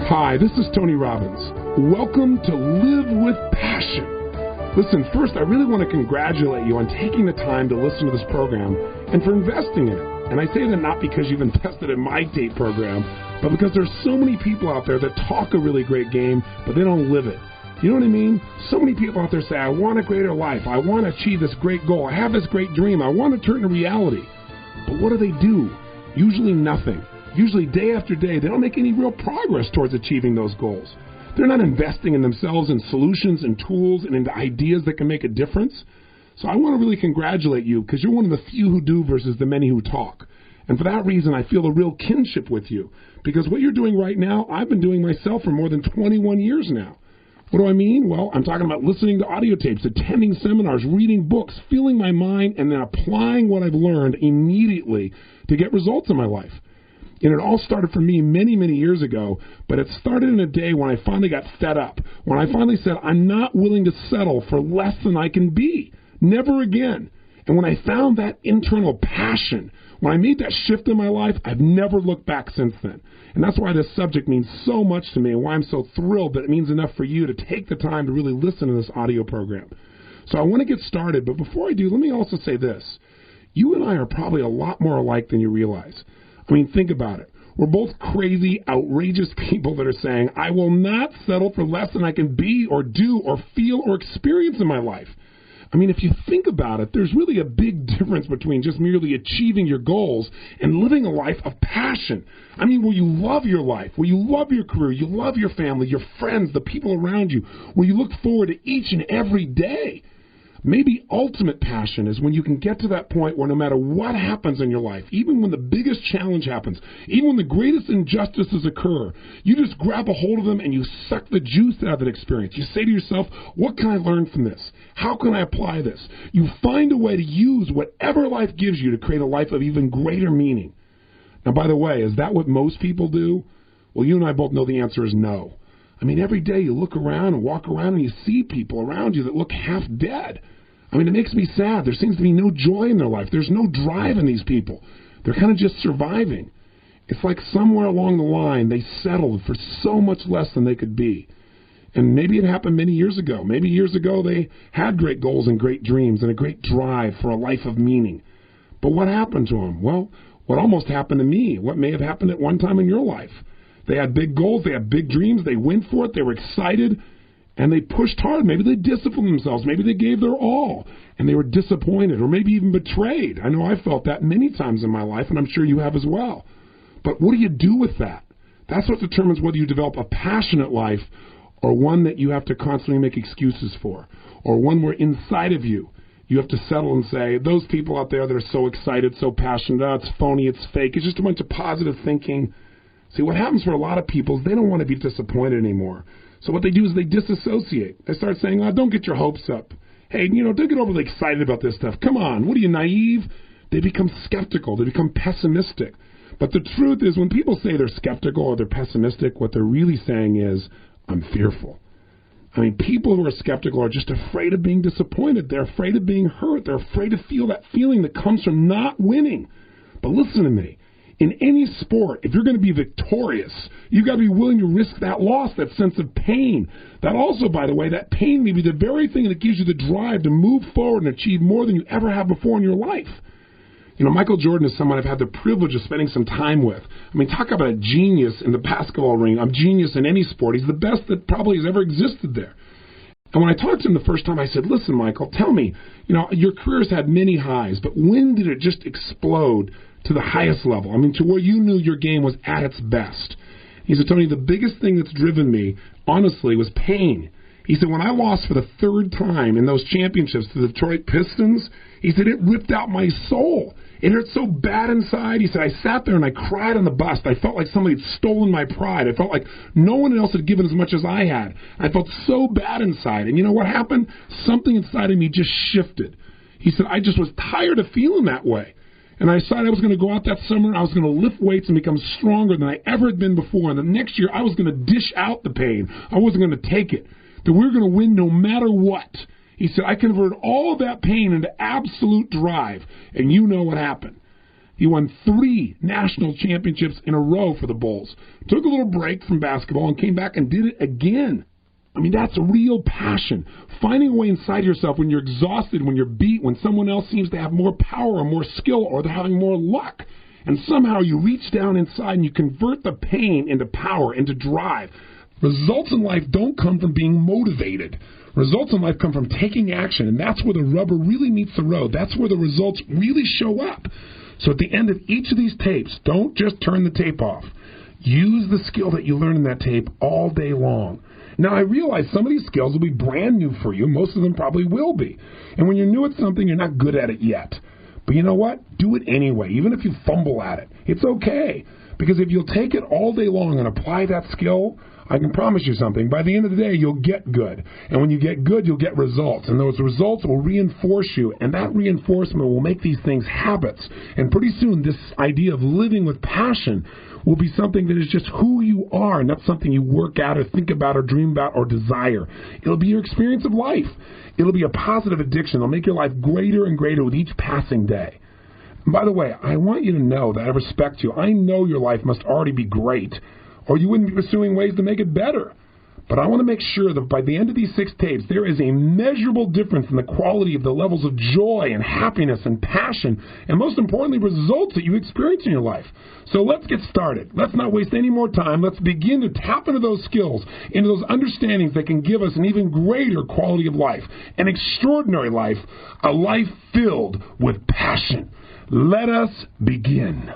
Hi, this is Tony Robbins. Welcome to Live with Passion. Listen, first, I really want to congratulate you on taking the time to listen to this program and for investing in it. And I say that not because you've invested in my tape program, but because there's so many people out there that talk a really great game, but they don't live it. You know what I mean? So many people out there say, I want a greater life. I want to achieve this great goal. I have this great dream. I want to turn it into reality. But what do? Usually nothing. Usually day after day, they don't make any real progress towards achieving those goals. They're not investing in themselves in solutions and tools and into ideas that can make a difference. So I want to really congratulate you because you're one of the few who do versus the many who talk. And for that reason, I feel a real kinship with you because what you're doing right now, I've been doing myself for more than 21 years now. What do I mean? Well, I'm talking about listening to audio tapes, attending seminars, reading books, feeling my mind, and then applying what I've learned immediately to get results in my life. And it all started for me many, many years ago, but it started in a day when I finally got fed up, when I finally said, I'm not willing to settle for less than I can be. Never again. And when I found that internal passion, when I made that shift in my life, I've never looked back since then. And that's why this subject means so much to me and why I'm so thrilled that it means enough for you to take the time to really listen to this audio program. So I want to get started, but before I do, let me also say this. You and I are probably a lot more alike than you realize. I mean, think about it. We're both crazy, outrageous people that are saying, I will not settle for less than I can be or do or feel or experience in my life. I mean, if you think about it, there's really a big difference between just merely achieving your goals and living a life of passion. I mean, where you love your life, where you love your career, you love your family, your friends, the people around you, where you look forward to each and every day. Maybe ultimate passion is when you can get to that point where no matter what happens in your life, even when the biggest challenge happens, even when the greatest injustices occur, you just grab a hold of them and you suck the juice out of that experience. You say to yourself, what can I learn from this? How can I apply this? You find a way to use whatever life gives you to create a life of even greater meaning. Now, by the way, is that what most people do? Well, you and I both know the answer is no. I mean, every day you look around and walk around and you see people around you that look half dead. I mean, it makes me sad. There seems to be no joy in their life. There's no drive in these people. They're kind of just surviving. It's like somewhere along the line they settled for so much less than they could be. And maybe it happened many years ago. Maybe years ago they had great goals and great dreams and a great drive for a life of meaning. But what happened to them? Well, what almost happened to me, what may have happened at one time in your life. They had big goals, they had big dreams, they went for it, they were excited, and they pushed hard. Maybe they disciplined themselves, maybe they gave their all, and they were disappointed or maybe even betrayed. I know I felt that many times in my life, and I'm sure you have as well. But what do you do with that? That's what determines whether you develop a passionate life or one that you have to constantly make excuses for, or one where inside of you, you have to settle and say, those people out there that are so excited, so passionate, oh, it's phony, it's fake, it's just a bunch of positive thinking. See, what happens for a lot of people is they don't want to be disappointed anymore. So what they do is they disassociate. They start saying, oh, don't get your hopes up. Hey, don't get overly excited about this stuff. Come on, what are you, naive? They become skeptical. They become pessimistic. But the truth is when people say they're skeptical or they're pessimistic, what they're really saying is, I'm fearful. I mean, people who are skeptical are just afraid of being disappointed. They're afraid of being hurt. They're afraid to feel that feeling that comes from not winning. But listen to me. In any sport, if you're going to be victorious, you've got to be willing to risk that loss, that sense of pain. That also, by the way, that pain may be the very thing that gives you the drive to move forward and achieve more than you ever have before in your life. Michael Jordan is someone I've had the privilege of spending some time with. I mean, talk about a genius in the basketball ring. A genius in any sport. He's the best that probably has ever existed there. And when I talked to him the first time, I said, listen, Michael, tell me, your career's had many highs, but when did it just explode to the highest level? I mean, to where you knew your game was at its best. He said, Tony, the biggest thing that's driven me, honestly, was pain. He said, when I lost for the third time in those championships to the Detroit Pistons, he said, it ripped out my soul. It hurt so bad inside. He said, I sat there and I cried on the bus. I felt like somebody had stolen my pride. I felt like no one else had given as much as I had. I felt so bad inside. And you know what happened? Something inside of me just shifted. He said, I just was tired of feeling that way. And I decided I was going to go out that summer, I was going to lift weights and become stronger than I ever had been before. And the next year, I was going to dish out the pain. I wasn't going to take it. That we were going to win no matter what. He said, I converted all of that pain into absolute drive. And you know what happened. He won 3 national championships in a row for the Bulls. Took a little break from basketball and came back and did it again. I mean, that's real passion. Finding a way inside yourself when you're exhausted, when you're beat, when someone else seems to have more power or more skill or they're having more luck. And somehow you reach down inside and you convert the pain into power, into drive. Results in life don't come from being motivated. Results in life come from taking action, and that's where the rubber really meets the road. That's where the results really show up. So at the end of each of these tapes, don't just turn the tape off. Use the skill that you learn in that tape all day long. Now, I realize some of these skills will be brand new for you. Most of them probably will be. And when you're new at something, you're not good at it yet. But you know what? Do it anyway, even if you fumble at it. It's okay. Because if you'll take it all day long and apply that skill, I can promise you something. By the end of the day, you'll get good. And when you get good, you'll get results. And those results will reinforce you. And that reinforcement will make these things habits. And pretty soon, this idea of living with passion will be something that is just who you are, not something you work out or think about or dream about or desire. It'll be your experience of life. It'll be a positive addiction. It'll make your life greater and greater with each passing day. And by the way, I want you to know that I respect you. I know your life must already be great, or you wouldn't be pursuing ways to make it better. But I want to make sure that by the end of these 6 tapes, there is a measurable difference in the quality of the levels of joy and happiness and passion, and most importantly, results that you experience in your life. So let's get started. Let's not waste any more time. Let's begin to tap into those skills, into those understandings that can give us an even greater quality of life, an extraordinary life, a life filled with passion. Let us begin.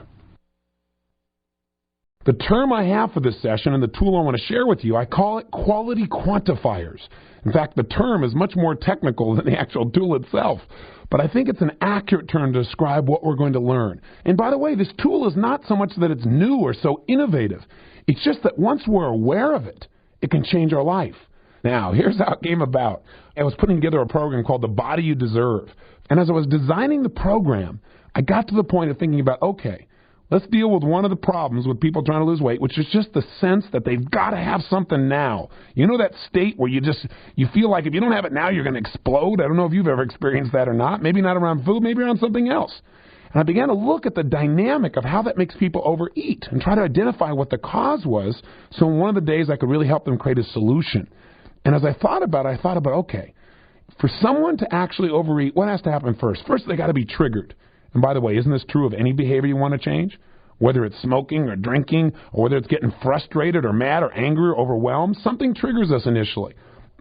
The term I have for this session and the tool I want to share with you, I call it quality quantifiers. In fact, the term is much more technical than the actual tool itself, but I think it's an accurate term to describe what we're going to learn. And by the way, this tool is not so much that it's new or so innovative. It's just that once we're aware of it, it can change our life. Now, here's how it came about. I was putting together a program called The Body You Deserve. And as I was designing the program, I got to the point of thinking about, okay, let's deal with one of the problems with people trying to lose weight, which is just the sense that they've got to have something now. You know that state where you feel like if you don't have it now, you're going to explode? I don't know if you've ever experienced that or not. Maybe not around food, maybe around something else. And I began to look at the dynamic of how that makes people overeat and try to identify what the cause was, so in one of the days I could really help them create a solution. And as I thought about it, okay, for someone to actually overeat, what has to happen first? First, they got to be triggered. And by the way, isn't this true of any behavior you want to change? Whether it's smoking or drinking, or whether it's getting frustrated or mad or angry or overwhelmed, something triggers us initially.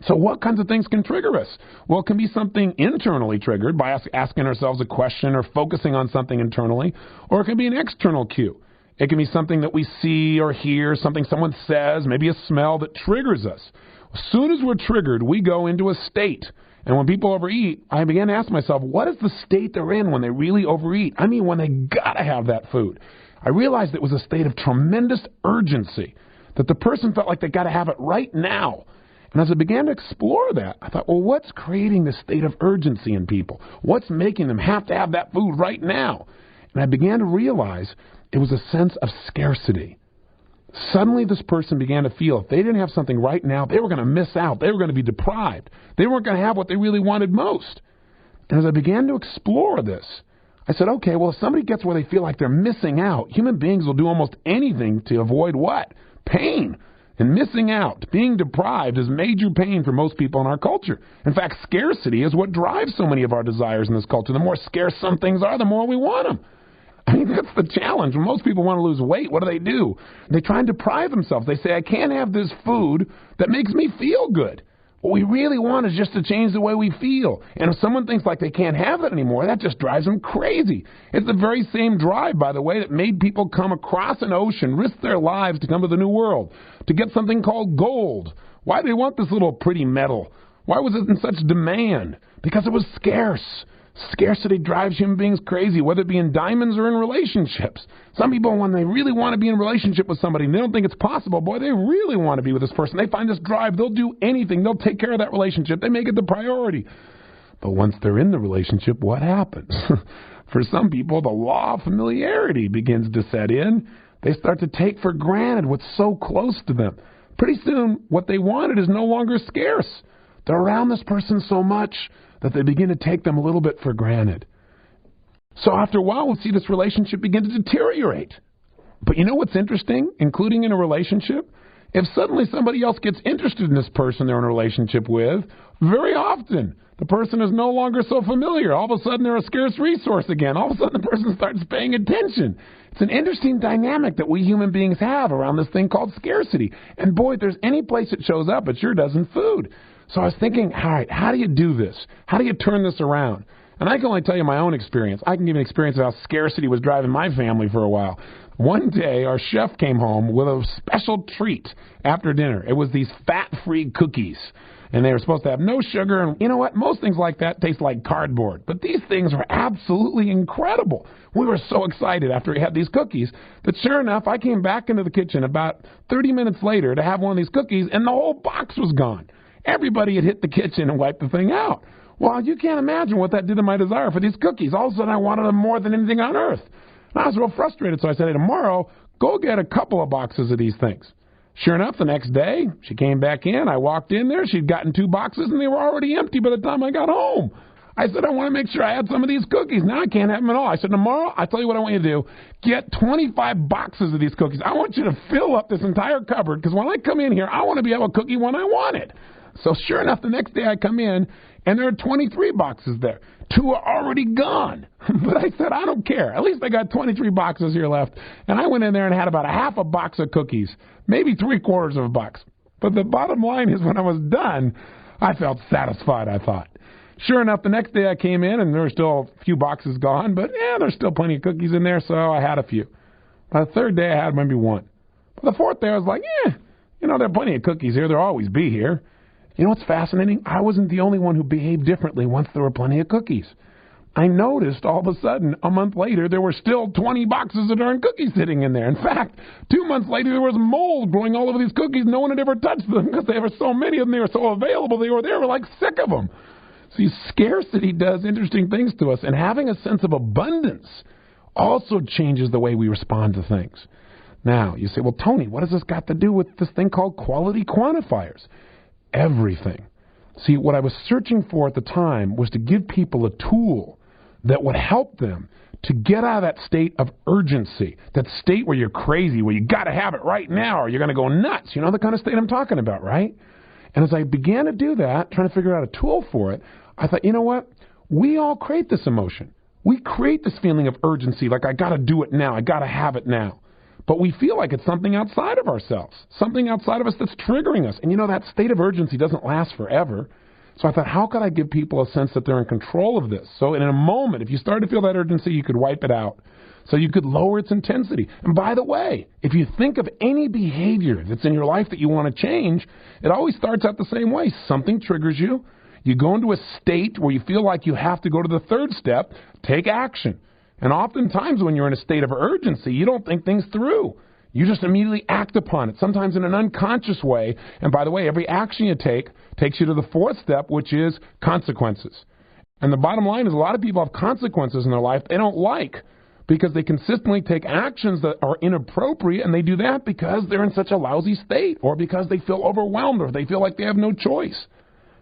So what kinds of things can trigger us? Well, it can be something internally triggered by us asking ourselves a question or focusing on something internally, or it can be an external cue. It can be something that we see or hear, something someone says, maybe a smell that triggers us. As soon as we're triggered, we go into a state. And when people overeat, I began to ask myself, what is the state they're in when they really overeat? I mean, when they got to have that food. I realized it was a state of tremendous urgency, that the person felt like they got to have it right now. And as I began to explore that, I thought, well, what's creating this state of urgency in people? What's making them have to have that food right now? And I began to realize it was a sense of scarcity. Suddenly this person began to feel if they didn't have something right now, they were going to miss out. They were going to be deprived. They weren't going to have what they really wanted most. And as I began to explore this, I said, okay, well, if somebody gets where they feel like they're missing out, human beings will do almost anything to avoid what? Pain. And missing out, being deprived, is major pain for most people in our culture. In fact, scarcity is what drives so many of our desires in this culture. The more scarce some things are, the more we want them. I mean, that's the challenge. When most people want to lose weight, what do? They try and deprive themselves. They say, I can't have this food that makes me feel good. What we really want is just to change the way we feel. And if someone thinks like they can't have it anymore, that just drives them crazy. It's the very same drive, by the way, that made people come across an ocean, risk their lives to come to the New World, to get something called gold. Why do they want this little pretty metal? Why was it in such demand? Because it was scarce. Scarcity drives human beings crazy, whether it be in diamonds or in relationships. Some people, when they really want to be in a relationship with somebody and they don't think it's possible, boy, they really want to be with this person. They find this drive. They'll do anything. They'll take care of that relationship. They make it the priority. But once they're in the relationship, what happens? For some people, the law of familiarity begins to set in. They start to take for granted what's so close to them. Pretty soon, what they wanted is no longer scarce. They're around this person so much that they begin to take them a little bit for granted. So after a while, we'll see this relationship begin to deteriorate. But you know what's interesting, including in a relationship? If suddenly somebody else gets interested in this person they're in a relationship with, very often the person is no longer so familiar. All of a sudden they're a scarce resource again. All of a sudden the person starts paying attention. It's an interesting dynamic that we human beings have around this thing called scarcity. And boy, if there's any place it shows up, it sure does in food. So I was thinking, all right, how do you do this? How do you turn this around? And I can only tell you my own experience. I can give you an experience of how scarcity was driving my family for a while. One day, our chef came home with a special treat after dinner. It was these fat-free cookies. And they were supposed to have no sugar. And you know what? Most things like that taste like cardboard. But these things were absolutely incredible. We were so excited after we had these cookies that sure enough, I came back into the kitchen about 30 minutes later to have one of these cookies, and the whole box was gone. Everybody had hit the kitchen and wiped the thing out. Well, you can't imagine what that did to my desire for these cookies. All of a sudden, I wanted them more than anything on earth. And I was real frustrated, so I said, hey, tomorrow, go get a couple of boxes of these things. Sure enough, the next day, she came back in. I walked in there. She'd gotten 2 boxes, and they were already empty by the time I got home. I said, I want to make sure I had some of these cookies. Now I can't have them at all. I said, tomorrow, I'll tell you what I want you to do. Get 25 boxes of these cookies. I want you to fill up this entire cupboard, because when I come in here, I want to be able to cookie when I want it. So sure enough, the next day I come in, and there are 23 boxes there. 2 are already gone. But I said, I don't care. At least I got 23 boxes here left. And I went in there and had about a half a box of cookies, maybe 3/4 of a box. But the bottom line is when I was done, I felt satisfied, I thought. Sure enough, the next day I came in, and there were still a few boxes gone, but there's still plenty of cookies in there, so I had a few. By the 3rd day, I had maybe 1. By the 4th day, I was like, there are plenty of cookies here. There'll always be here. You know what's fascinating? I wasn't the only one who behaved differently once there were plenty of cookies. I noticed all of a sudden, a month later, there were still 20 boxes of darn cookies sitting in there. In fact, 2 months later, there was mold growing all over these cookies. No one had ever touched them because there were so many of them. They were so available. They were like sick of them. See, scarcity does interesting things to us, and having a sense of abundance also changes the way we respond to things. Now, you say, well, Tony, what has this got to do with this thing called quality quantifiers? Everything. See, what I was searching for at the time was to give people a tool that would help them to get out of that state of urgency, that state where you're crazy, where you got to have it right now or you're going to go nuts. You know the kind of state I'm talking about, right? And as I began to do that, trying to figure out a tool for it, I thought, you know what? We all create this emotion. We create this feeling of urgency, like I got to do it now, I got to have it now. But we feel like it's something outside of ourselves, something outside of us that's triggering us. And that state of urgency doesn't last forever. So I thought, how could I give people a sense that they're in control of this? So in a moment, if you start to feel that urgency, you could wipe it out. So you could lower its intensity. And by the way, if you think of any behavior that's in your life that you want to change, it always starts out the same way. Something triggers you. You go into a state where you feel like you have to go to the 3rd step, take action. And oftentimes when you're in a state of urgency, you don't think things through. You just immediately act upon it, sometimes in an unconscious way. And by the way, every action you take takes you to the 4th step, which is consequences. And the bottom line is a lot of people have consequences in their life they don't like because they consistently take actions that are inappropriate, and they do that because they're in such a lousy state or because they feel overwhelmed or they feel like they have no choice.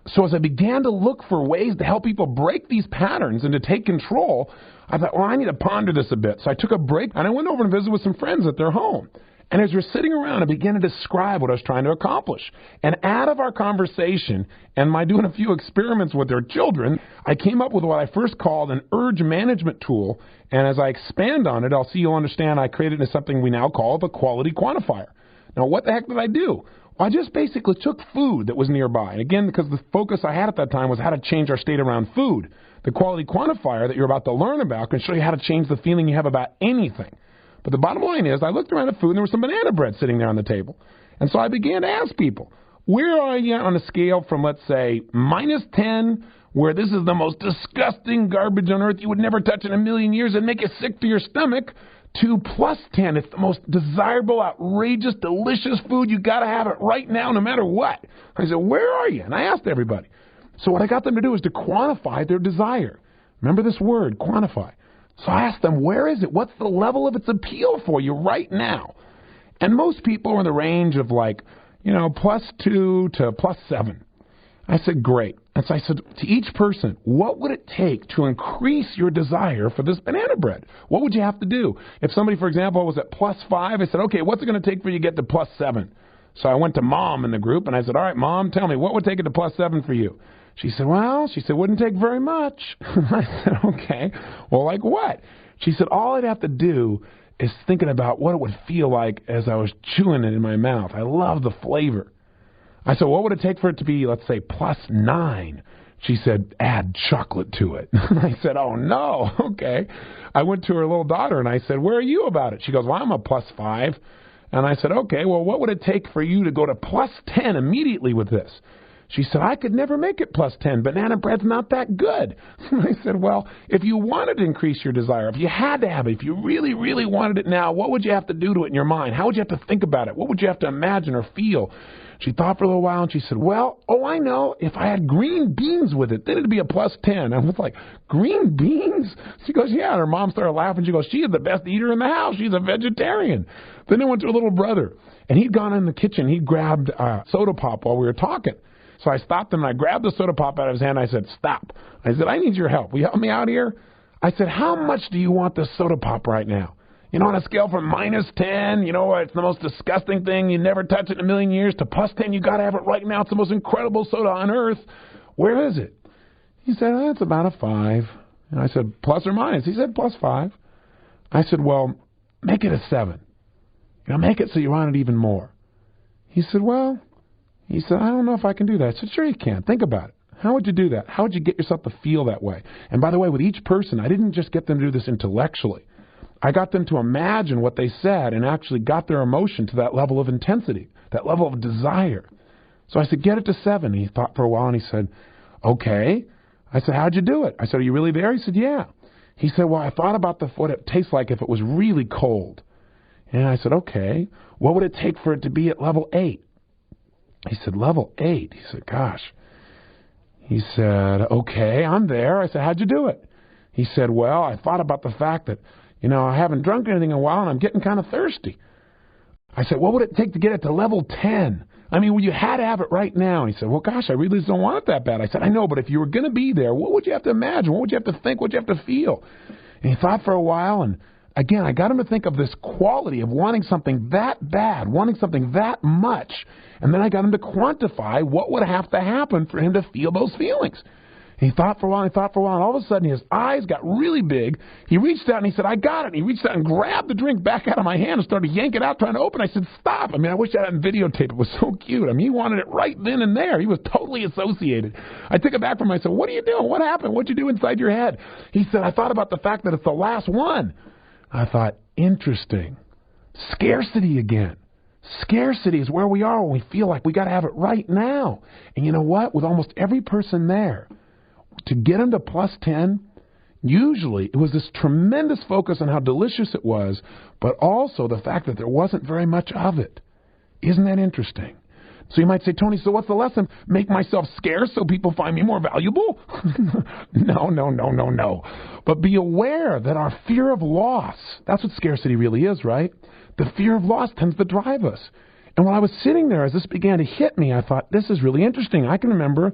So as I began to look for ways to help people break these patterns and to take control, I thought, well, I need to ponder this a bit. So I took a break, and I went over and visited with some friends at their home. And as we're sitting around, I began to describe what I was trying to accomplish. And out of our conversation and my doing a few experiments with their children, I came up with what I first called an urge management tool. And as I expand on it, you'll understand I created it as something we now call the quality quantifier. Now, what the heck did I do? I just basically took food that was nearby. And again, because the focus I had at that time was how to change our state around food. The quality quantifier that you're about to learn about can show you how to change the feeling you have about anything. But the bottom line is I looked around at food and there was some banana bread sitting there on the table. And so I began to ask people, where are you on a scale from, let's say, -10, where this is the most disgusting garbage on earth you would never touch in a million years and make you sick to your stomach, to +10. It's the most desirable, outrageous, delicious food. You got to have it right now, no matter what. I said, where are you? And I asked everybody. So what I got them to do is to quantify their desire. Remember this word, quantify. So I asked them, where is it? What's the level of its appeal for you right now? And most people are in the range of +2 to +7. I said, great. And so I said to each person, what would it take to increase your desire for this banana bread? What would you have to do? If somebody, for example, was at +5, I said, okay, what's it going to take for you to get to +7? So I went to Mom in the group, and I said, all right, Mom, tell me, what would take it to +7 for you? She said, wouldn't take very much. I said, okay, well, like what? She said, all I'd have to do is thinking about what it would feel like as I was chewing it in my mouth. I love the flavor. I said, what would it take for it to be, let's say, +9? She said, add chocolate to it. I said, oh, no, okay. I went to her little daughter, and I said, where are you about it? She goes, well, I'm a +5. And I said, okay, well, what would it take for you to go to +10 immediately with this? She said, I could never make it +10. Banana bread's not that good. I said, well, if you wanted to increase your desire, if you had to have it, if you really, really wanted it now, what would you have to do to it in your mind? How would you have to think about it? What would you have to imagine or feel? She thought for a little while, and she said, well, I know. If I had green beans with it, then it'd be a +10. I was like, green beans? She goes, yeah. And her mom started laughing. She goes, she is the best eater in the house. She's a vegetarian. Then I went to her little brother, and he'd gone in the kitchen. He'd grabbed a soda pop while we were talking. So I stopped him, and I grabbed the soda pop out of his hand. I said, stop. I said, I need your help. Will you help me out here? I said, how much do you want this soda pop right now? You know, on a scale from -10, you know, it's the most disgusting thing. You never touch it in a million years, to +10, you got to have it right now. It's the most incredible soda on earth. Where is it? He said, it's about a 5. And I said, plus or minus? He said, +5. I said, well, make it a 7. You know, make it so you want it even more. He said, I don't know if I can do that. I said, sure you can. Think about it. How would you do that? How would you get yourself to feel that way? And by the way, with each person, I didn't just get them to do this intellectually. I got them to imagine what they said and actually got their emotion to that level of intensity, that level of desire. So I said, get it to 7. He thought for a while, and he said, okay. I said, how'd you do it? I said, are you really there? He said, yeah. He said, well, I thought about what it tastes like if it was really cold. And I said, okay. What would it take for it to be at level 8? He said, level 8. He said, gosh. He said, okay, I'm there. I said, how'd you do it? He said, well, I thought about the fact that, you know, I haven't drunk anything in a while, and I'm getting kind of thirsty. I said, what would it take to get it to level 10? I mean, well, you had to have it right now. And he said, well, gosh, I really don't want it that bad. I said, I know, but if you were going to be there, what would you have to imagine? What would you have to think? What would you have to feel? And he thought for a while, and again, I got him to think of this quality of wanting something that bad, wanting something that much, and then I got him to quantify what would have to happen for him to feel those feelings. He thought for a while, and all of a sudden his eyes got really big. He reached out and he said, I got it. And he reached out and grabbed the drink back out of my hand and started yanking it out, trying to open it. I said, stop. I mean, I wish I hadn't videotaped. It was so cute. I mean, he wanted it right then and there. He was totally associated. I took it back from him. I said, what are you doing? What happened? What'd you do inside your head? He said, I thought about the fact that it's the last one. I thought, interesting. Scarcity again. Scarcity is where we are when we feel like we got to have it right now. And you know what? With almost every person there, to get them to +10, usually it was this tremendous focus on how delicious it was, but also the fact that there wasn't very much of it. Isn't that interesting? So you might say, Tony, so what's the lesson? Make myself scarce so people find me more valuable? No. But be aware that our fear of loss, that's what scarcity really is, right? The fear of loss tends to drive us. And while I was sitting there, as this began to hit me, I thought, this is really interesting. I can remember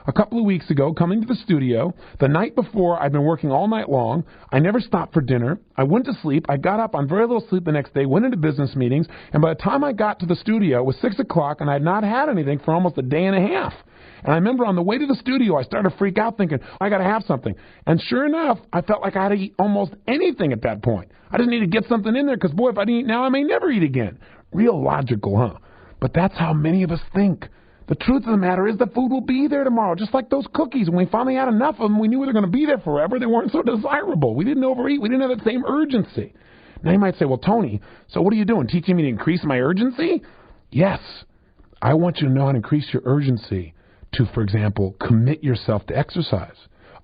a couple of weeks ago, coming to the studio, the night before, I'd been working all night long. I never stopped for dinner. I went to sleep. I got up on very little sleep the next day, went into business meetings, and by the time I got to the studio, it was 6 o'clock, and I had not had anything for almost a day and a half. And I remember on the way to the studio, I started to freak out thinking, I got to have something. And sure enough, I felt like I had to eat almost anything at that point. I just need to get something in there because, boy, if I didn't eat now, I may never eat again. Real logical, huh? But that's how many of us think. The truth of the matter is the food will be there tomorrow, just like those cookies. When we finally had enough of them, we knew they were going to be there forever. They weren't so desirable. We didn't overeat. We didn't have that same urgency. Now you might say, well, Tony, so what are you doing? Teaching me to increase my urgency? Yes. I want you to know how to increase your urgency to, for example, commit yourself to exercise.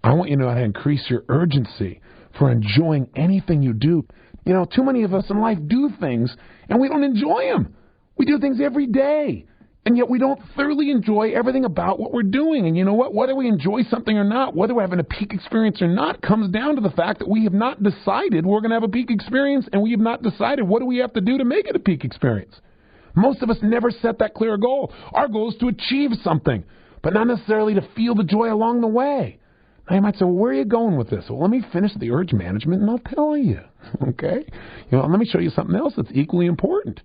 I want you to know how to increase your urgency for enjoying anything you do. You know, too many of us in life do things, and we don't enjoy them. We do things every day. And yet we don't thoroughly enjoy everything about what we're doing. And you know what? Whether we enjoy something or not, whether we're having a peak experience or not, comes down to the fact that we have not decided we're going to have a peak experience, and we have not decided what do we have to do to make it a peak experience. Most of us never set that clear goal. Our goal is to achieve something. but not necessarily to feel the joy along the way. Now you might say, well, where are you going with this? Well, let me finish the urge management and I'll tell you, okay? Let me show you something else that's equally important.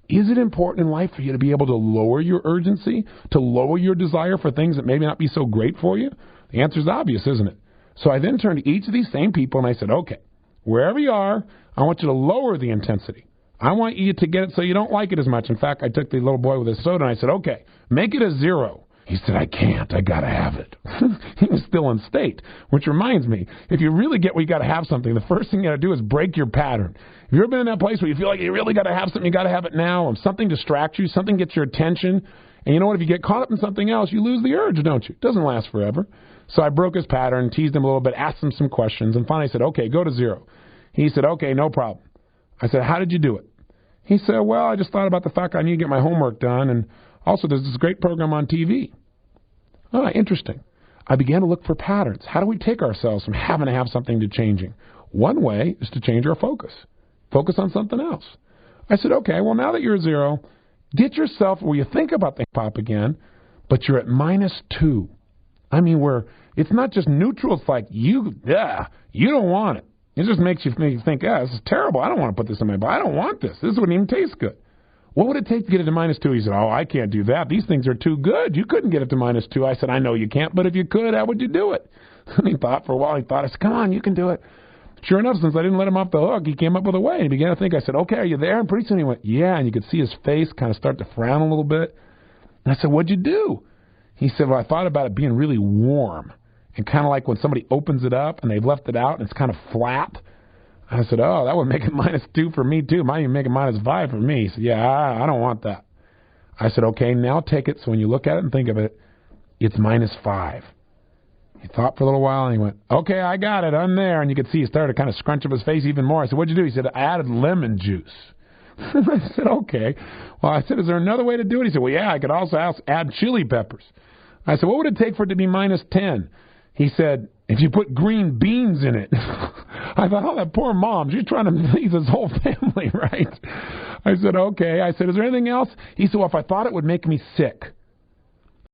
Is it important in life for you to be able to lower your urgency, to lower your desire for things that maybe not be so great for you? The answer is obvious, isn't it? So I then turned to each of these same people and I said, okay, wherever you are, I want you to lower the intensity. I want you to get it so you don't like it as much. In fact, I took the little boy with his soda and I said, okay, make it a 0. He said, I can't. I got to have it. He was still in state, which reminds me, if you really get where you got to have something, the first thing you got to do is break your pattern. Have you ever been in that place where you feel like you really got to have something, you got to have it now, and something distracts you, something gets your attention, and you know what, if you get caught up in something else, you lose the urge, don't you? It doesn't last forever. So I broke his pattern, teased him a little bit, asked him some questions, and finally I said, okay, go to 0. He said, okay, no problem. I said, how did you do it? He said, well, I just thought about the fact I need to get my homework done, and also there's this great program on TV. Oh, interesting. I began to look for patterns. How do we take ourselves from having to have something to changing? One way is to change our focus. Focus on something else. I said, okay, well, now that you're 0, get yourself where you think about the pop again, but you're at -2. I mean, where it's not just neutral. It's like, you don't want it. It just makes you think, this is terrible. I don't want to put this in my body. I don't want this. This wouldn't even taste good. What would it take to get it to -2? He said, oh, I can't do that. These things are too good. You couldn't get it to -2. I said, I know you can't, but if you could, how would you do it? And he thought for a while. I said, come on, you can do it. Sure enough, since I didn't let him off the hook, he came up with a way. He began to think. I said, okay, are you there? And pretty soon he went, yeah, and you could see his face kind of start to frown a little bit. And I said, what'd you do? He said, well, I thought about it being really warm and kind of like when somebody opens it up and they've left it out and it's kind of flat. I said, oh, that would make it -2 for me, too. Might even make it -5 for me. He said, yeah, I don't want that. I said, okay, now take it. So when you look at it and think of it, it's -5. He thought for a little while, and he went, okay, I got it. I'm there. And you could see he started to kind of scrunch up his face even more. I said, what'd you do? He said, I added lemon juice. I said, okay. Well, I said, is there another way to do it? He said, well, yeah, I could also add chili peppers. I said, what would it take for it to be -10? He said, if you put green beans in it. I thought, oh, that poor mom. She's trying to please his whole family, right? I said, okay. I said, is there anything else? He said, well, if I thought it would make me sick.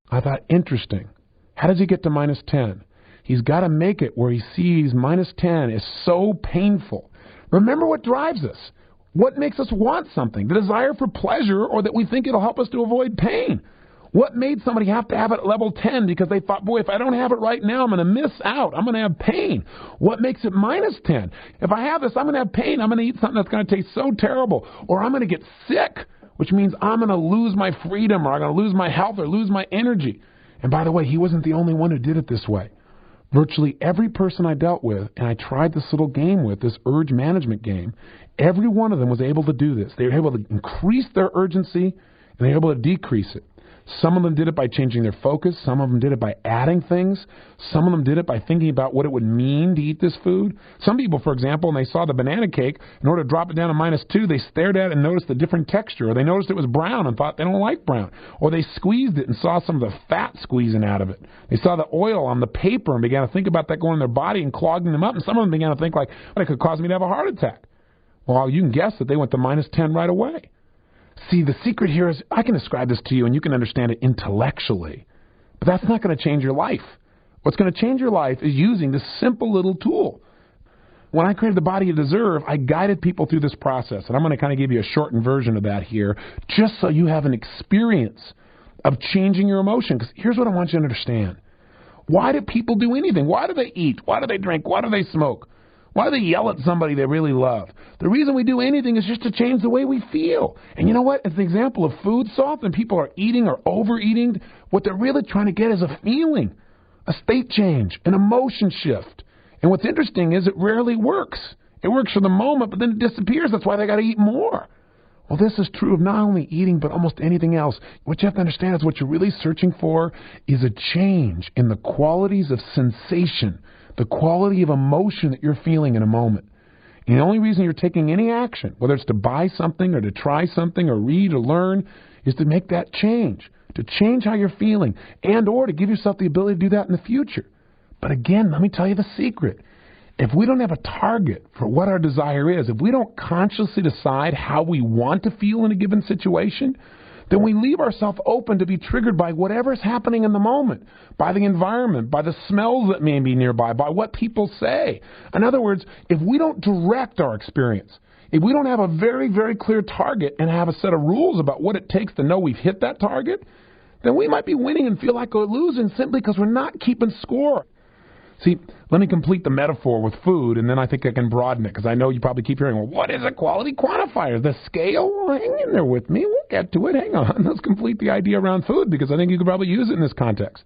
I thought, interesting. How does he get to -10? He's got to make it where he sees -10 is so painful. Remember what drives us. What makes us want something? The desire for pleasure or that we think it'll help us to avoid pain. What made somebody have to have it at level 10 because they thought, boy, if I don't have it right now, I'm going to miss out. I'm going to have pain. What makes it -10? If I have this, I'm going to have pain. I'm going to eat something that's going to taste so terrible. Or I'm going to get sick, which means I'm going to lose my freedom or I'm going to lose my health or lose my energy. And by the way, he wasn't the only one who did it this way. Virtually every person I dealt with, and I tried this little game with, this urge management game, every one of them was able to do this. They were able to increase their urgency, and they were able to decrease it. Some of them did it by changing their focus. Some of them did it by adding things. Some of them did it by thinking about what it would mean to eat this food. Some people, for example, when they saw the banana cake, in order to drop it down to -2, they stared at it and noticed the different texture. Or they noticed it was brown and thought they don't like brown. Or they squeezed it and saw some of the fat squeezing out of it. They saw the oil on the paper and began to think about that going in their body and clogging them up. And some of them began to think like, well, it could cause me to have a heart attack. Well, you can guess that they went to -10 right away. See, the secret here is, I can describe this to you and you can understand it intellectually, but that's not going to change your life. What's going to change your life is using this simple little tool. When I created The Body You Deserve, I guided people through this process, and I'm going to kind of give you a shortened version of that here, just so you have an experience of changing your emotion. Because here's what I want you to understand. Why do people do anything? Why do they eat? Why do they drink? Why do they smoke? Why do they yell at somebody they really love? The reason we do anything is just to change the way we feel. And you know what? As an example of food, so often people are eating or overeating. What they're really trying to get is a feeling, a state change, an emotion shift. And what's interesting is it rarely works. It works for the moment, but then it disappears. That's why they got to eat more. Well, this is true of not only eating, but almost anything else. What you have to understand is what you're really searching for is a change in the qualities of sensation, the quality of emotion that you're feeling in a moment. And the only reason you're taking any action, whether it's to buy something or to try something or read or learn, is to make that change, to change how you're feeling, and or to give yourself the ability to do that in the future. But again, let me tell you the secret. If we don't have a target for what our desire is, if we don't consciously decide how we want to feel in a given situation, then we leave ourselves open to be triggered by whatever's happening in the moment, by the environment, by the smells that may be nearby, by what people say. In other words, if we don't direct our experience, if we don't have a very, very clear target and have a set of rules about what it takes to know we've hit that target, then we might be winning and feel like we're losing simply because we're not keeping score. See, let me complete the metaphor with food, and then I think I can broaden it, because I know you probably keep hearing, well, what is a quality quantifier? The scale? Well, hang in there with me. We'll get to it. Hang on. Let's complete the idea around food, because I think you could probably use it in this context.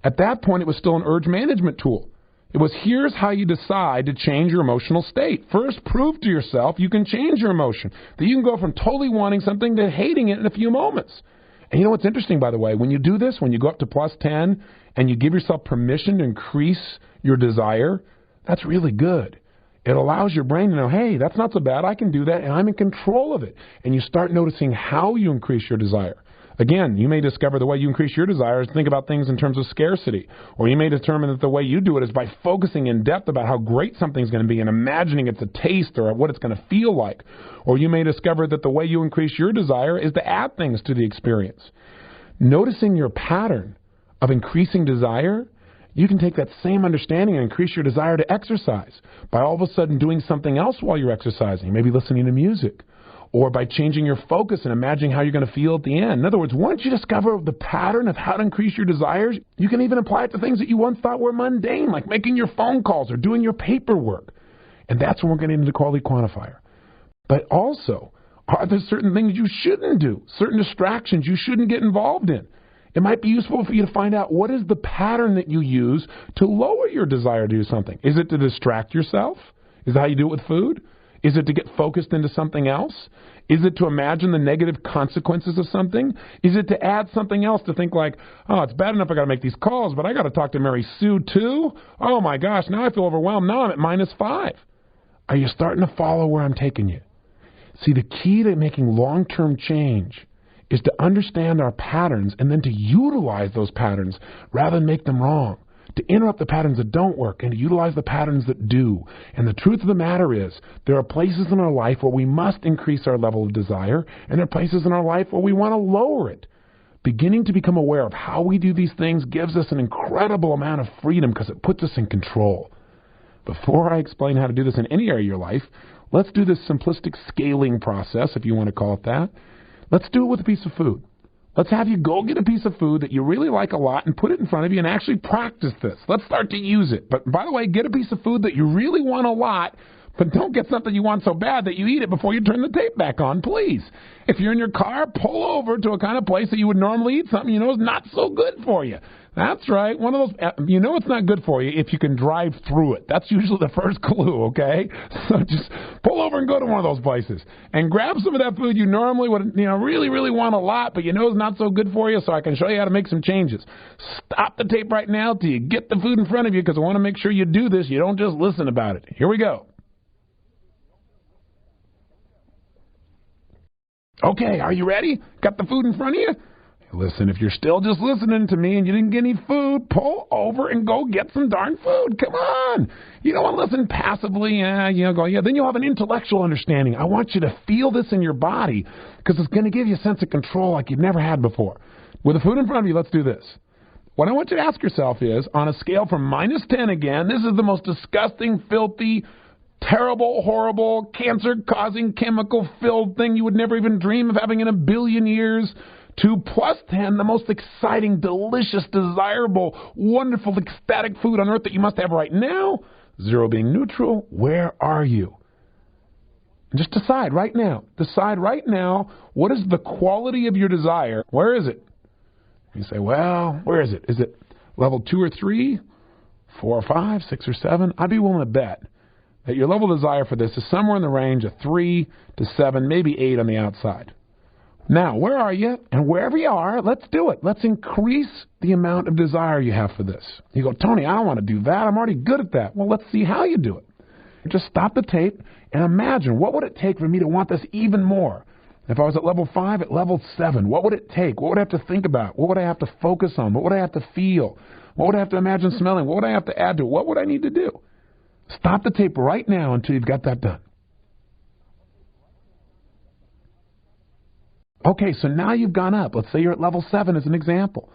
At that point, it was still an urge management tool. It was, here's how you decide to change your emotional state. First, prove to yourself you can change your emotion, that you can go from totally wanting something to hating it in a few moments. And you know what's interesting, by the way? When you do this, when you go up to plus 10 and you give yourself permission to increase your desire, that's really good. It allows your brain to know, hey, that's not so bad. I can do that, and I'm in control of it. And you start noticing how you increase your desire. Again, you may discover the way you increase your desire is to think about things in terms of scarcity. Or you may determine that the way you do it is by focusing in depth about how great something's going to be and imagining it's a taste or what it's going to feel like. Or you may discover that the way you increase your desire is to add things to the experience. Noticing your pattern of increasing desire, you can take that same understanding and increase your desire to exercise by all of a sudden doing something else while you're exercising, maybe listening to music, or by changing your focus and imagining how you're going to feel at the end. In other words, once you discover the pattern of how to increase your desires, you can even apply it to things that you once thought were mundane, like making your phone calls or doing your paperwork. And that's when we're getting into the quality quantifier. But also, are there certain things you shouldn't do, certain distractions you shouldn't get involved in? It might be useful for you to find out what is the pattern that you use to lower your desire to do something. Is it to distract yourself? Is that how you do it with food? Is it to get focused into something else? Is it to imagine the negative consequences of something? Is it to add something else to think like, oh, it's bad enough I got to make these calls, but I got to talk to Mary Sue too? Oh my gosh, now I feel overwhelmed. Now I'm at -5. Are you starting to follow where I'm taking you? See, the key to making long-term change is to understand our patterns and then to utilize those patterns rather than make them wrong. To interrupt the patterns that don't work and to utilize the patterns that do. And the truth of the matter is, there are places in our life where we must increase our level of desire, and there are places in our life where we want to lower it. Beginning to become aware of how we do these things gives us an incredible amount of freedom because it puts us in control. Before I explain how to do this in any area of your life, let's do this simplistic scaling process, if you want to call it that. Let's do it with a piece of food. Let's have you go get a piece of food that you really like a lot and put it in front of you and actually practice this. Let's start to use it. But by the way, get a piece of food that you really want a lot, but don't get something you want so bad that you eat it before you turn the tape back on, please. If you're in your car, pull over to a kind of place that you would normally eat something you know is not so good for you. That's right. One of those, you know it's not good for you if you can drive through it. That's usually the first clue, okay? So just pull over and go to one of those places and grab some of that food you normally would, really, really want a lot, but you know it's not so good for you, so I can show you how to make some changes. Stop the tape right now till you get the food in front of you, because I want to make sure you do this. You don't just listen about it. Here we go. Okay, are you ready? Got the food in front of you? Listen, if you're still just listening to me and you didn't get any food, pull over and go get some darn food. Come on. You don't want to listen passively. Then you'll have an intellectual understanding. I want you to feel this in your body because it's going to give you a sense of control like you've never had before. With the food in front of you, let's do this. What I want you to ask yourself is, on a scale from -10 again, this is the most disgusting, filthy, terrible, horrible, cancer-causing, chemical-filled thing you would never even dream of having in a billion years, to +10, the most exciting, delicious, desirable, wonderful, ecstatic food on earth that you must have right now. 0 being neutral. Where are you? And just decide right now. Decide right now, what is the quality of your desire? Where is it? You say, well, where is it? Is it level 2 or 3, 4 or 5, 6 or 7? I'd be willing to bet that your level of desire for this is somewhere in the range of 3 to 7, maybe 8 on the outside. Now, where are you? And wherever you are, let's do it. Let's increase the amount of desire you have for this. You go, Tony, I don't want to do that. I'm already good at that. Well, let's see how you do it. Just stop the tape and imagine, what would it take for me to want this even more? If I was at level 5, at level 7, what would it take? What would I have to think about? What would I have to focus on? What would I have to feel? What would I have to imagine smelling? What would I have to add to it? What would I need to do? Stop the tape right now until you've got that done. Okay, so now you've gone up. Let's say you're at level 7 as an example.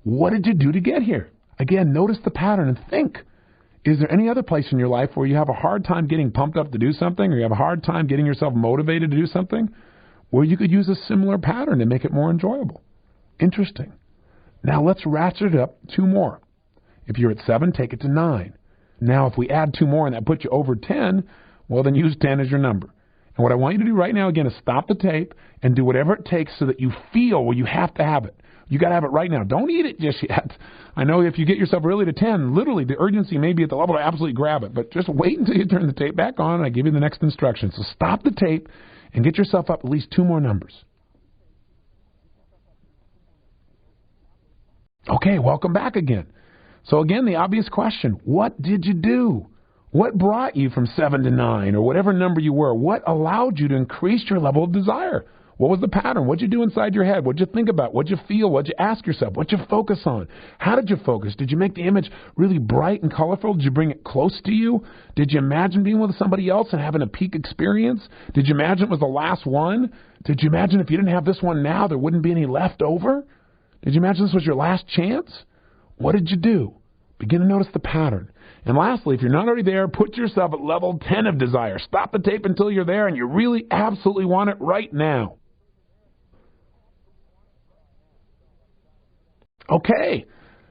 What did you do to get here? Again, notice the pattern and think. Is there any other place in your life where you have a hard time getting pumped up to do something, or you have a hard time getting yourself motivated to do something, where you could use a similar pattern to make it more enjoyable? Interesting. Now let's ratchet it up 2 more. If you're at 7, take it to 9. Now if we add 2 more and that puts you over 10, well then use 10 as your number. And what I want you to do right now, again, is stop the tape and do whatever it takes so that you feel well, you have to have it. You got to have it right now. Don't eat it just yet. I know if you get yourself really to 10, literally the urgency may be at the level to absolutely grab it. But just wait until you turn the tape back on and I give you the next instructions. So stop the tape and get yourself up at least 2 more numbers. Okay, welcome back again. So again, the obvious question, what did you do? What brought you from 7 to 9 or whatever number you were? What allowed you to increase your level of desire? What was the pattern? What did you do inside your head? What did you think about? What did you feel? What did you ask yourself? What did you focus on? How did you focus? Did you make the image really bright and colorful? Did you bring it close to you? Did you imagine being with somebody else and having a peak experience? Did you imagine it was the last one? Did you imagine if you didn't have this one now, there wouldn't be any left over? Did you imagine this was your last chance? What did you do? Begin to notice the pattern. And lastly, if you're not already there, put yourself at level 10 of desire. Stop the tape until you're there and you really absolutely want it right now. Okay,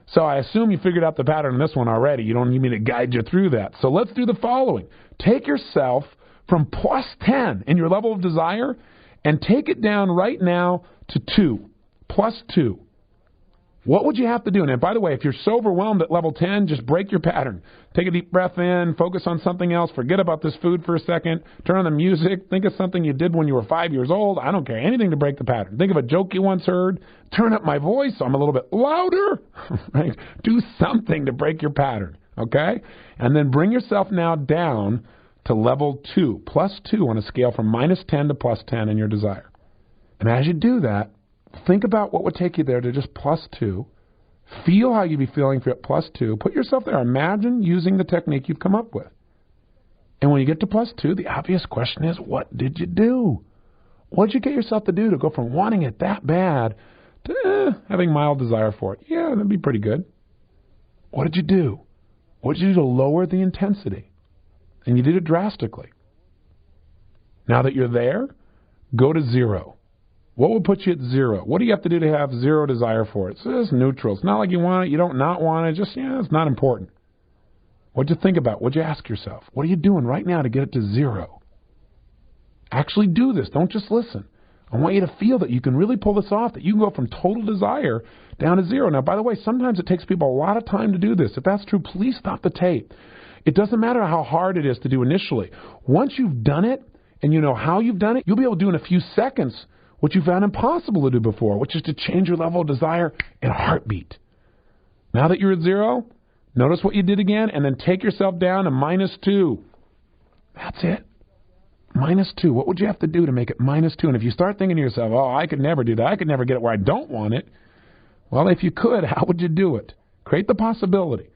so I assume you figured out the pattern in this one already. You don't need me to guide you through that. So let's do the following. Take yourself from plus 10 in your level of desire and take it down right now to 2, plus 2. What would you have to do? And by the way, if you're so overwhelmed at level 10, just break your pattern. Take a deep breath in, focus on something else, forget about this food for a second, turn on the music, think of something you did when you were 5 years old. I don't care, anything to break the pattern. Think of a joke you once heard, turn up my voice so I'm a little bit louder. Right? Do something to break your pattern, okay? And then bring yourself now down to level 2, plus 2 on a scale from minus 10 to plus 10 in your desire. And as you do that, think about what would take you there to just plus 2. Feel how you'd be feeling if you're at plus 2. Put yourself there. Imagine using the technique you've come up with. And when you get to plus 2, the obvious question is, what did you do? What did you get yourself to do to go from wanting it that bad to having mild desire for it? Yeah, that'd be pretty good. What did you do? What did you do to lower the intensity? And you did it drastically. Now that you're there, go to 0. What would put you at 0? What do you have to do to have 0 desire for it? So it's neutral. It's not like you want it, you don't not want it. Just, it's not important. What'd you think about? What'd you ask yourself? What are you doing right now to get it to 0? Actually do this. Don't just listen. I want you to feel that you can really pull this off, that you can go from total desire down to 0. Now, by the way, sometimes it takes people a lot of time to do this. If that's true, please stop the tape. It doesn't matter how hard it is to do initially. Once you've done it and you know how you've done it, you'll be able to do in a few seconds what you found impossible to do before, which is to change your level of desire in a heartbeat. Now that you're at 0, notice what you did again, and then take yourself down to minus 2. That's it. Minus 2. What would you have to do to make it minus 2? And if you start thinking to yourself, oh, I could never do that. I could never get it where I don't want it. Well, if you could, how would you do it? Create the possibility.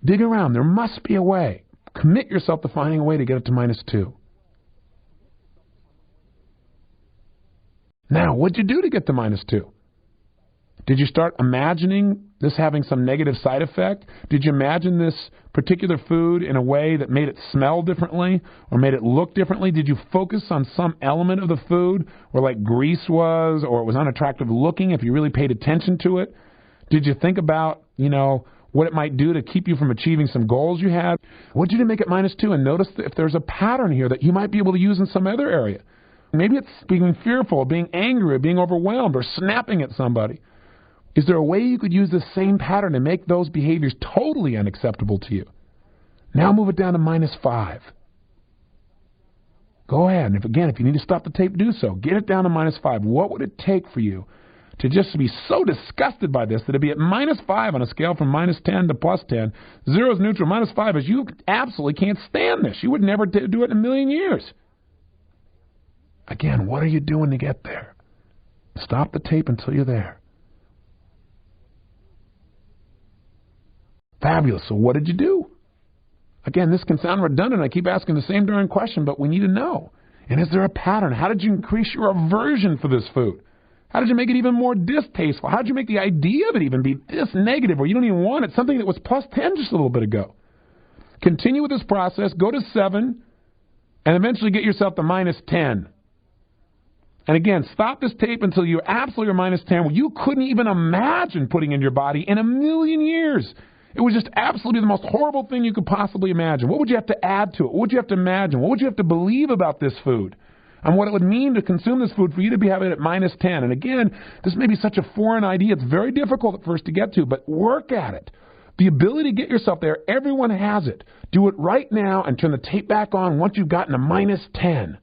Dig around. There must be a way. Commit yourself to finding a way to get it to minus 2. Now, what'd you do to get to minus 2? Did you start imagining this having some negative side effect? Did you imagine this particular food in a way that made it smell differently or made it look differently? Did you focus on some element of the food where like grease was or it was unattractive looking if you really paid attention to it? Did you think about, what it might do to keep you from achieving some goals you had? What did you do to make it minus 2? And notice if there's a pattern here that you might be able to use in some other area. Maybe it's being fearful, being angry, or being overwhelmed, or snapping at somebody. Is there a way you could use this same pattern to make those behaviors totally unacceptable to you? Now move it down to minus 5. Go ahead. And if you need to stop the tape, do so. Get it down to minus 5. What would it take for you to just be so disgusted by this that it'd be at minus 5 on a scale from minus 10 to plus 10? 0 is neutral. Minus 5 is you absolutely can't stand this. You would never do it in a million years. Again, what are you doing to get there? Stop the tape until you're there. Fabulous. So what did you do? Again, this can sound redundant. I keep asking the same darn question, but we need to know. And is there a pattern? How did you increase your aversion for this food? How did you make it even more distasteful? How did you make the idea of it even be this negative where you don't even want it? Something that was plus 10 just a little bit ago. Continue with this process. Go to 7 and eventually get yourself to minus 10. And again, stop this tape until you're absolutely minus 10 where you couldn't even imagine putting in your body in a million years. It was just absolutely the most horrible thing you could possibly imagine. What would you have to add to it? What would you have to imagine? What would you have to believe about this food? And what it would mean to consume this food for you to be having it at minus 10. And again, this may be such a foreign idea. It's very difficult at first to get to, but work at it. The ability to get yourself there, everyone has it. Do it right now and turn the tape back on once you've gotten to minus 10.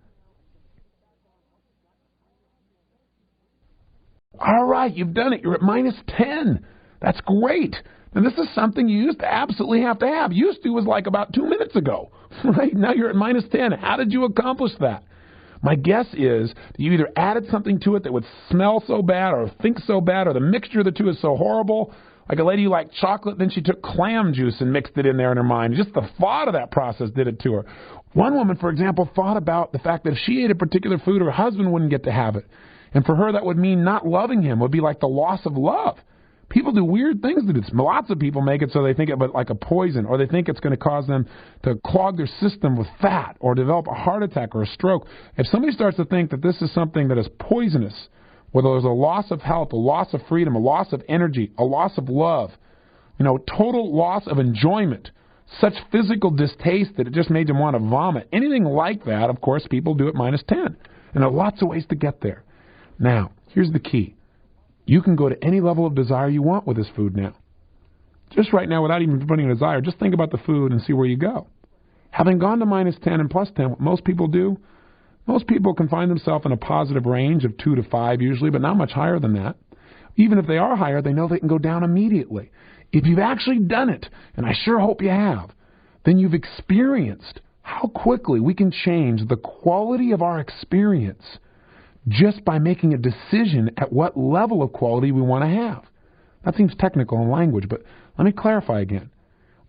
All right, you've done it. You're at minus 10. That's great. And this is something you used to absolutely have to have. Used to was like about 2 minutes ago. Right? Now you're at minus 10. How did you accomplish that? My guess is that you either added something to it that would smell so bad or think so bad, or the mixture of the two is so horrible. Like a lady who liked chocolate, then she took clam juice and mixed it in there in her mind. Just the thought of that process did it to her. One woman, for example, thought about the fact that if she ate a particular food, her husband wouldn't get to have it. And for her, that would mean not loving him. It would be like the loss of love. People do weird things to this. Lots of people make it so they think of it like a poison, or they think it's going to cause them to clog their system with fat or develop a heart attack or a stroke. If somebody starts to think that this is something that is poisonous, whether there's a loss of health, a loss of freedom, a loss of energy, a loss of love, total loss of enjoyment, such physical distaste that it just made them want to vomit, anything like that, of course, people do at minus 10. And there are lots of ways to get there. Now, here's the key. You can go to any level of desire you want with this food now. Just right now, without even putting a desire, just think about the food and see where you go. Having gone to minus 10 and plus 10, what most people do, most people can find themselves in a positive range of 2 to 5 usually, but not much higher than that. Even if they are higher, they know they can go down immediately. If you've actually done it, and I sure hope you have, then you've experienced how quickly we can change the quality of our experience just by making a decision at what level of quality we want to have. That seems technical in language, but let me clarify again.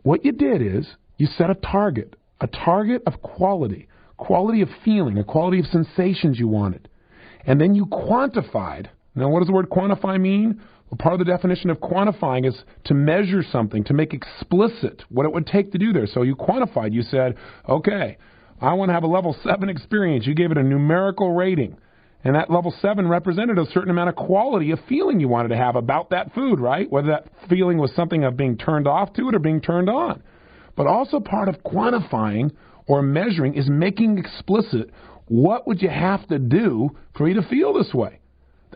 What you did is you set a target of quality of feeling, a quality of sensations you wanted. And then you quantified. Now, what does the word quantify mean? Well, part of the definition of quantifying is to measure something, to make explicit what it would take to do there. So you quantified. You said, okay, I want to have a level 7 experience. You gave it a numerical rating. And that level 7 represented a certain amount of quality of feeling you wanted to have about that food, right? Whether that feeling was something of being turned off to it or being turned on. But also part of quantifying or measuring is making explicit what would you have to do for you to feel this way.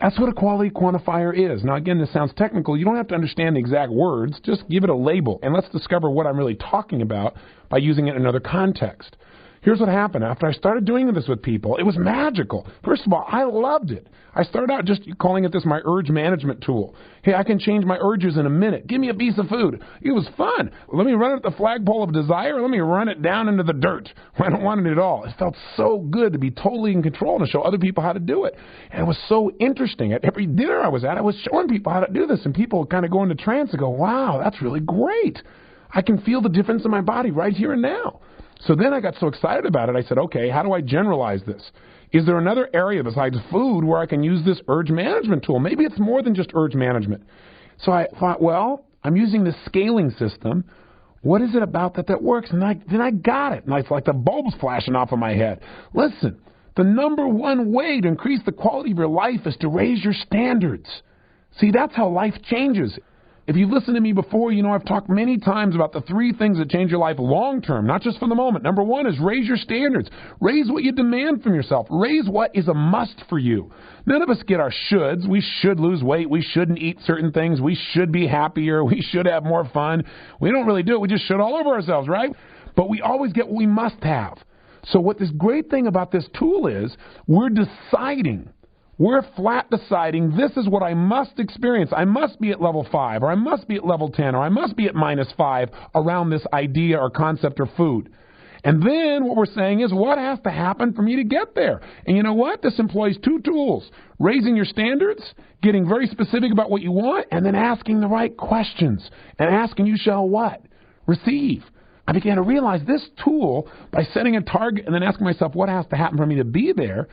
That's what a quality quantifier is. Now, again, this sounds technical. You don't have to understand the exact words. Just give it a label, and let's discover what I'm really talking about by using it in another context. Here's what happened. After I started doing this with people, it was magical. First of all, I loved it. I started out just calling it my urge management tool. Hey, I can change my urges in a minute. Give me a piece of food. It was fun. Let me run it at the flagpole of desire. Let me run it down into the dirt. I don't want it at all. It felt so good to be totally in control and to show other people how to do it. And it was so interesting. At every dinner I was at, I was showing people how to do this, and people kind of go into trance and go, wow, that's really great. I can feel the difference in my body right here and now. So then I got so excited about it, I said, okay, how do I generalize this? Is there another area besides food where I can use this urge management tool? Maybe it's more than just urge management. So I thought, well, I'm using this scaling system. What is it about that works? And then I got it. And it's like the bulbs flashing off of my head. Listen, the number one way to increase the quality of your life is to raise your standards. See, that's how life changes. If you've listened to me before, you know I've talked many times about the 3 things that change your life long term, not just for the moment. Number 1 is raise your standards. Raise what you demand from yourself. Raise what is a must for you. None of us get our shoulds. We should lose weight. We shouldn't eat certain things. We should be happier. We should have more fun. We don't really do it. We just should all over ourselves, right? But we always get what we must have. So what this great thing about this tool is, we're deciding. We're flat deciding this is what I must experience. I must be at level 5, or I must be at level 10, or I must be at minus 5 around this idea or concept or food. And then what we're saying is what has to happen for me to get there? And you know what? This employs 2 tools. Raising your standards, getting very specific about what you want, and then asking the right questions. And asking you shall what? Receive. I began to realize this tool, by setting a target and then asking myself what has to happen for me to be there,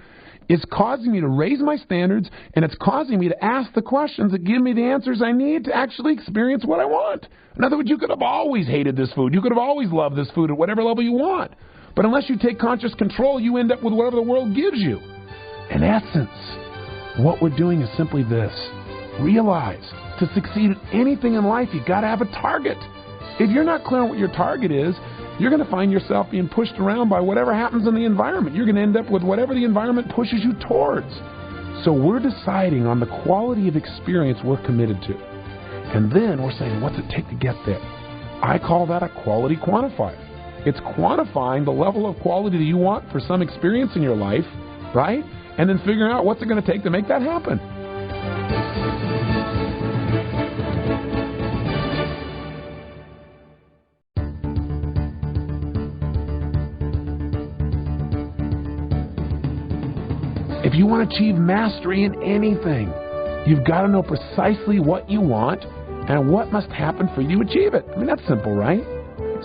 is causing me to raise my standards, and it's causing me to ask the questions that give me the answers I need to actually experience what I want. In other words, you could have always hated this food. You could have always loved this food at whatever level you want. But unless you take conscious control, you end up with whatever the world gives you. In essence, what we're doing is simply this. Realize, to succeed at anything in life, you've got to have a target. If you're not clear on what your target is, you're going to find yourself being pushed around by whatever happens in the environment. You're going to end up with whatever the environment pushes you towards. So we're deciding on the quality of experience we're committed to. And then we're saying, what's it take to get there? I call that a quality quantifier. It's quantifying the level of quality that you want for some experience in your life, right? And then figuring out what's it going to take to make that happen. If you want to achieve mastery in anything, you've got to know precisely what you want and what must happen for you to achieve it. I mean, that's simple, right?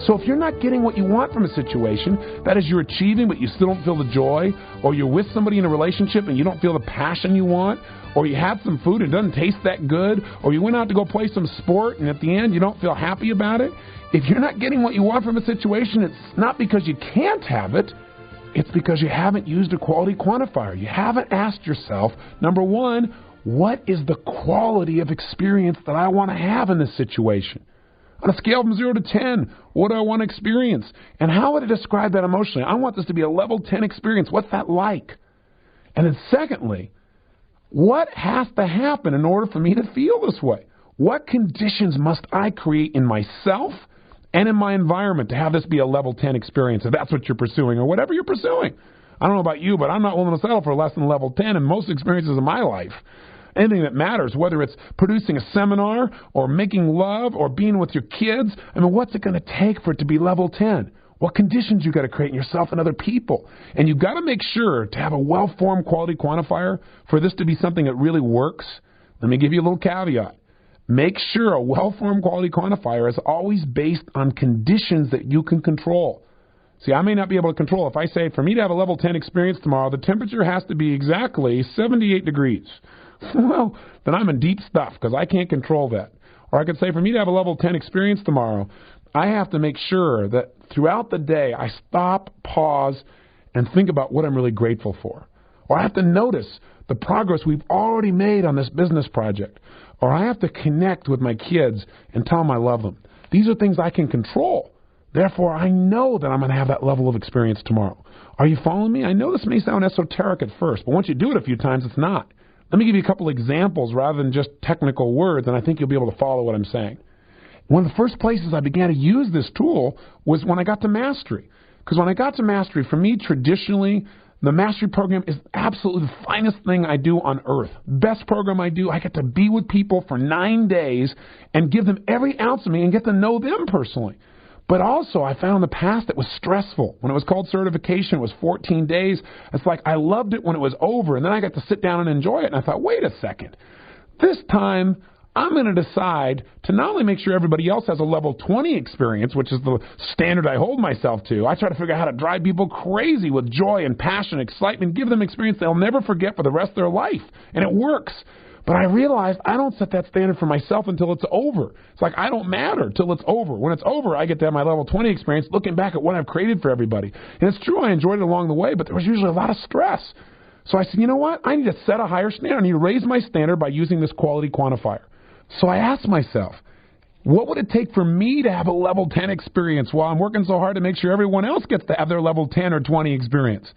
So if you're not getting what you want from a situation, that is, you're achieving but you still don't feel the joy, or you're with somebody in a relationship and you don't feel the passion you want, or you had some food and it doesn't taste that good, or you went out to go play some sport and at the end you don't feel happy about it, if you're not getting what you want from a situation, it's not because you can't have it. It's because you haven't used a quality quantifier. You haven't asked yourself, number one, what is the quality of experience that I want to have in this situation? On a scale from 0 to 10, what do I want to experience? And how would I describe that emotionally? I want this to be a level 10 experience. What's that like? And then secondly, what has to happen in order for me to feel this way? What conditions must I create in myself and in my environment to have this be a level 10 experience, if that's what you're pursuing or whatever you're pursuing? I don't know about you, but I'm not willing to settle for less than level 10 in most experiences of my life. Anything that matters, whether it's producing a seminar or making love or being with your kids, I mean, what's it going to take for it to be level 10? What conditions you got to create in yourself and other people? And you've got to make sure to have a well-formed quality quantifier for this to be something that really works. Let me give you a little caveat. Make sure a well-formed quality quantifier is always based on conditions that you can control. See, I may not be able to control. If I say, for me to have a level 10 experience tomorrow, the temperature has to be exactly 78 degrees. Well, then I'm in deep stuff because I can't control that. Or I could say, for me to have a level 10 experience tomorrow, I have to make sure that throughout the day I stop, pause, and think about what I'm really grateful for. Or I have to notice the progress we've already made on this business project. Or I have to connect with my kids and tell them I love them. These are things I can control. Therefore, I know that I'm going to have that level of experience tomorrow. Are you following me? I know this may sound esoteric at first, but once you do it a few times, it's not. Let me give you a couple examples rather than just technical words, and I think you'll be able to follow what I'm saying. One of the first places I began to use this tool was when I got to Mastery. Because when I got to Mastery, for me, traditionally, the Mastery program is absolutely the finest thing I do on earth. Best program I do. I get to be with people for 9 days and give them every ounce of me and get to know them personally. But also, I found in the past it was stressful. When it was called certification, it was 14 days. It's like I loved it when it was over, and then I got to sit down and enjoy it. And I thought, wait a second. This time, I'm going to decide to not only make sure everybody else has a level 20 experience, which is the standard I hold myself to. I try to figure out how to drive people crazy with joy and passion, excitement, give them experience they'll never forget for the rest of their life. And it works. But I realized I don't set that standard for myself until it's over. It's like I don't matter till it's over. When it's over, I get to have my level 20 experience looking back at what I've created for everybody. And it's true, I enjoyed it along the way, but there was usually a lot of stress. So I said, you know what? I need to set a higher standard. I need to raise my standard by using this quality quantifier. So I asked myself, what would it take for me to have a level 10 experience while I'm working so hard to make sure everyone else gets to have their level 10 or 20 experience?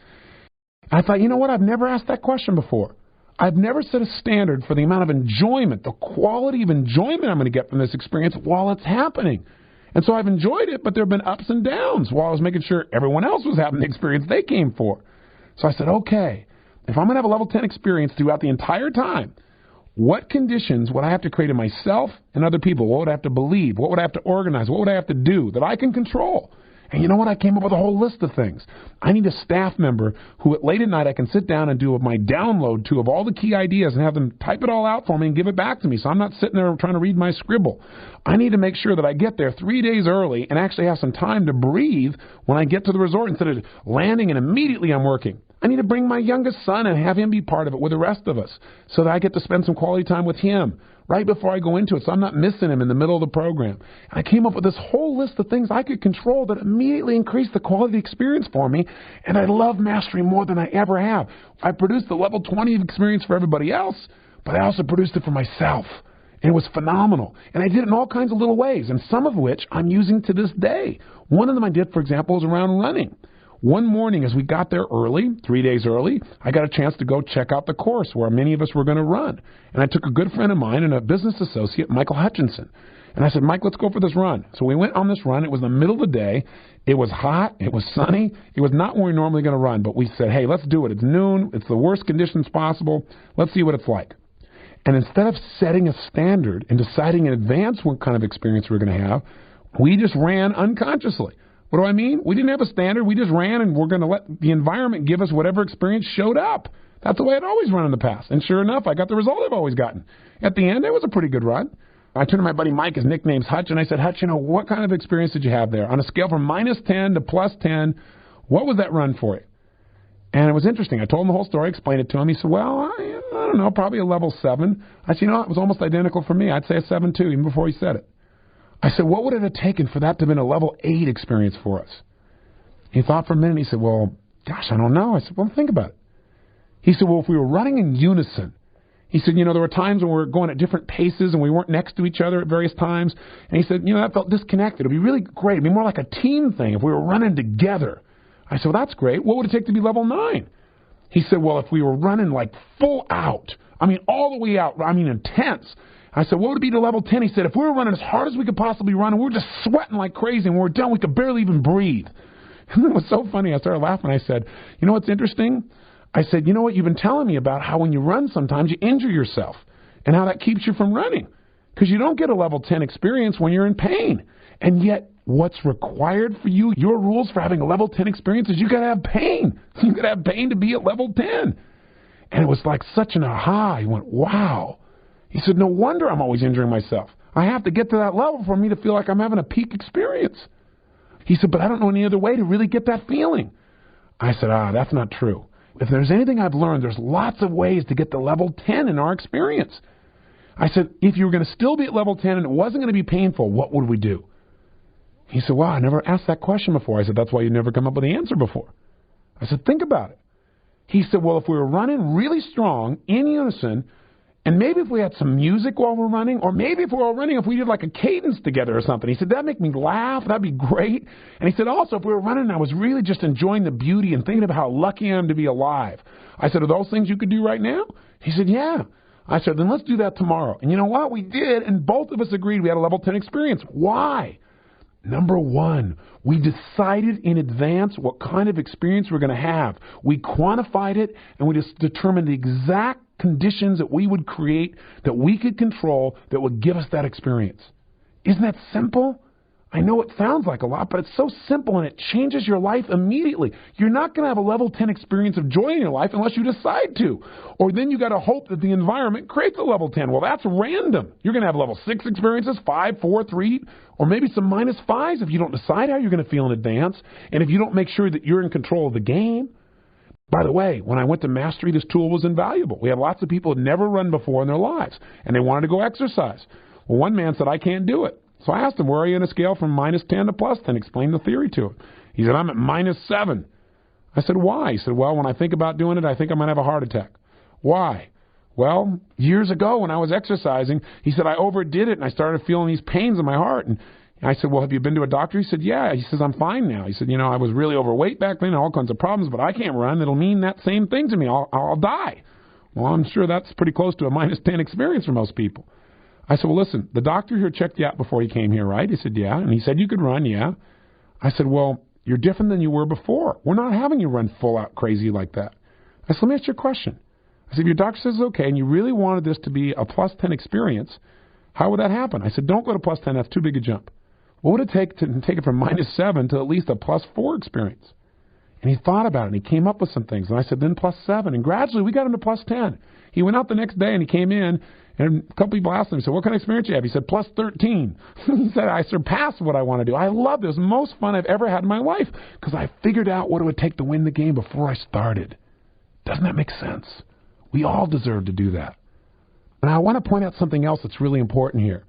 And I thought, you know what? I've never asked that question before. I've never set a standard for the amount of enjoyment, the quality of enjoyment I'm going to get from this experience while it's happening. And so I've enjoyed it, but there have been ups and downs while I was making sure everyone else was having the experience they came for. So I said, okay, if I'm going to have a level 10 experience throughout the entire time, what conditions would I have to create in myself and other people? What would I have to believe? What would I have to organize? What would I have to do that I can control? And you know what? I came up with a whole list of things. I need a staff member who late at night I can sit down and do my download to of all the key ideas and have them type it all out for me and give it back to me so I'm not sitting there trying to read my scribble. I need to make sure that I get there 3 days early and actually have some time to breathe when I get to the resort instead of landing and immediately I'm working. I need to bring my youngest son and have him be part of it with the rest of us so that I get to spend some quality time with him right before I go into it so I'm not missing him in the middle of the program. And I came up with this whole list of things I could control that immediately increased the quality of the experience for me, and I love mastery more than I ever have. I produced the level 20 of experience for everybody else, but I also produced it for myself. And it was phenomenal. And I did it in all kinds of little ways, and some of which I'm using to this day. One of them I did, for example, was around running. One morning as we got there early, 3 days early, I got a chance to go check out the course where many of us were going to run. And I took a good friend of mine and a business associate, Michael Hutchinson. And I said, Mike, let's go for this run. So we went on this run. It was the middle of the day. It was hot. It was sunny. It was not where we're normally going to run. But we said, hey, let's do it. It's noon. It's the worst conditions possible. Let's see what it's like. And instead of setting a standard and deciding in advance what kind of experience we were going to have, we just ran unconsciously. What do I mean? We didn't have a standard. We just ran, and we're going to let the environment give us whatever experience showed up. That's the way I'd always run in the past. And sure enough, I got the result I've always gotten. At the end, it was a pretty good run. I turned to my buddy Mike, his nickname's Hutch, and I said, Hutch, what kind of experience did you have there? On a scale from -10 to +10, what was that run for you? And it was interesting. I told him the whole story, explained it to him. He said, well, I don't know, probably a level 7. I said, it was almost identical for me. I'd say a 7 too, even before he said it. I said, what would it have taken for that to have been a level 8 experience for us? He thought for a minute. He said, well, gosh, I don't know. I said, well, think about it. He said, well, if we were running in unison, he said, there were times when we were going at different paces and we weren't next to each other at various times. And he said, that felt disconnected. It would be really great. It would be more like a team thing if we were running together. I said, well, that's great. What would it take to be level 9? He said, well, if we were running like full out, all the way out, intense. I said, what would it be to level 10? He said, if we were running as hard as we could possibly run and we were just sweating like crazy and when we were done, we could barely even breathe. And it was so funny. I started laughing. I said, what's interesting? I said, what you've been telling me about how when you run sometimes you injure yourself and how that keeps you from running because you don't get a level 10 experience when you're in pain. And yet what's required for you, your rules for having a level 10 experience is you got to have pain. You got to have pain to be at level 10. And it was like such an aha. He went, wow. He said, no wonder I'm always injuring myself. I have to get to that level for me to feel like I'm having a peak experience. He said, but I don't know any other way to really get that feeling. I said, that's not true. If there's anything I've learned, there's lots of ways to get to level 10 in our experience. I said, if you were going to still be at level 10 and it wasn't going to be painful, what would we do? He said, wow, I never asked that question before. I said, that's why you never come up with the answer before. I said, think about it. He said, well, if we were running really strong in unison, and maybe if we had some music while we're running, or maybe if we were running, if we did like a cadence together or something. He said, that'd make me laugh. That'd be great. And he said, also, if we were running and I was really just enjoying the beauty and thinking about how lucky I am to be alive. I said, are those things you could do right now? He said, yeah. I said, then let's do that tomorrow. And you know what? We did, and both of us agreed we had a level 10 experience. Why? Number one, we decided in advance what kind of experience we're going to have. We quantified it, and we just determined the exact conditions that we would create, that we could control, that would give us that experience. Isn't that simple? I know it sounds like a lot, but it's so simple, and it changes your life immediately. You're not going to have a level 10 experience of joy in your life unless you decide to. Or then you got to hope that the environment creates a level 10. Well, that's random. You're going to have level 6 experiences, 5, 4, 3, or maybe some -5s if you don't decide how you're going to feel in advance, and if you don't make sure that you're in control of the game. By the way, when I went to Mastery, this tool was invaluable. We had lots of people who had never run before in their lives, and they wanted to go exercise. Well, one man said, I can't do it. So I asked him, where are you in a scale from -10 to +10? Explained the theory to him. He said, I'm at -7. I said, why? He said, well, when I think about doing it, I think I might have a heart attack. Why? Well, years ago when I was exercising, he said, I overdid it, and I started feeling these pains in my heart. And I said, well, have you been to a doctor? He said, yeah. He says, I'm fine now. He said, I was really overweight back then, all kinds of problems, but I can't run. It'll mean that same thing to me. I'll die. Well, I'm sure that's pretty close to a -10 experience for most people. I said, well, listen, the doctor here checked you out before you came here, right? He said, yeah. And he said, you could run, yeah. I said, well, you're different than you were before. We're not having you run full out crazy like that. I said, let me ask you a question. I said, if your doctor says okay, and you really wanted this to be a +10 experience, how would that happen? I said, don't go to +10. That's too big a jump. What would it take to take it from -7 to at least a +4 experience? And he thought about it, and he came up with some things. And I said, then +7. And gradually, we got him to +10. He went out the next day, and he came in, and a couple people asked him, he said, what kind of experience do you have? He said, +13. He said, I surpassed what I want to do. I love this. Most fun I've ever had in my life because I figured out what it would take to win the game before I started. Doesn't that make sense? We all deserve to do that. And I want to point out something else that's really important here.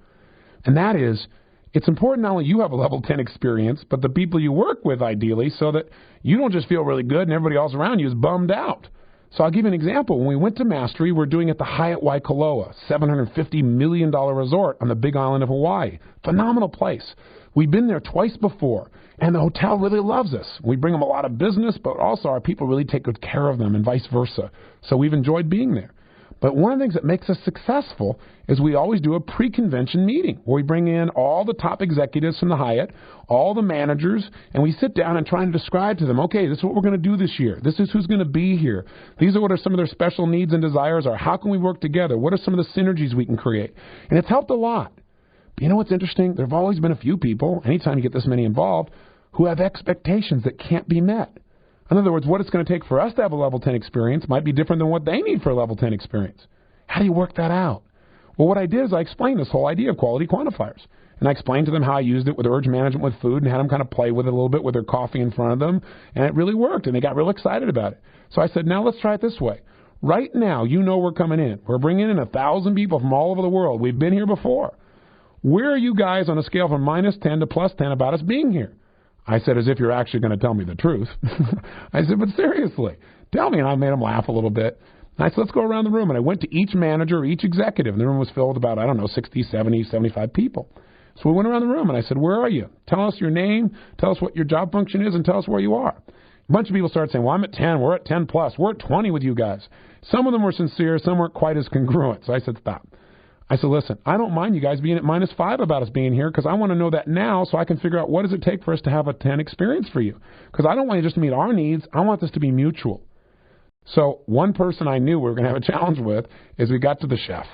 And that is, it's important not only you have a level 10 experience, but the people you work with ideally, so that you don't just feel really good and everybody else around you is bummed out. So I'll give you an example. When we went to Mastery, we're doing it at the Hyatt Waikoloa, $750 million resort on the Big Island of Hawaii. Phenomenal place. We've been there twice before, and the hotel really loves us. We bring them a lot of business, but also our people really take good care of them and vice versa. So we've enjoyed being there. But one of the things that makes us successful is we always do a pre-convention meeting where we bring in all the top executives from the Hyatt, all the managers, and we sit down and try and describe to them, okay, this is what we're going to do this year. This is who's going to be here. These are what are some of their special needs and desires are. How can we work together? What are some of the synergies we can create? And it's helped a lot. But you know what's interesting? There have always been a few people, anytime you get this many involved, who have expectations that can't be met. In other words, what it's going to take for us to have a level 10 experience might be different than what they need for a level 10 experience. How do you work that out? Well, what I did is I explained this whole idea of quality quantifiers. And I explained to them how I used it with urge management with food and had them kind of play with it a little bit with their coffee in front of them. And it really worked, and they got real excited about it. So I said, now let's try it this way. Right now, you know we're coming in. We're bringing in 1,000 people from all over the world. We've been here before. Where are you guys on a scale from -10 to +10 about us being here? I said, as if you're actually going to tell me the truth. I said, but seriously, tell me. And I made them laugh a little bit. And I said, let's go around the room. And I went to each manager, each executive. And the room was filled with about, 60, 70, 75 people. So we went around the room and I said, where are you? Tell us your name. Tell us what your job function is and tell us where you are. A bunch of people started saying, well, I'm at 10. We're at 10 plus. We're at 20 with you guys. Some of them were sincere. Some weren't quite as congruent. So I said, stop. I said, listen, I don't mind you guys being at -5 about us being here because I want to know that now so I can figure out what does it take for us to have a 10 experience for you. Because I don't want you just to meet our needs. I want this to be mutual. So one person I knew we were going to have a challenge with is we got to the chef.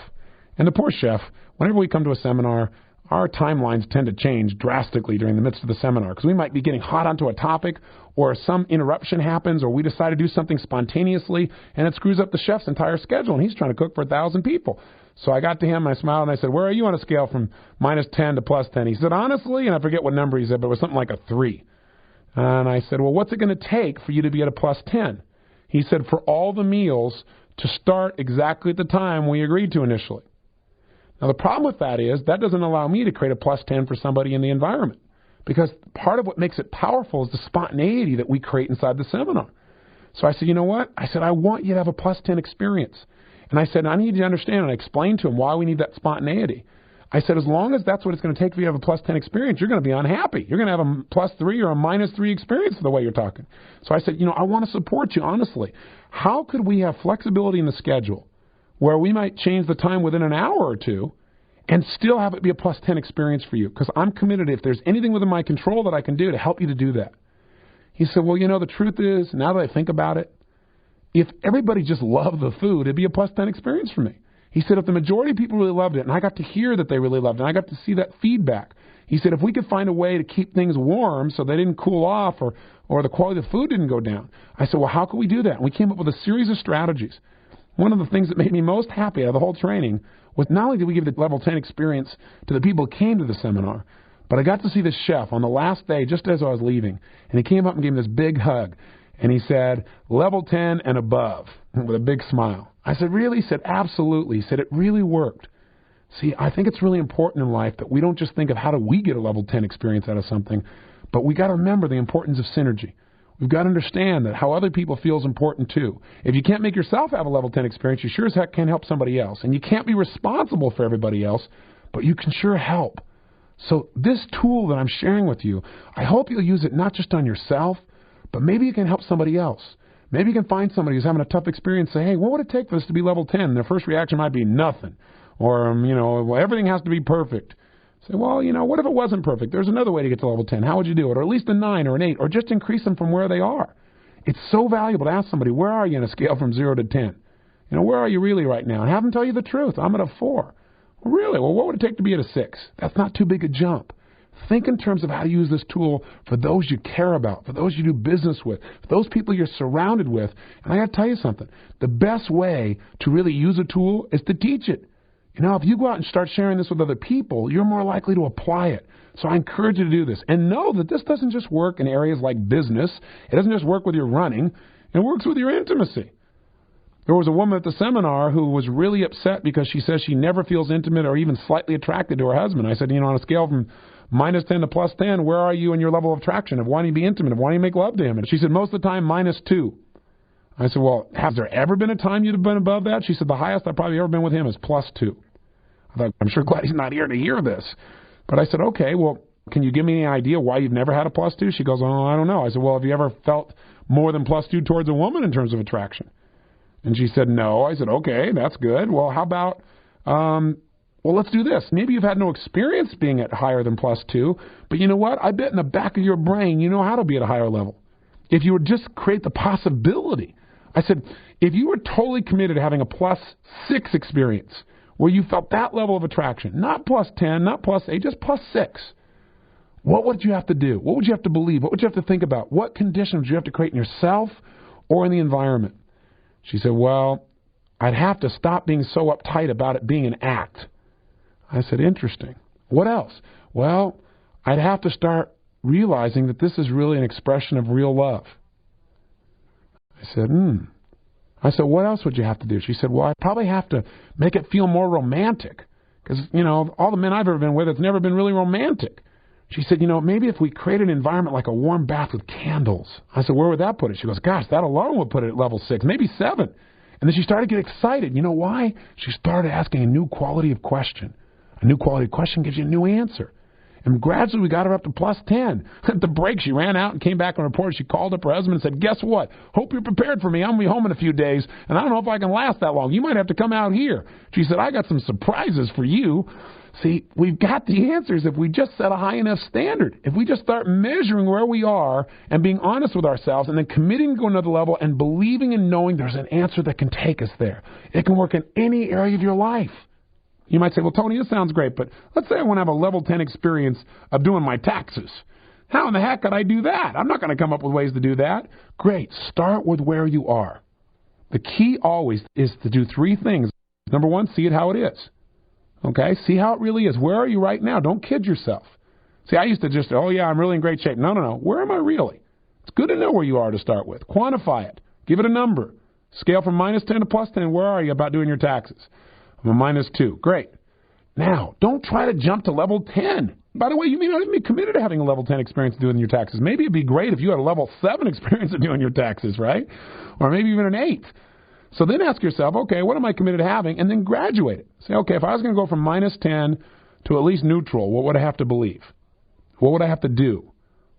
And the poor chef, whenever we come to a seminar, our timelines tend to change drastically during the midst of the seminar because we might be getting hot onto a topic or some interruption happens or we decide to do something spontaneously and it screws up the chef's entire schedule and he's trying to cook for 1,000 people. So I got to him, and I smiled, and I said, where are you on a scale from -10 to +10? He said, honestly, and I forget what number he said, but it was something like a 3. And I said, well, what's it going to take for you to be at a +10? He said, for all the meals to start exactly at the time we agreed to initially. Now, the problem with that is that doesn't allow me to create a +10 for somebody in the environment because part of what makes it powerful is the spontaneity that we create inside the seminar. So I said, you know what? I said, I want you to have a +10 experience. And I said, I need you to understand, and I explained to him why we need that spontaneity. I said, as long as that's what it's going to take for you to have a +10 experience, you're going to be unhappy. You're going to have a +3 or a -3 experience the way you're talking. So I said, I want to support you, honestly. How could we have flexibility in the schedule where we might change the time within an hour or two and still have it be a +10 experience for you? Because I'm committed, if there's anything within my control that I can do to help you to do that. He said, well, the truth is, now that I think about it, if everybody just loved the food, it'd be a +10 experience for me. He said, if the majority of people really loved it, and I got to hear that they really loved it, and I got to see that feedback, he said, if we could find a way to keep things warm so they didn't cool off or the quality of the food didn't go down. I said, well, how can we do that? And we came up with a series of strategies. One of the things that made me most happy out of the whole training was not only did we give the level 10 experience to the people who came to the seminar, but I got to see the chef on the last day just as I was leaving, and he came up and gave me this big hug. And he said, level 10 and above, with a big smile. I said, really? He said, absolutely. He said, it really worked. See, I think it's really important in life that we don't just think of how do we get a level 10 experience out of something, but we got to remember the importance of synergy. We've got to understand that how other people feel is important too. If you can't make yourself have a level 10 experience, you sure as heck can't help somebody else. And you can't be responsible for everybody else, but you can sure help. So this tool that I'm sharing with you, I hope you'll use it not just on yourself, but maybe you can help somebody else. Maybe you can find somebody who's having a tough experience and say, hey, what would it take for this to be level 10? And their first reaction might be nothing. Or, well, everything has to be perfect. Say, well, what if it wasn't perfect? There's another way to get to level 10. How would you do it? Or at least a 9 or an 8, or just increase them from where they are. It's so valuable to ask somebody, where are you on a scale from 0 to 10? Where are you really right now? And have them tell you the truth. I'm at a 4. Well, really? Well, what would it take to be at a 6? That's not too big a jump. Think in terms of how to use this tool for those you care about, for those you do business with, for those people you're surrounded with. And I got to tell you something. The best way to really use a tool is to teach it. If you go out and start sharing this with other people, you're more likely to apply it. So I encourage you to do this. And know that this doesn't just work in areas like business. It doesn't just work with your running. It works with your intimacy. There was a woman at the seminar who was really upset because she says she never feels intimate or even slightly attracted to her husband. I said, on a scale from -10 to +10, where are you in your level of attraction, of wanting to be intimate, of wanting to make love to him? And she said, most of the time, -2. I said, well, has there ever been a time you'd have been above that? She said, the highest I've probably ever been with him is +2. I thought, I'm sure glad he's not here to hear this. But I said, okay, well, can you give me any idea why you've never had a +2? She goes, oh, I don't know. I said, well, have you ever felt more than +2 towards a woman in terms of attraction? And she said, no. I said, okay, that's good. Well, how about, well, let's do this. Maybe you've had no experience being at higher than +2, but you know what? I bet in the back of your brain you know how to be at a higher level. If you would just create the possibility. I said, if you were totally committed to having a +6 experience where you felt that level of attraction, not +10, not +8, just +6, what would you have to do? What would you have to believe? What would you have to think about? What conditions would you have to create in yourself or in the environment? She said, well, I'd have to stop being so uptight about it being an act. I said, interesting. What else? Well, I'd have to start realizing that this is really an expression of real love. I said, I said, what else would you have to do? She said, well, I'd probably have to make it feel more romantic. Because, all the men I've ever been with, it's never been really romantic. She said, maybe if we create an environment like a warm bath with candles. I said, where would that put it? She goes, gosh, that alone would put it at level 6, maybe 7. And then she started to get excited. You know why? She started asking a new quality of question. A new quality of question gives you a new answer. And gradually we got her up to +10. At the break, she ran out and came back and reported. She called up her husband and said, guess what? Hope you're prepared for me. I'm going to be home in a few days, and I don't know if I can last that long. You might have to come out here. She said, I got some surprises for you. See, we've got the answers if we just set a high enough standard. If we just start measuring where we are and being honest with ourselves and then committing to go another level and believing and knowing there's an answer that can take us there. It can work in any area of your life. You might say, well, Tony, this sounds great, but let's say I want to have a level 10 experience of doing my taxes. How in the heck could I do that? I'm not going to come up with ways to do that. Great. Start with where you are. The key always is to do 3 things. Number 1, see it how it is. Okay? See how it really is. Where are you right now? Don't kid yourself. See, I used to just, oh, yeah, I'm really in great shape. No. Where am I really? It's good to know where you are to start with. Quantify it. Give it a number. Scale from -10 to +10. Where are you about doing your taxes? I'm a -2. Great. Now, don't try to jump to level 10. By the way, you may not even be committed to having a level 10 experience doing your taxes. Maybe it'd be great if you had a level 7 experience of doing your taxes, right? Or maybe even an 8. So then ask yourself, okay, what am I committed to having? And then graduate it. Say, okay, if I was going to go from -10 to at least neutral, what would I have to believe? What would I have to do?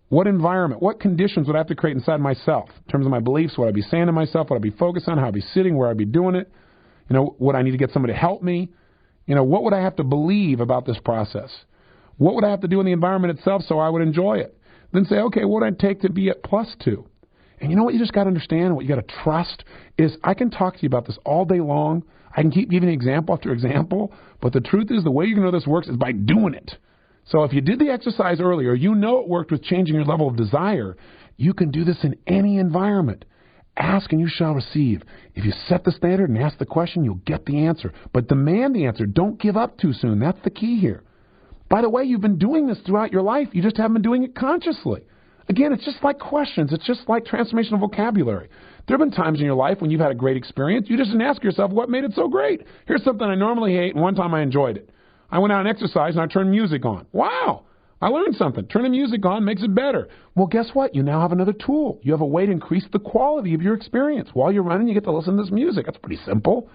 What environment, what conditions would I have to create inside myself in terms of my beliefs? What I'd be saying to myself, what I'd be focused on, how I'd be sitting, where I'd be doing it? Would I need to get somebody to help me? What would I have to believe about this process? What would I have to do in the environment itself so I would enjoy it? Then say, okay, what would I take to be at +2? And you know what you just got to understand, what you got to trust is I can talk to you about this all day long. I can keep giving example after example, but the truth is the way you're going to know this works is by doing it. So if you did the exercise earlier, it worked with changing your level of desire. You can do this in any environment. Ask and you shall receive. If you set the standard and ask the question, you'll get the answer. But demand the answer. Don't give up too soon. That's the key here. By the way, you've been doing this throughout your life. You just haven't been doing it consciously. Again, it's just like questions. It's just like transformational vocabulary. There have been times in your life when you've had a great experience. You just didn't ask yourself what made it so great. Here's something I normally hate, and one time I enjoyed it. I went out and exercised, and I turned music on. Wow! I learned something. Turning music on makes it better. Well, guess what? You now have another tool. You have a way to increase the quality of your experience. While you're running, you get to listen to this music. That's pretty simple.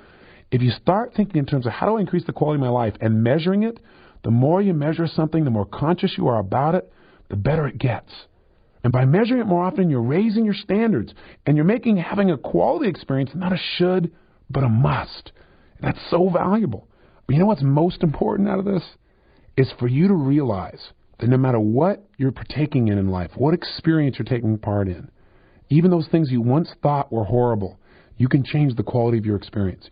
If you start thinking in terms of how do I increase the quality of my life and measuring it, the more you measure something, the more conscious you are about it, the better it gets. And by measuring it more often, you're raising your standards, and you're making having a quality experience not a should, but a must. And that's so valuable. But you know what's most important out of this? Is for you to realize that no matter what you're partaking in life, what experience you're taking part in, even those things you once thought were horrible, you can change the quality of your experience.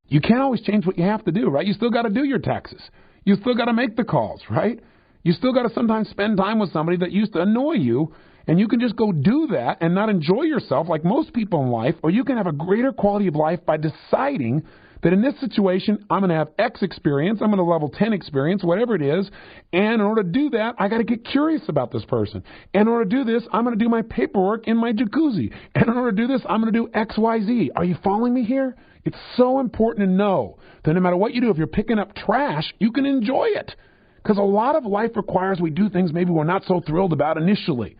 You can't always change what you have to do, right? You still got to do your taxes. You still got to make the calls, right? You still got to sometimes spend time with somebody that used to annoy you, And you can just go do that and not enjoy yourself like most people in life, or you can have a greater quality of life by deciding that in this situation, I'm going to have X experience, I'm going to level 10 experience, whatever it is, and in order to do that, I got to get curious about this person. And in order to do this, I'm going to do my paperwork in my jacuzzi. And in order to do this, I'm going to do X, Y, Z. Are you following me here? It's so important to know that no matter what you do, if you're picking up trash, you can enjoy it. Because a lot of life requires we do things maybe we're not so thrilled about initially.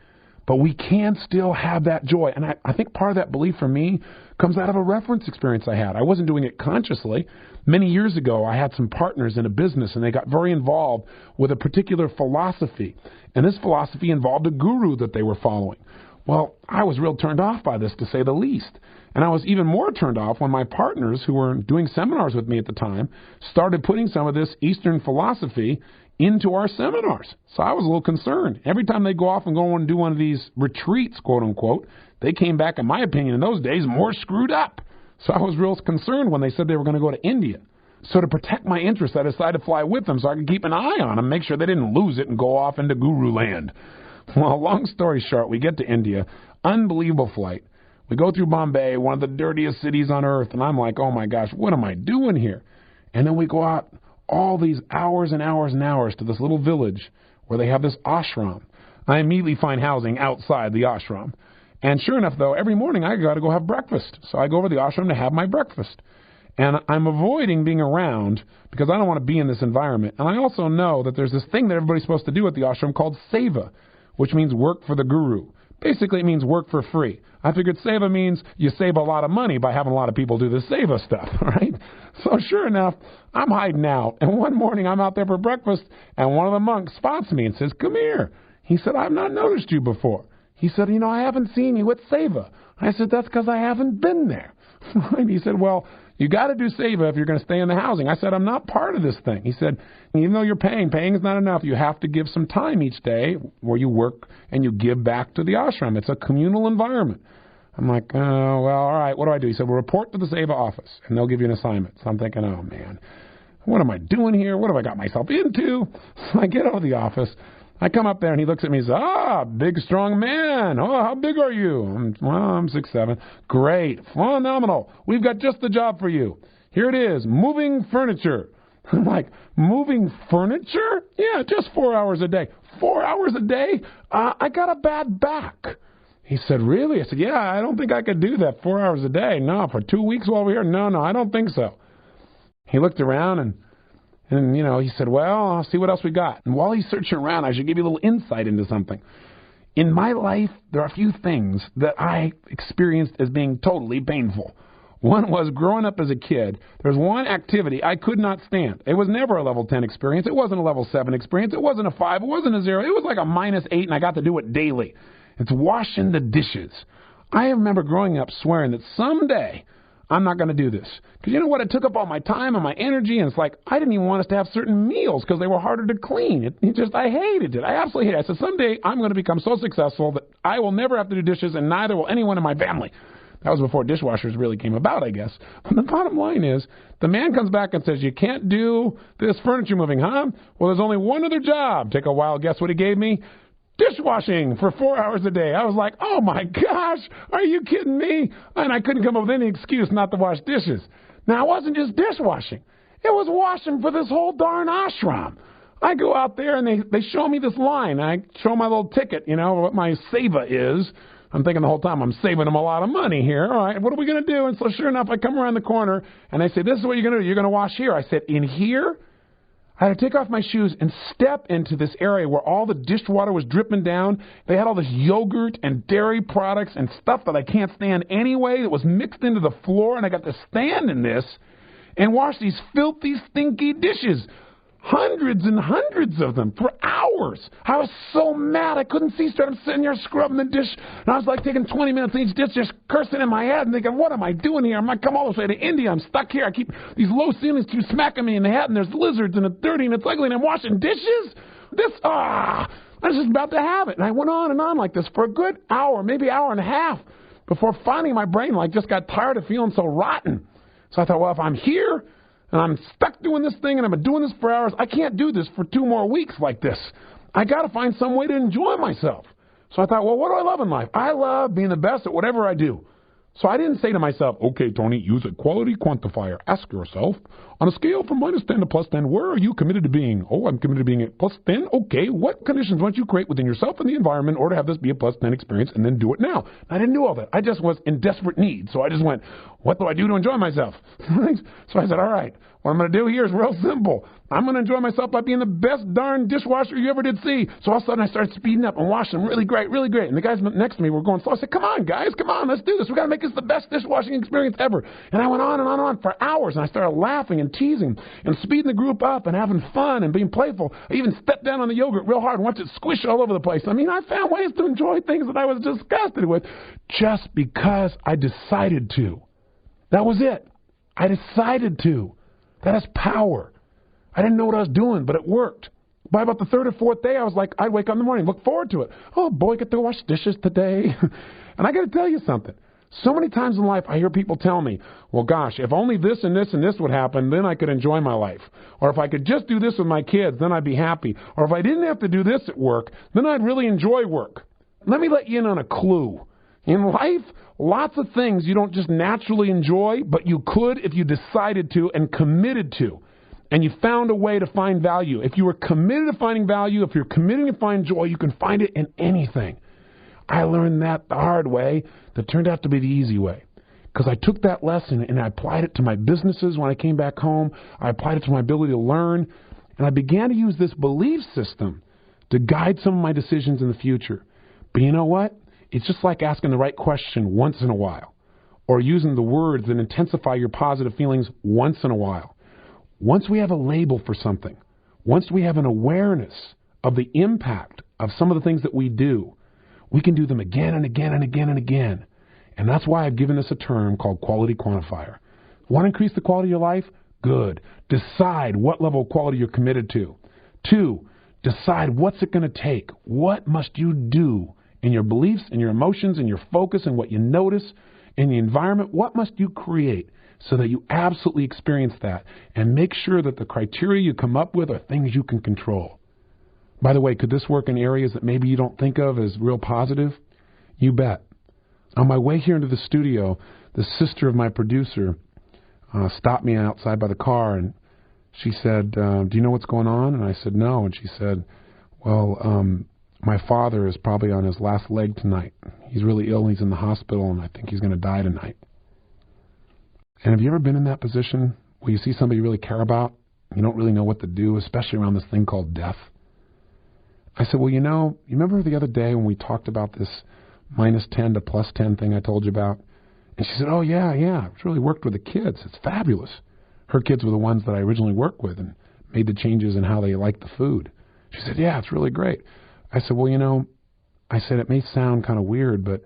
But we can still have that joy. And I think part of that belief for me comes out of a reference experience I had. I wasn't doing it consciously. Many years ago, I had some partners in a business, and they got very involved with a particular philosophy. And this philosophy involved a guru that they were following. Well, I was real turned off by this, to say the least. And I was even more turned off when my partners, who were doing seminars with me at the time, started putting some of this Eastern philosophy into our seminars. So I was a little concerned. Every time they go off and go and do one of these retreats, quote unquote, they came back, in my opinion, in those days, more screwed up. So I was real concerned when they said they were going to go to India. So to protect my interests, I decided to fly with them so I could keep an eye on them, make sure they didn't lose it and go off into guru land. Well, long story short, we get to India. Unbelievable flight. We go through Bombay, one of the dirtiest cities on earth, and I'm like, oh my gosh, what am I doing here? And then we go out all these hours and hours and hours to this little village where they have this ashram. I immediately find housing outside the ashram. And sure enough, though, every morning I got to go have breakfast. So I go over to the ashram to have my breakfast. And I'm avoiding being around because I don't want to be in this environment. And I also know that there's this thing that everybody's supposed to do at the ashram called seva, which means work for the guru. Basically, it means work for free. I figured seva means you save a lot of money by having a lot of people do the seva stuff, right? So sure enough, I'm hiding out. And one morning, I'm out there for breakfast, and one of the monks spots me and says, come here. He said, I've not noticed you before. He said, I haven't seen you at seva. I said, that's because I haven't been there. He said, well, you got to do seva if you're going to stay in the housing. I said, I'm not part of this thing. He said, even though you're paying is not enough. You have to give some time each day where you work and you give back to the ashram. It's a communal environment. I'm like, oh, well, all right, what do I do? He said, well, report to the seva office, and they'll give you an assignment. So I'm thinking, oh, man, what am I doing here? What have I got myself into? So I get out of the office. I come up there, and he looks at me and says, big, strong man. Oh, how big are you? I'm 6'7". Great. Phenomenal. We've got just the job for you. Here it is, moving furniture. I'm like, moving furniture? Yeah, just 4 hours a day. 4 hours a day? I got a bad back. He said, really? I said, yeah, I don't think I could do that 4 hours a day. No, for 2 weeks while we're here? No, I don't think so. He looked around and he said, well, I'll see what else we got. And while he's searching around, I should give you a little insight into something. In my life, there are a few things that I experienced as being totally painful. One was growing up as a kid, there's one activity I could not stand. It was never a level 10 experience. It wasn't a level 7 experience. It wasn't a 5. It wasn't a 0. It was like a -8, and I got to do it daily. It's washing the dishes. I remember growing up swearing that someday I'm not going to do this. Because you know what? It took up all my time and my energy, and it's like I didn't even want us to have certain meals because they were harder to clean. I hated it. I absolutely hated it. I said, someday I'm going to become so successful that I will never have to do dishes, and neither will anyone in my family. That was before dishwashers really came about, I guess. But the bottom line is, the man comes back and says, you can't do this furniture moving, huh? Well, there's only one other job. Take a wild guess what he gave me? Dishwashing for 4 hours a day. I was like, oh my gosh, are you kidding me? And I couldn't come up with any excuse not to wash dishes. Now, it wasn't just dishwashing. It was washing for this whole darn ashram. I go out there and they show me this line. I show my little ticket, what my seva is. I'm thinking the whole time, I'm saving them a lot of money here. All right, what are we going to do? And so sure enough, I come around the corner and they say, this is what you're going to do. You're going to wash here. I said, in here? I had to take off my shoes and step into this area where all the dishwater was dripping down. They had all this yogurt and dairy products and stuff that I can't stand anyway that was mixed into the floor, and I got to stand in this and wash these filthy, stinky dishes. Hundreds and hundreds of them for hours. I was so mad I couldn't see straight. I'm sitting here scrubbing the dish, and I was like taking 20 minutes each dish, just cursing in my head and thinking, what am I doing here? I might come all the way to India. I'm stuck here. I keep these low ceilings keep smacking me in the head, and there's lizards, and it's dirty, and it's ugly, and I'm washing dishes? I was just about to have it. And I went on and on like this for a good hour, maybe hour and a half, before finally my brain just got tired of feeling so rotten. So I thought, well, if I'm here, and I'm stuck doing this thing, and I've been doing this for hours, I can't do this for 2 more weeks like this. I got to find some way to enjoy myself. So I thought, well, what do I love in life? I love being the best at whatever I do. So I didn't say to myself, okay, Tony, use a quality quantifier. Ask yourself, on a scale from -10 to +10, where are you committed to being? Oh, I'm committed to being at +10. Okay, what conditions must you create within yourself and the environment in order to have this be a +10 experience, and then do it now? I didn't do all that. I just was in desperate need. So I just went, what do I do to enjoy myself? So I said, all right, what I'm going to do here is real simple. I'm going to enjoy myself by being the best darn dishwasher you ever did see. So all of a sudden I started speeding up and washing really great, really great. And the guys next to me were going slow. I said, come on, guys, come on, let's do this. We got to make this the best dishwashing experience ever. And I went on and on and on for hours. And I started laughing and teasing and speeding the group up and having fun and being playful. I even stepped down on the yogurt real hard and watched it squish all over the place. I mean, I found ways to enjoy things that I was disgusted with just because I decided to. That was it. I decided to. That is power. I didn't know what I was doing, but it worked. By about the third or fourth day, I was like, I'd wake up in the morning, look forward to it. Oh, boy, I get to wash dishes today. And I got to tell you something. So many times in life, I hear people tell me, well, gosh, if only this and this and this would happen, then I could enjoy my life. Or if I could just do this with my kids, then I'd be happy. Or if I didn't have to do this at work, then I'd really enjoy work. Let me let you in on a clue. In life, lots of things you don't just naturally enjoy, but you could if you decided to and committed to. And you found a way to find value. If you were committed to finding value, if you're committed to find joy, you can find it in anything. I learned that the hard way that turned out to be the easy way. Because I took that lesson and I applied it to my businesses when I came back home. I applied it to my ability to learn. And I began to use this belief system to guide some of my decisions in the future. But you know what? It's just like asking the right question once in a while. Or using the words that intensify your positive feelings once in a while. Once we have a label for something, once we have an awareness of the impact of some of the things that we do, we can do them again and again and again and again. And that's why I've given this a term called quality quantifier. Want to increase the quality of your life? Good. Decide what level of quality you're committed to. 2, decide what's it going to take. What must you do in your beliefs, in your emotions, in your focus, and what you notice in the environment? What must you create so that you absolutely experience that? And make sure that the criteria you come up with are things you can control. By the way, could this work in areas that maybe you don't think of as real positive? You bet. On my way here into the studio, the sister of my producer stopped me outside by the car, and she said, do you know what's going on? And I said, no. And she said, well, my father is probably on his last leg tonight. He's really ill, he's in the hospital, and I think he's going to die tonight. And have you ever been in that position where you see somebody you really care about, you don't really know what to do, especially around this thing called death? I said, well, you remember the other day when we talked about this -10 to +10 thing I told you about? And she said, oh, yeah, it's really worked with the kids. It's fabulous. Her kids were the ones that I originally worked with and made the changes in how they liked the food. She said, yeah, it's really great. I said, well, I said, it may sound kind of weird, but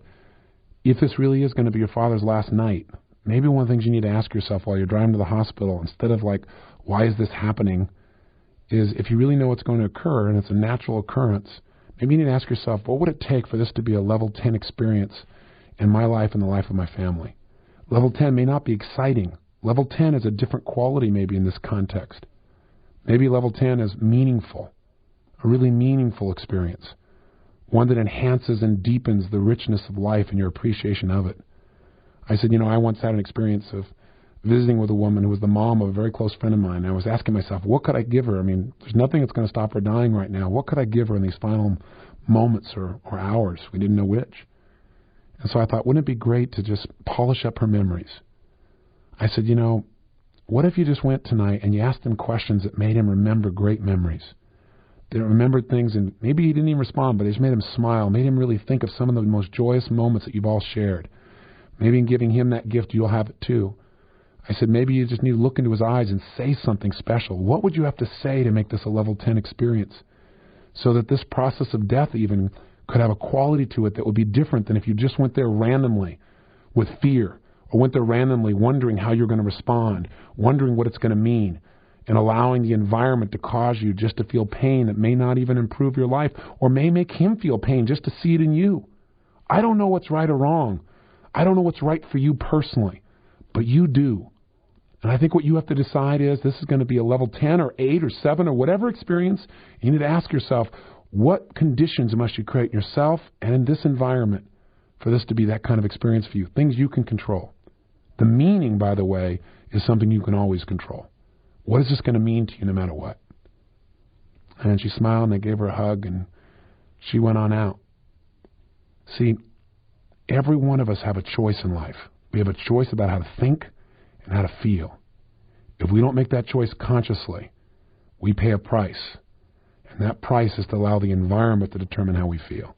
if this really is going to be your father's last night, maybe one of the things you need to ask yourself while you're driving to the hospital, instead of like, why is this happening, is if you really know what's going to occur and it's a natural occurrence, maybe you need to ask yourself, what would it take for this to be a level 10 experience in my life and the life of my family? Level 10 may not be exciting. Level 10 is a different quality maybe in this context. Maybe level 10 is meaningful, a really meaningful experience, one that enhances and deepens the richness of life and your appreciation of it. I said, I once had an experience of visiting with a woman who was the mom of a very close friend of mine. I was asking myself, what could I give her? I mean, there's nothing that's going to stop her dying right now. What could I give her in these final moments or hours? We didn't know which. And so I thought, wouldn't it be great to just polish up her memories? I said, what if you just went tonight and you asked him questions that made him remember great memories? They remembered things, and maybe he didn't even respond, but it just made him smile, made him really think of some of the most joyous moments that you've all shared. Maybe in giving him that gift, you'll have it too. I said, maybe you just need to look into his eyes and say something special. What would you have to say to make this a level 10 experience? So that this process of death even could have a quality to it that would be different than if you just went there randomly with fear, or went there randomly wondering how you're going to respond, wondering what it's going to mean, and allowing the environment to cause you just to feel pain that may not even improve your life, or may make him feel pain just to see it in you. I don't know what's right or wrong. I don't know what's right for you personally, but you do. And I think what you have to decide is this is going to be a level 10 or 8 or 7 or whatever experience. You need to ask yourself, What conditions must you create in yourself and in this environment for this to be that kind of experience for you? Things you can control. The meaning, by the way, is something you can always control. What is this going to mean to you no matter what? And she smiled, and they gave her a hug, and she went on out. See, every one of us have a choice in life. We have a choice about how to think and how to feel. If we don't make that choice consciously, we pay a price. And that price is to allow the environment to determine how we feel.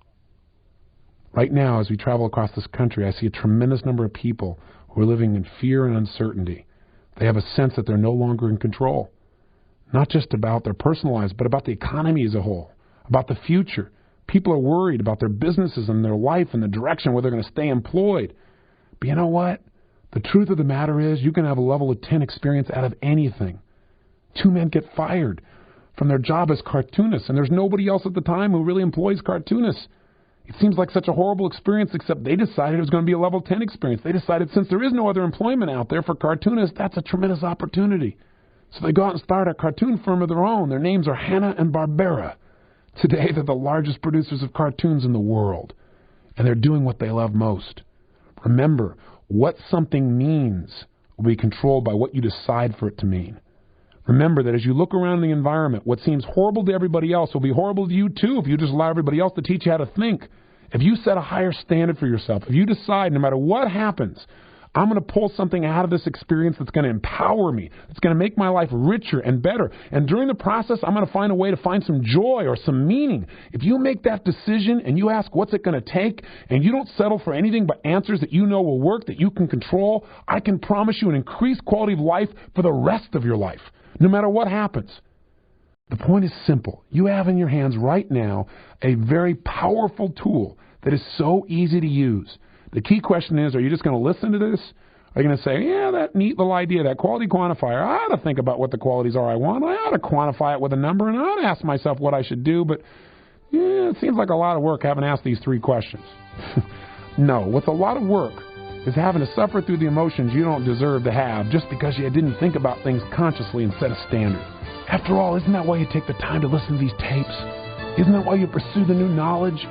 Right now, as we travel across this country, I see a tremendous number of people who are living in fear and uncertainty. They have a sense that they're no longer in control. Not just about their personal lives, but about the economy as a whole, about the future. People are worried about their businesses and their life and the direction where they're going to stay employed. But you know what? The truth of the matter is you can have a level of 10 experience out of anything. 2 men get fired from their job as cartoonists, and there's nobody else at the time who really employs cartoonists. It seems like such a horrible experience, except they decided it was going to be a level 10 experience. They decided since there is no other employment out there for cartoonists, that's a tremendous opportunity. So they go out and start a cartoon firm of their own. Their names are Hanna and Barbera. Today, they're the largest producers of cartoons in the world, and they're doing what they love most. Remember, what something means will be controlled by what you decide for it to mean. Remember that as you look around the environment, what seems horrible to everybody else will be horrible to you too if you just allow everybody else to teach you how to think. If you set a higher standard for yourself, if you decide no matter what happens, I'm going to pull something out of this experience that's going to empower me. It's going to make my life richer and better. And during the process, I'm going to find a way to find some joy or some meaning. If you make that decision and you ask what's it going to take, and you don't settle for anything but answers that you know will work, that you can control, I can promise you an increased quality of life for the rest of your life, no matter what happens. The point is simple. You have in your hands right now a very powerful tool that is so easy to use. The key question is, are you just going to listen to this? Are you going to say, yeah, that neat little idea, that quality quantifier, I ought to think about what the qualities are I want. I ought to quantify it with a number, and I ought to ask myself what I should do, but yeah, it seems like a lot of work having asked these 3 questions. No, what's a lot of work is having to suffer through the emotions you don't deserve to have just because you didn't think about things consciously and set a standard. After all, isn't that why you take the time to listen to these tapes? Isn't that why you pursue the new knowledge?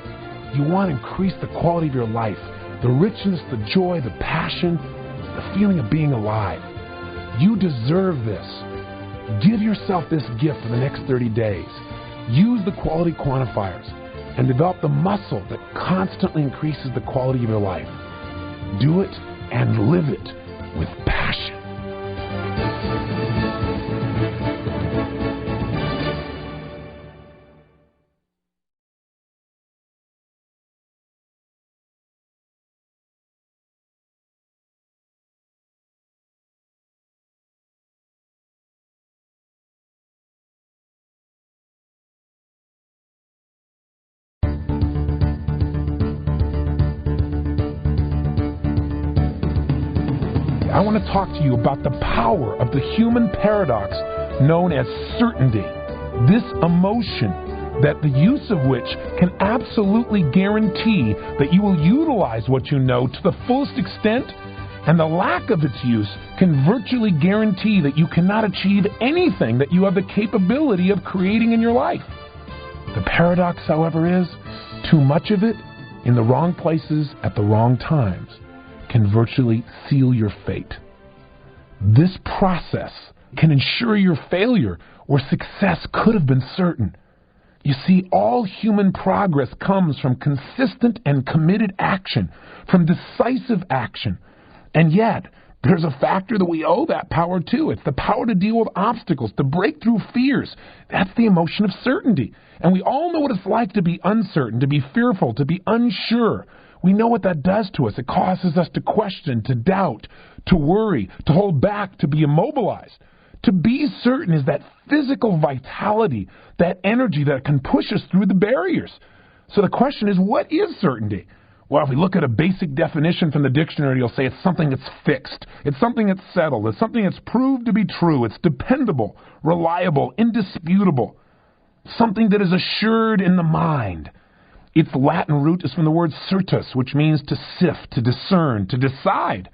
You want to increase the quality of your life. The richness, the joy, the passion, the feeling of being alive. You deserve this. Give yourself this gift for the next 30 days. Use the quality quantifiers and develop the muscle that constantly increases the quality of your life. Do it and live it with passion. I want to talk to you about the power of the human paradox known as certainty. This emotion, that the use of which can absolutely guarantee that you will utilize what you know to the fullest extent, and the lack of its use can virtually guarantee that you cannot achieve anything that you have the capability of creating in your life. The paradox, however, is too much of it in the wrong places at the wrong times can virtually seal your fate. This process can ensure your failure or success could have been certain. You see, all human progress comes from consistent and committed action, from decisive action. And yet, there's a factor that we owe that power to. It's the power to deal with obstacles, to break through fears. That's the emotion of certainty. And we all know what it's like to be uncertain, to be fearful, to be unsure. We know what that does to us. It causes us to question, to doubt, to worry, to hold back, to be immobilized. To be certain is that physical vitality, that energy that can push us through the barriers. So the question is, what is certainty? Well, if we look at a basic definition from the dictionary, you'll say it's something that's fixed. It's something that's settled. It's something that's proved to be true. It's dependable, reliable, indisputable. Something that is assured in the mind. Its Latin root is from the word certus, which means to sift, to discern, to decide.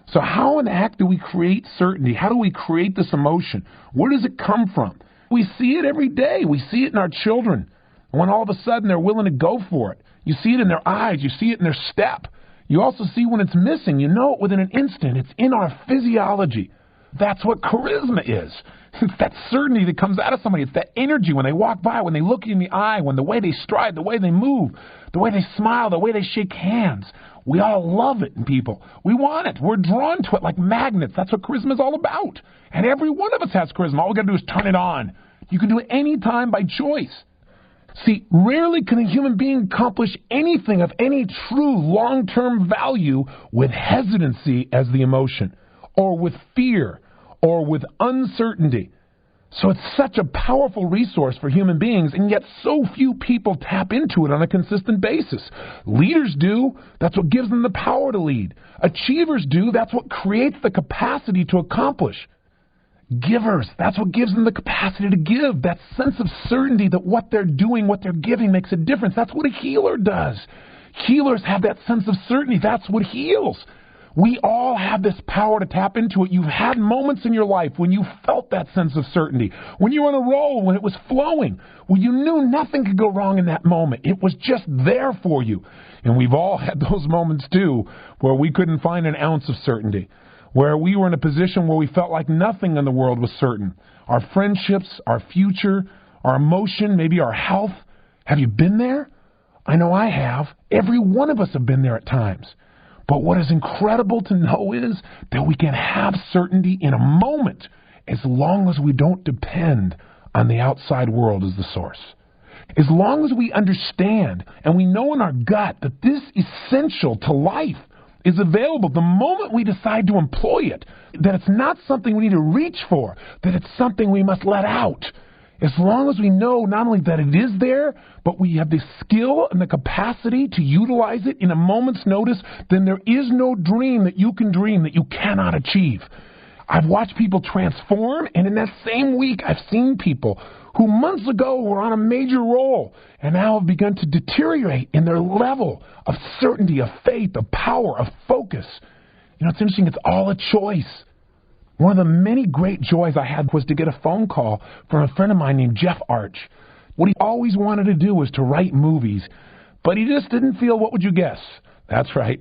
So how in the heck do we create certainty? How do we create this emotion? Where does it come from? We see it every day. We see it in our children. And when all of a sudden they're willing to go for it, you see it in their eyes, you see it in their step. You also see when it's missing. You know it within an instant. It's in our physiology. That's what charisma is. It's that certainty that comes out of somebody. It's that energy when they walk by, when they look you in the eye, when the way they stride, the way they move, the way they smile, the way they shake hands. We all love it in people. We want it. We're drawn to it like magnets. That's what charisma is all about. And every one of us has charisma. All we got to do is turn it on. You can do it any time by choice. See, rarely can a human being accomplish anything of any true long-term value with hesitancy as the emotion, or with fear, or with uncertainty. So it's such a powerful resource for human beings, and yet so few people tap into it on a consistent basis. Leaders do. That's what gives them the power to lead. Achievers do. That's what creates the capacity to accomplish. Givers, that's what gives them the capacity to give. That sense of certainty that what they're doing, what they're giving makes a difference. That's what a healer does. Healers have that sense of certainty. That's what heals. We all have this power to tap into it. You've had moments in your life when you felt that sense of certainty, when you were on a roll, when it was flowing, when you knew nothing could go wrong in that moment. It was just there for you. And we've all had those moments too, where we couldn't find an ounce of certainty, where we were in a position where we felt like nothing in the world was certain. Our friendships, our future, our emotion, maybe our health. Have you been there? I know I have. Every one of us have been there at times. But what is incredible to know is that we can have certainty in a moment as long as we don't depend on the outside world as the source. As long as we understand and we know in our gut that this essential to life is available the moment we decide to employ it, that it's not something we need to reach for, that it's something we must let out. As long as we know not only that it is there, but we have the skill and the capacity to utilize it in a moment's notice, then there is no dream that you can dream that you cannot achieve. I've watched people transform, and in that same week, I've seen people who months ago were on a major roll and now have begun to deteriorate in their level of certainty, of faith, of power, of focus. You know, it's interesting. It's all a choice. One of the many great joys I had was to get a phone call from a friend of mine named Jeff Arch. What he always wanted to do was to write movies, but he just didn't feel, what would you guess? That's right,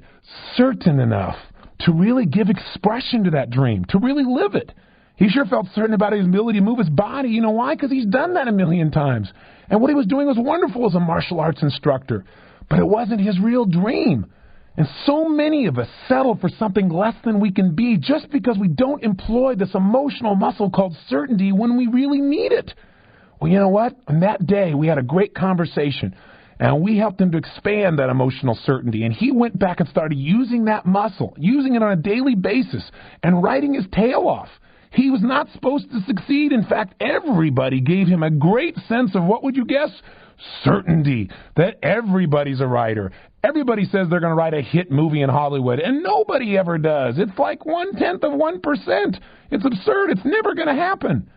certain enough to really give expression to that dream, to really live it. He sure felt certain about his ability to move his body. You know why? Because he's done that a million times. And what he was doing was wonderful as a martial arts instructor, but it wasn't his real dream. And so many of us settle for something less than we can be just because we don't employ this emotional muscle called certainty when we really need it. Well, you know what? On that day, we had a great conversation, and we helped him to expand that emotional certainty. And he went back and started using that muscle, using it on a daily basis, and writing his tail off. He was not supposed to succeed. In fact, everybody gave him a great sense of, what would you guess? Certainty that everybody's a writer. Everybody says they're going to write a hit movie in Hollywood, and nobody ever does. It's like 0.1%. It's absurd. It's never going to happen.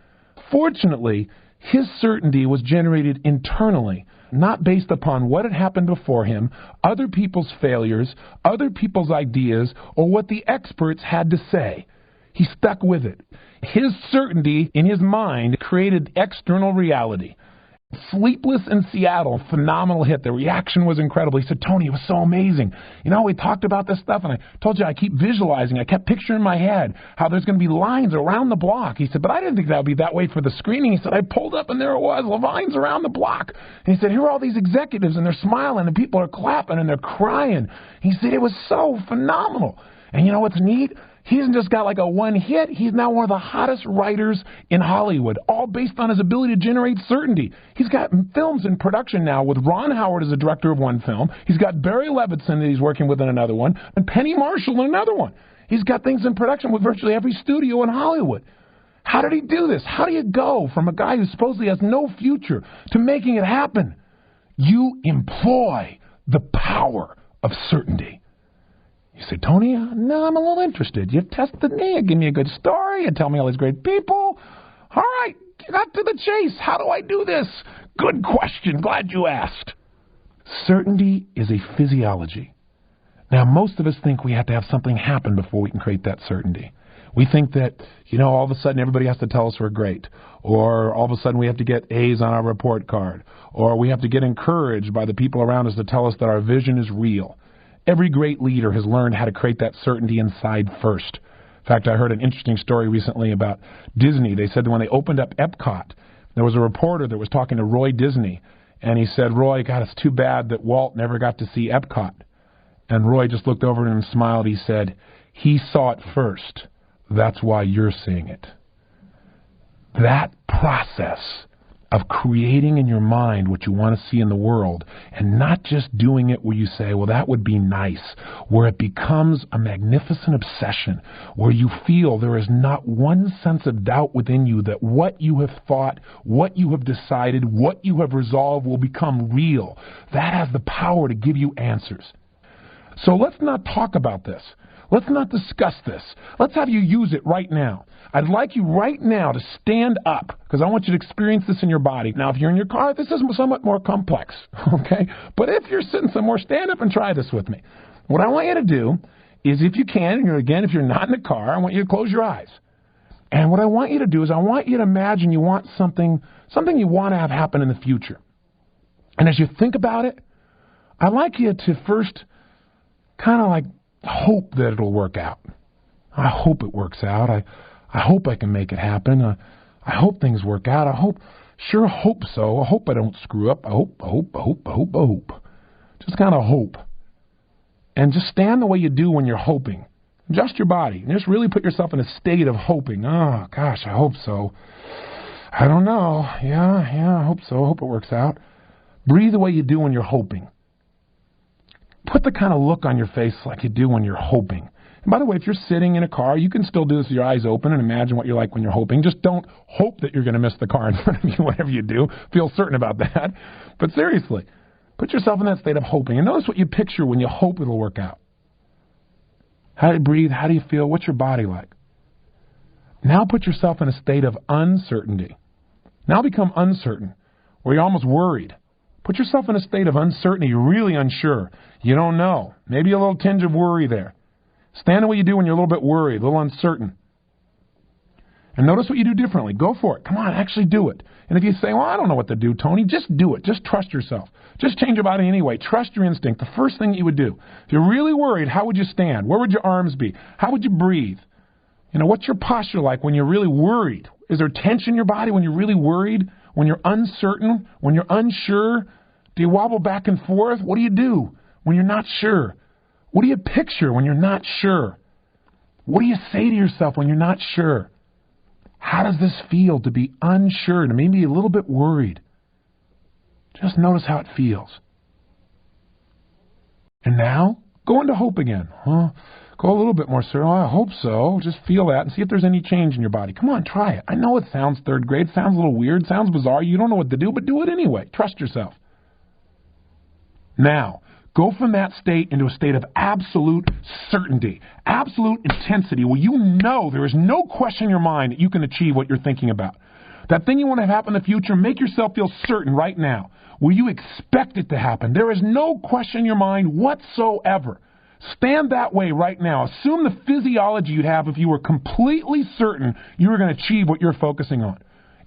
Fortunately, his certainty was generated internally, not based upon what had happened before him, other people's failures, other people's ideas, or what the experts had to say. He stuck with it. His certainty in his mind created external reality. Sleepless in Seattle, phenomenal hit. The reaction was incredible. He said, Tony, it was so amazing. You know, we talked about this stuff, and I told you I keep visualizing. I kept picturing in my head how there's going to be lines around the block. He said, but I didn't think that would be that way for the screening. He said, I pulled up, and there it was, lines around the block. And he said, here are all these executives, and they're smiling, and people are clapping, and they're crying. He said, it was so phenomenal. And you know what's neat? He hasn't just got like a one hit. He's now one of the hottest writers in Hollywood, all based on his ability to generate certainty. He's got films in production now with Ron Howard as the director of one film. He's got Barry Levinson that he's working with in another one, and Penny Marshall in another one. He's got things in production with virtually every studio in Hollywood. How did he do this? How do you go from a guy who supposedly has no future to making it happen? You employ the power of certainty. You say, Tony, no, I'm a little interested. You've tested me. You give me a good story. You tell me all these great people. All right, get out to the chase. How do I do this? Good question. Glad you asked. Certainty is a physiology. Now, most of us think we have to have something happen before we can create that certainty. We think that, all of a sudden everybody has to tell us we're great, or all of a sudden we have to get A's on our report card, or we have to get encouraged by the people around us to tell us that our vision is real. Every great leader has learned how to create that certainty inside first. In fact, I heard an interesting story recently about Disney. They said that when they opened up Epcot, there was a reporter that was talking to Roy Disney, and he said, Roy, God, it's too bad that Walt never got to see Epcot. And Roy just looked over at him and smiled. He said, he saw it first. That's why you're seeing it. That process of creating in your mind what you want to see in the world, and not just doing it where you say, well, that would be nice, where it becomes a magnificent obsession, where you feel there is not one sense of doubt within you that what you have thought, what you have decided, what you have resolved will become real. That has the power to give you answers. So let's not talk about this. Let's not discuss this. Let's have you use it right now. I'd like you right now to stand up, because I want you to experience this in your body. Now, if you're in your car, this is somewhat more complex, okay? But if you're sitting somewhere, stand up and try this with me. What I want you to do is, if you can, and again, if you're not in the car, I want you to close your eyes. And what I want you to do is I want you to imagine you want something you want to have happen in the future. And as you think about it, I'd like you to first kind of like hope that it'll work out. I hope it works out. I hope I can make it happen. I hope things work out. I hope so. I hope I don't screw up. I hope. Just kind of hope. And just stand the way you do when you're hoping. Adjust your body. And just really put yourself in a state of hoping. Oh, gosh, I hope so. I don't know. Yeah, I hope so. I hope it works out. Breathe the way you do when you're hoping. Put the kind of look on your face like you do when you're hoping. And by the way, if you're sitting in a car, you can still do this with your eyes open and imagine what you're like when you're hoping. Just don't hope that you're going to miss the car in front of you, whatever you do. Feel certain about that. But seriously, put yourself in that state of hoping. And notice what you picture when you hope it'll work out. How do you breathe? How do you feel? What's your body like? Now put yourself in a state of uncertainty. Now become uncertain, where you're almost worried. Put yourself in a state of uncertainty. You're really unsure. You don't know. Maybe a little tinge of worry there. Stand the way you do when you're a little bit worried, a little uncertain. And notice what you do differently. Go for it. Come on, actually do it. And if you say, well, I don't know what to do, Tony, just do it. Just trust yourself. Just change your body anyway. Trust your instinct. The first thing you would do. If you're really worried, how would you stand? Where would your arms be? How would you breathe? What's your posture like when you're really worried? Is there tension in your body when you're really worried? When you're uncertain? When you're unsure? Do you wobble back and forth? What do you do when you're not sure? What do you picture when you're not sure? What do you say to yourself when you're not sure? How does this feel to be unsure and maybe a little bit worried? Just notice how it feels. And now, go into hope again. Go a little bit more, sir. Oh, I hope so. Just feel that and see if there's any change in your body. Come on, try it. I know it sounds third grade, sounds a little weird, sounds bizarre. You don't know what to do, but do it anyway. Trust yourself. Now, go from that state into a state of absolute certainty, absolute intensity, where you know there is no question in your mind that you can achieve what you're thinking about. That thing you want to have happen in the future, make yourself feel certain right now, where you expect it to happen. There is no question in your mind whatsoever. Stand that way right now. Assume the physiology you'd have if you were completely certain you were going to achieve what you're focusing on.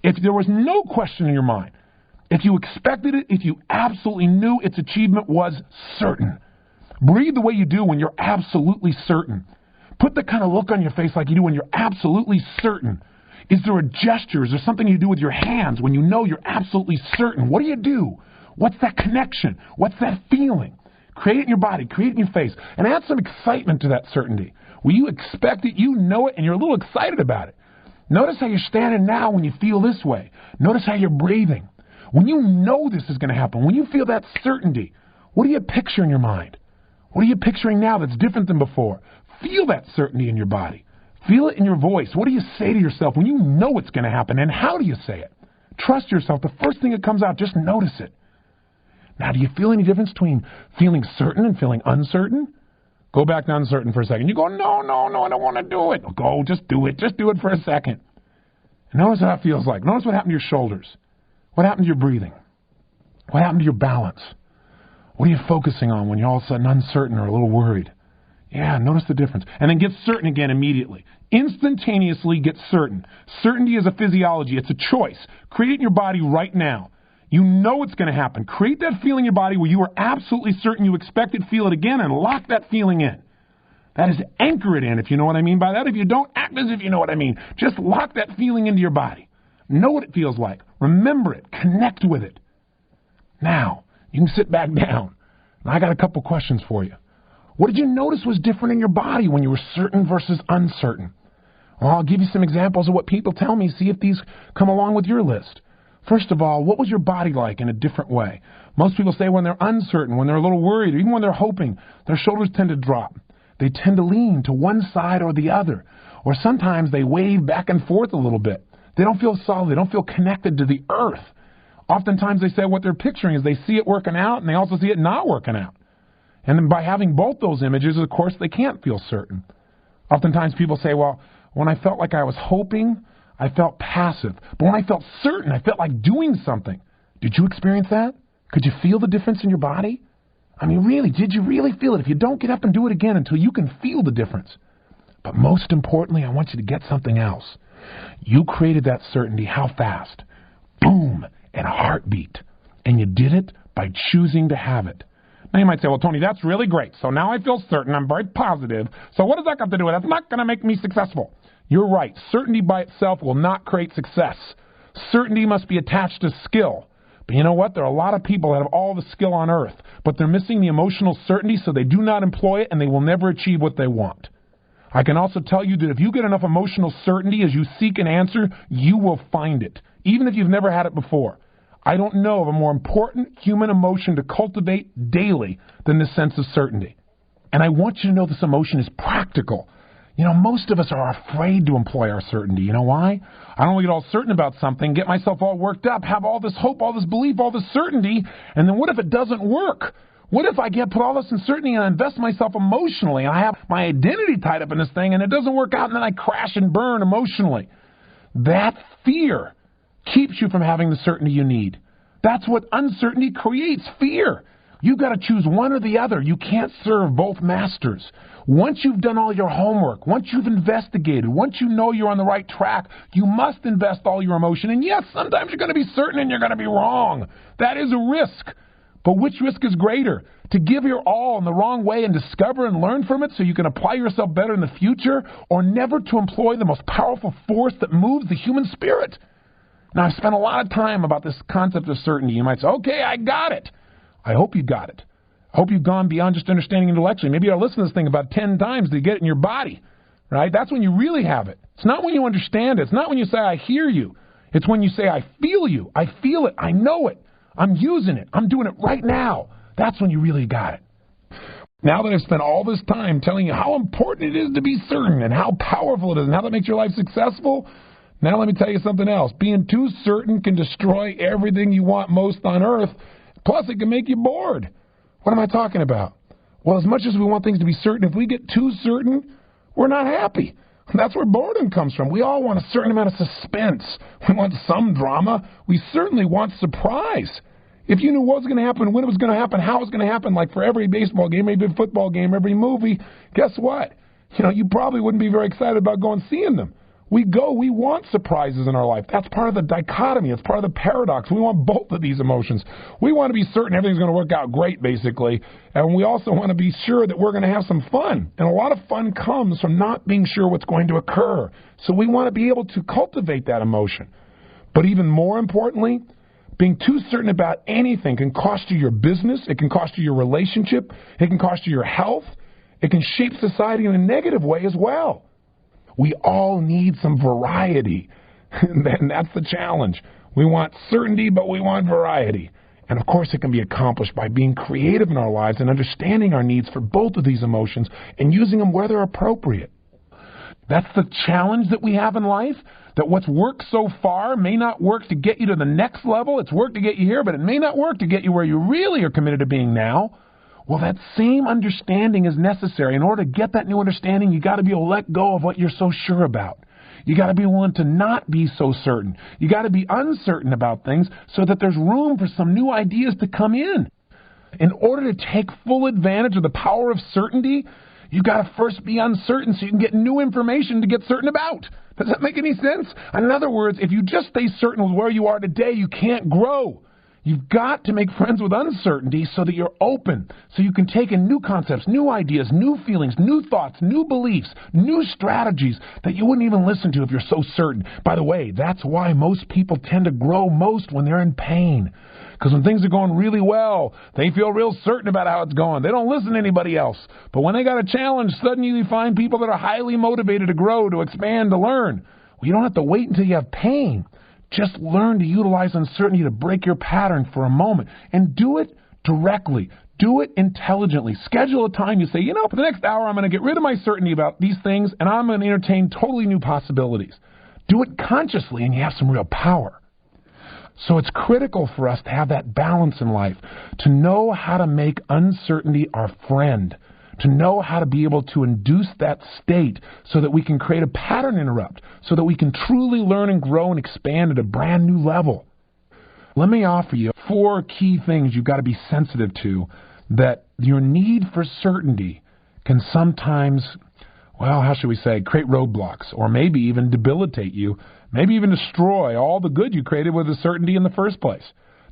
If there was no question in your mind, if you expected it, if you absolutely knew its achievement was certain. Breathe the way you do when you're absolutely certain. Put the kind of look on your face like you do when you're absolutely certain. Is there a gesture? Is there something you do with your hands when you know you're absolutely certain? What do you do? What's that connection? What's that feeling? Create it in your body. Create it in your face. And add some excitement to that certainty. Where you expect it, you know it, and you're a little excited about it. Notice how you're standing now when you feel this way. Notice how you're breathing. When you know this is going to happen, when you feel that certainty, what do you picture in your mind? What are you picturing now that's different than before? Feel that certainty in your body. Feel it in your voice. What do you say to yourself when you know it's going to happen, and how do you say it? Trust yourself. The first thing that comes out, just notice it. Now, do you feel any difference between feeling certain and feeling uncertain? Go back to uncertain for a second. You go, no, I don't want to do it. Go, just do it. Just do it for a second. And notice how it feels like. Notice what happened to your shoulders. What happened to your breathing? What happened to your balance? What are you focusing on when you're all of a sudden uncertain or a little worried? Yeah, notice the difference. And then get certain again immediately. Instantaneously get certain. Certainty is a physiology. It's a choice. Create it in your body right now. You know it's going to happen. Create that feeling in your body where you are absolutely certain you expect it, feel it again, and lock that feeling in. That is, anchor it in, if you know what I mean by that. If you don't, act as if you know what I mean. Just lock that feeling into your body. Know what it feels like. Remember it. Connect with it. Now, you can sit back down. And I got a couple questions for you. What did you notice was different in your body when you were certain versus uncertain? Well, I'll give you some examples of what people tell me. See if these come along with your list. First of all, what was your body like in a different way? Most people say when they're uncertain, when they're a little worried, or even when they're hoping, their shoulders tend to drop. They tend to lean to one side or the other. Or sometimes they wave back and forth a little bit. They don't feel solid. They don't feel connected to the earth. Oftentimes they say what they're picturing is they see it working out and they also see it not working out. And then by having both those images, of course, they can't feel certain. Oftentimes people say, well, when I felt like I was hoping, I felt passive. But when I felt certain, I felt like doing something. Did you experience that? Could you feel the difference in your body? I mean, really, did you really feel it? If you don't, get up and do it again until you can feel the difference. But most importantly, I want you to get something else. You created that certainty. How fast? Boom, in a heartbeat. And you did it by choosing to have it. Now you might say, well, Tony, that's really great. So now I feel certain. I'm very positive. So what does that got to do with it? That's not going to make me successful. You're right. Certainty by itself will not create success. Certainty must be attached to skill. But you know what? There are a lot of people that have all the skill on earth, but they're missing the emotional certainty, so they do not employ it, and they will never achieve what they want. I can also tell you that if you get enough emotional certainty as you seek an answer, you will find it, even if you've never had it before. I don't know of a more important human emotion to cultivate daily than this sense of certainty. And I want you to know this emotion is practical. You know, most of us are afraid to employ our certainty. You know why? I don't want to get all certain about something, get myself all worked up, have all this hope, all this belief, all this certainty, and then what if it doesn't work? What if I put all this uncertainty and I invest myself emotionally, and I have my identity tied up in this thing, and it doesn't work out, and then I crash and burn emotionally? That fear keeps you from having the certainty you need. That's what uncertainty creates, fear. You've got to choose one or the other. You can't serve both masters. Once you've done all your homework, once you've investigated, once you know you're on the right track, you must invest all your emotion. And yes, sometimes you're going to be certain and you're going to be wrong. That is a risk. But which risk is greater? To give your all in the wrong way and discover and learn from it so you can apply yourself better in the future, or never to employ the most powerful force that moves the human spirit? Now, I've spent a lot of time about this concept of certainty. You might say, okay, I got it. I hope you got it. I hope you've gone beyond just understanding intellectually. Maybe you ought to listen to this thing about 10 times to get it in your body, right? That's when you really have it. It's not when you understand it. It's not when you say, I hear you. It's when you say, I feel you. I feel it. I know it. I'm using it. I'm doing it right now. That's when you really got it. Now that I've spent all this time telling you how important it is to be certain and how powerful it is and how that makes your life successful, now let me tell you something else. Being too certain can destroy everything you want most on earth. Plus, it can make you bored. What am I talking about? Well, as much as we want things to be certain, if we get too certain, we're not happy. That's where boredom comes from. We all want a certain amount of suspense. We want some drama. We certainly want surprise. If you knew what was going to happen, when it was going to happen, how it was going to happen, like for every baseball game, every football game, every movie, guess what? You probably wouldn't be very excited about going seeing them. We want surprises in our life. That's part of the dichotomy. It's part of the paradox. We want both of these emotions. We want to be certain everything's going to work out great, basically, and we also want to be sure that we're going to have some fun. And a lot of fun comes from not being sure what's going to occur. So we want to be able to cultivate that emotion. But even more importantly, being too certain about anything can cost you your business. It can cost you your relationship. It can cost you your health. It can shape society in a negative way as well. We all need some variety, and that's the challenge. We want certainty, but we want variety. And of course, it can be accomplished by being creative in our lives and understanding our needs for both of these emotions and using them where they're appropriate. That's the challenge that we have in life, that what's worked so far may not work to get you to the next level. It's worked to get you here, but it may not work to get you where you really are committed to being now. Well, that same understanding is necessary. In order to get that new understanding, you got to be able to let go of what you're so sure about. You got to be willing to not be so certain. You got to be uncertain about things so that there's room for some new ideas to come in. In order to take full advantage of the power of certainty, You got to first be uncertain so you can get new information to get certain about. Does that make any sense? In other words, if you just stay certain with where you are today, you can't grow. You've got to make friends with uncertainty so that you're open, so you can take in new concepts, new ideas, new feelings, new thoughts, new beliefs, new strategies that you wouldn't even listen to if you're so certain. By the way, that's why most people tend to grow most when they're in pain. Because when things are going really well, they feel real certain about how it's going. They don't listen to anybody else. But when they got a challenge, suddenly you find people that are highly motivated to grow, to expand, to learn. Well, you don't have to wait until you have pain. Just learn to utilize uncertainty to break your pattern for a moment. And do it directly. Do it intelligently. Schedule a time you say, for the next hour I'm going to get rid of my certainty about these things and I'm going to entertain totally new possibilities. Do it consciously and you have some real power. So it's critical for us to have that balance in life, to know how to make uncertainty our friend, to know how to be able to induce that state so that we can create a pattern interrupt, so that we can truly learn and grow and expand at a brand new level. Let me offer you 4 key things you've got to be sensitive to that your need for certainty can sometimes, create roadblocks or maybe even debilitate you, maybe even destroy all the good you created with the certainty in the first place.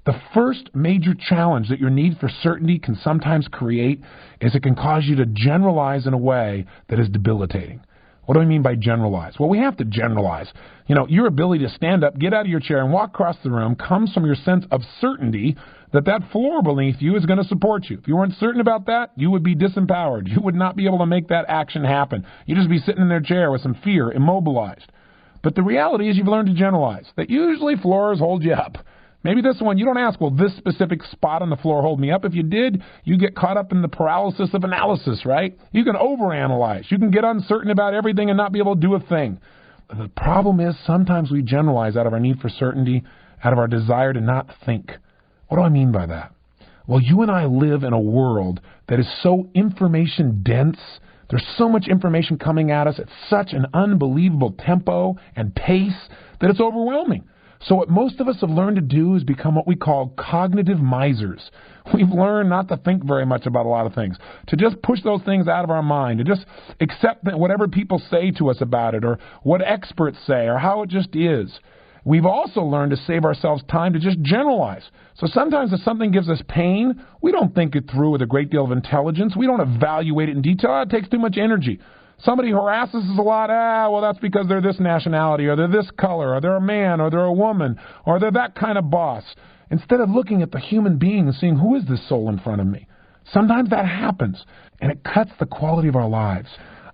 The first major challenge that your need for certainty can sometimes create is it can cause you to generalize in a way that is debilitating. What do I mean by generalize? Well, we have to generalize. Your ability to stand up, get out of your chair, and walk across the room comes from your sense of certainty that that floor beneath you is going to support you. If you weren't certain about that, you would be disempowered. You would not be able to make that action happen. You'd just be sitting in their chair with some fear, immobilized. But the reality is you've learned to generalize, that usually floors hold you up. Maybe this one, you don't ask, will this specific spot on the floor hold me up? If you did, you get caught up in the paralysis of analysis, right? You can overanalyze. You can get uncertain about everything and not be able to do a thing. The problem is sometimes we generalize out of our need for certainty, out of our desire to not think. What do I mean by that? Well, you and I live in a world that is so information dense. There's so much information coming at us at such an unbelievable tempo and pace that it's overwhelming. So what most of us have learned to do is become what we call cognitive misers. We've learned not to think very much about a lot of things, to just push those things out of our mind, to just accept that whatever people say to us about it or what experts say or how it just is. We've also learned to save ourselves time to just generalize. So sometimes if something gives us pain, we don't think it through with a great deal of intelligence. We don't evaluate it in detail. It takes too much energy. Somebody harasses us a lot. Well, that's because they're this nationality, or they're this color, or they're a man, or they're a woman, or they're that kind of boss. Instead of looking at the human being and seeing who is this soul in front of me. Sometimes that happens, and it cuts the quality of our lives.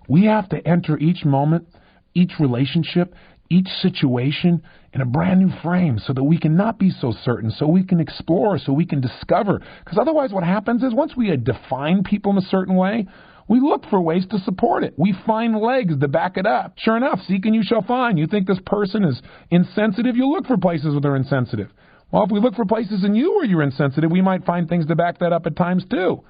We have to enter each moment, each relationship, each situation in a brand new frame so that we can not be so certain, so we can explore, so we can discover. Because otherwise what happens is once we define people in a certain way, we look for ways to support it. We find legs to back it up. Sure enough, seek and you shall find. You think this person is insensitive, you look for places where they're insensitive. Well, if we look for places in you where you're insensitive, we might find things to back that up at times too.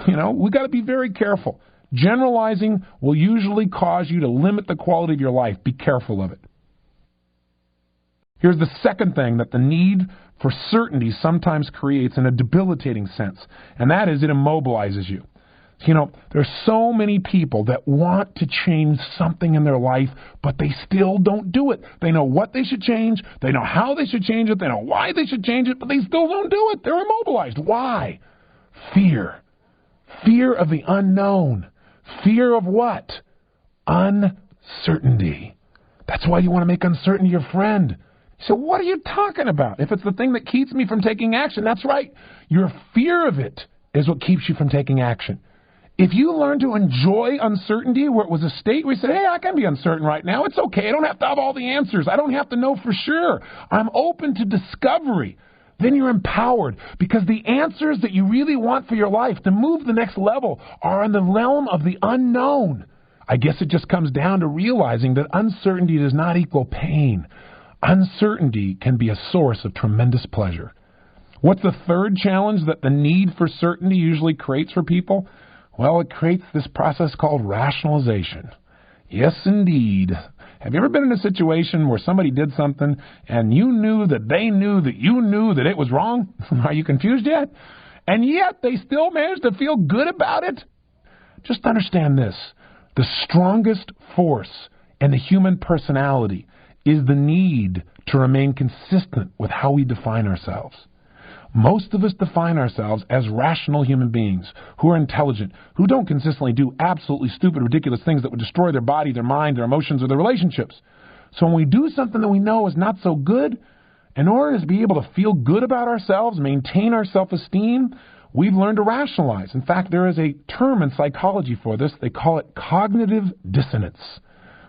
We got to be very careful. Generalizing will usually cause you to limit the quality of your life. Be careful of it. Here's the second thing that the need for certainty sometimes creates in a debilitating sense, and that is it immobilizes you. There's so many people that want to change something in their life, but they still don't do it. They know what they should change. They know how they should change it. They know why they should change it, but they still don't do it. They're immobilized. Why? Fear. Fear of the unknown. Fear of what? Uncertainty. That's why you want to make uncertainty your friend. So what are you talking about? If it's the thing that keeps me from taking action, that's right. Your fear of it is what keeps you from taking action. If you learn to enjoy uncertainty where it was a state where you said, hey, I can be uncertain right now. It's okay. I don't have to have all the answers. I don't have to know for sure. I'm open to discovery. Then you're empowered because the answers that you really want for your life to move the next level are in the realm of the unknown. I guess it just comes down to realizing that uncertainty does not equal pain. Uncertainty can be a source of tremendous pleasure. What's the third challenge that the need for certainty usually creates for people? Well, it creates this process called rationalization. Yes, indeed. Have you ever been in a situation where somebody did something and you knew that they knew that you knew that it was wrong? Are you confused yet? And yet they still managed to feel good about it? just understand this. The strongest force in the human personality is the need to remain consistent with how we define ourselves. Most of us define ourselves as rational human beings who are intelligent, who don't consistently do absolutely stupid, ridiculous things that would destroy their body, their mind, their emotions, or their relationships. So when we do something that we know is not so good, in order to be able to feel good about ourselves, maintain our self-esteem, we've learned to rationalize. In fact, there is a term in psychology for this. They call it cognitive dissonance.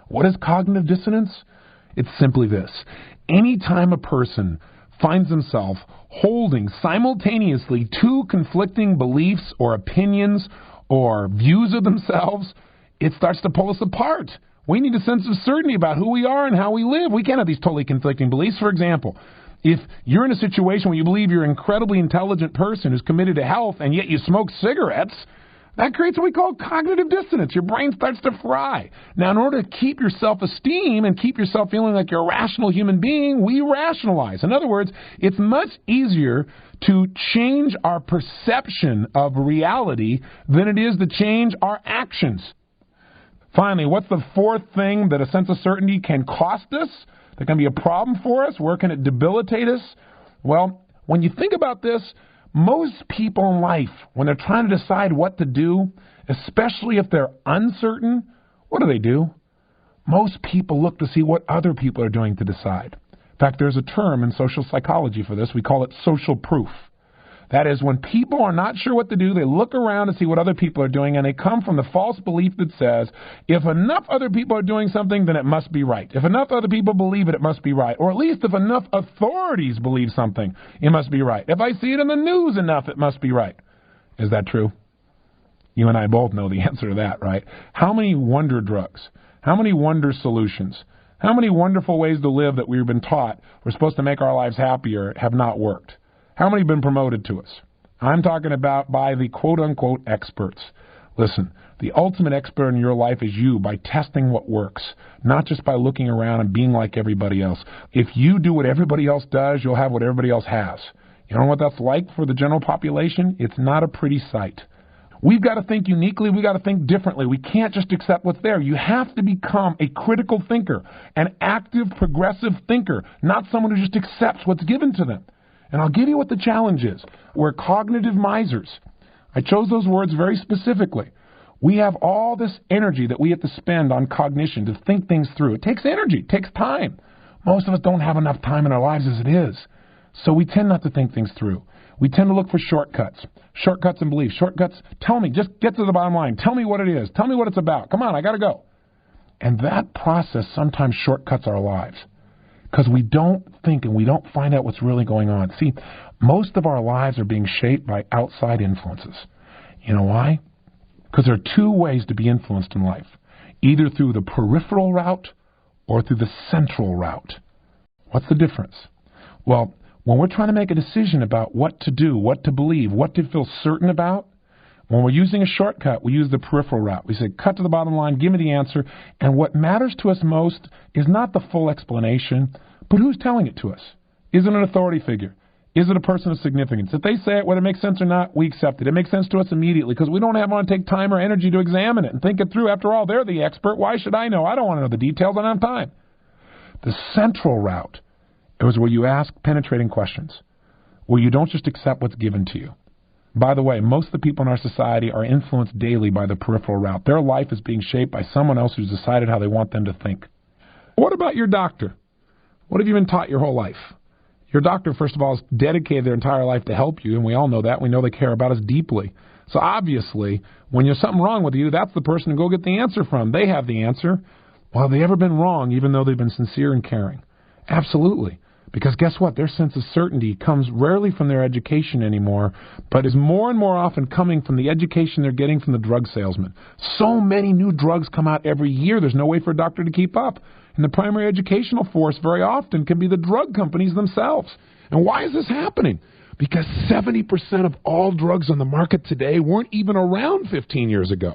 What is cognitive dissonance? It's simply this. Anytime a person finds himself holding simultaneously two conflicting beliefs or opinions or views of themselves, it starts to pull us apart. We need a sense of certainty about who we are and how we live. We can't have these totally conflicting beliefs. For example, if you're in a situation where you believe you're an incredibly intelligent person who's committed to health and yet you smoke cigarettes, that creates what we call cognitive dissonance. Your brain starts to fry. Now, in order to keep your self-esteem and keep yourself feeling like you're a rational human being, we rationalize. In other words, it's much easier to change our perception of reality than it is to change our actions. Finally, what's the fourth thing that a sense of certainty can cost us? That can be a problem for us? Where can it debilitate us? Well, when you think about this, most people in life, when they're trying to decide what to do, especially if they're uncertain, what do? Most people look to see what other people are doing to decide. In fact, there's a term in social psychology for this. We call it social proof. That is, when people are not sure what to do, they look around to see what other people are doing, and they come from the false belief that says, if enough other people are doing something, then it must be right. If enough other people believe it, it must be right. Or at least if enough authorities believe something, it must be right. If I see it in the news enough, it must be right. Is that true? You and I both know the answer to that, right? How many wonder drugs? How many wonder solutions? How many wonderful ways to live that we've been taught we're supposed to make our lives happier have not worked? How many have been promoted to us? I'm talking about by the quote-unquote experts. Listen, the ultimate expert in your life is you by testing what works, not just by looking around and being like everybody else. If you do what everybody else does, you'll have what everybody else has. You know what that's like for the general population? It's not a pretty sight. We've got to think uniquely. We've got to think differently. We can't just accept what's there. You have to become a critical thinker, an active, progressive thinker, not someone who just accepts what's given to them. And I'll give you what the challenge is. We're cognitive misers. I chose those words very specifically. We have all this energy that we have to spend on cognition to think things through. It takes energy. It takes time. Most of us don't have enough time in our lives as it is. So we tend not to think things through. We tend to look for shortcuts. Shortcuts and beliefs. Shortcuts, tell me, just get to the bottom line. Tell me what it is. Tell me what it's about. Come on, I got to go. And that process sometimes shortcuts our lives. Because we don't think and we don't find out what's really going on. See, most of our lives are being shaped by outside influences. You know why? Because there are two ways to be influenced in life. Either through the peripheral route or through the central route. What's the difference? Well, when we're trying to make a decision about what to do, what to believe, what to feel certain about, when we're using a shortcut, we use the peripheral route. We say, cut to the bottom line, give me the answer. And what matters to us most is not the full explanation, but who's telling it to us? Is it an authority figure? Is it a person of significance? If they say it, whether it makes sense or not, we accept it. It makes sense to us immediately because we don't want to take time or energy to examine it and think it through. After all, they're the expert. Why should I know? I don't want to know the details. I don't have time. The central route is where you ask penetrating questions, where you don't just accept what's given to you. By the way, most of the people in our society are influenced daily by the peripheral route. Their life is being shaped by someone else who's decided how they want them to think. What about your doctor? What have you been taught your whole life? Your doctor, first of all, has dedicated their entire life to help you, and we all know that. We know they care about us deeply. So obviously, when there's something wrong with you, that's the person to go get the answer from. They have the answer. Well, have they ever been wrong, even though they've been sincere and caring? Absolutely. Because guess what? Their sense of certainty comes rarely from their education anymore, but is more and more often coming from the education they're getting from the drug salesman. So many new drugs come out every year, there's no way for a doctor to keep up. And the primary educational force very often can be the drug companies themselves. And why is this happening? Because 70% of all drugs on the market today weren't even around 15 years ago.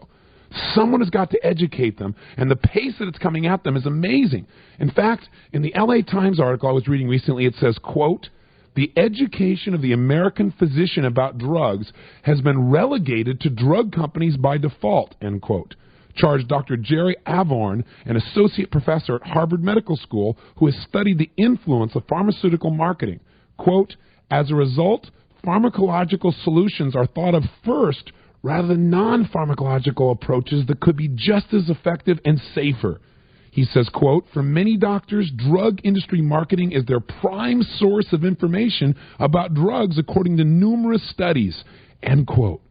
Someone has got to educate them, and the pace that it's coming at them is amazing. In fact, in the LA Times article I was reading recently, it says, quote, the education of the American physician about drugs has been relegated to drug companies by default, end quote, charged Dr. Jerry Avorn, an associate professor at Harvard Medical School who has studied the influence of pharmaceutical marketing. Quote, as a result, pharmacological solutions are thought of first rather than non-pharmacological approaches that could be just as effective and safer. He says, quote, for many doctors, drug industry marketing is their prime source of information about drugs according to numerous studies, end quote.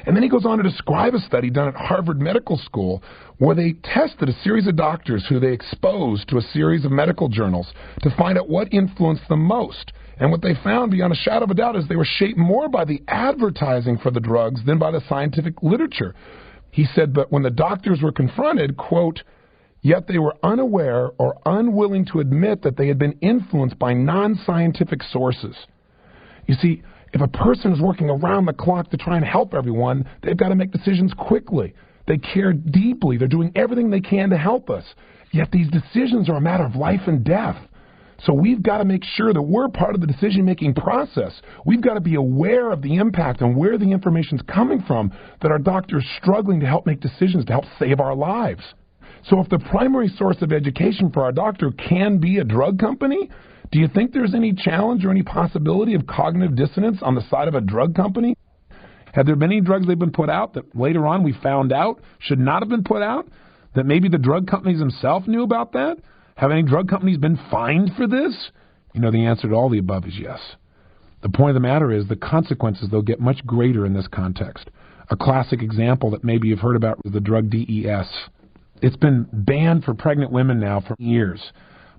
And then he goes on to describe a study done at Harvard Medical School where they tested a series of doctors who they exposed to a series of medical journals to find out what influenced them most. And what they found beyond a shadow of a doubt is they were shaped more by the advertising for the drugs than by the scientific literature. He said, but when the doctors were confronted, quote, yet they were unaware or unwilling to admit that they had been influenced by non-scientific sources. You see, if a person is working around the clock to try and help everyone, they've got to make decisions quickly. They care deeply. They're doing everything they can to help us. Yet these decisions are a matter of life and death. So we've got to make sure that we're part of the decision-making process. We've got to be aware of the impact and where the information's coming from, that our doctor's struggling to help make decisions to help save our lives. So if the primary source of education for our doctor can be a drug company, do you think there's any challenge or any possibility of cognitive dissonance on the side of a drug company? Have there been any drugs they've been put out that later on we found out should not have been put out? That maybe the drug companies themselves knew about that? Have any drug companies been fined for this? You know, the answer to all the above is yes. The point of the matter is the consequences, they'll get much greater in this context. A classic example that maybe you've heard about is the drug DES. It's been banned for pregnant women now for years.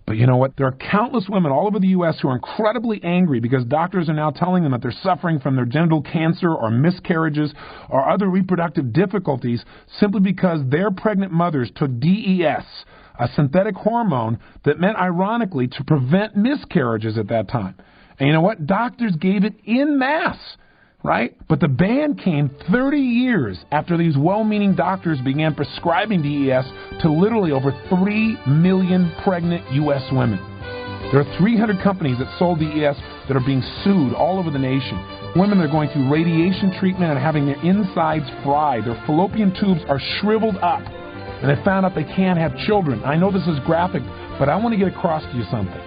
But you know what? There are countless women all over the U.S. who are incredibly angry because doctors are now telling them that they're suffering from their genital cancer or miscarriages or other reproductive difficulties simply because their pregnant mothers took DES, a synthetic hormone that meant, ironically, to prevent miscarriages at that time. And you know what? Doctors gave it en masse, right? But the ban came 30 years after these well-meaning doctors began prescribing DES to literally over 3 million pregnant U.S. women. There are 300 companies that sold DES that are being sued all over the nation. Women are going through radiation treatment and having their insides fried. Their fallopian tubes are shriveled up. And they found out they can't have children. I know this is graphic, but I want to get across to you something.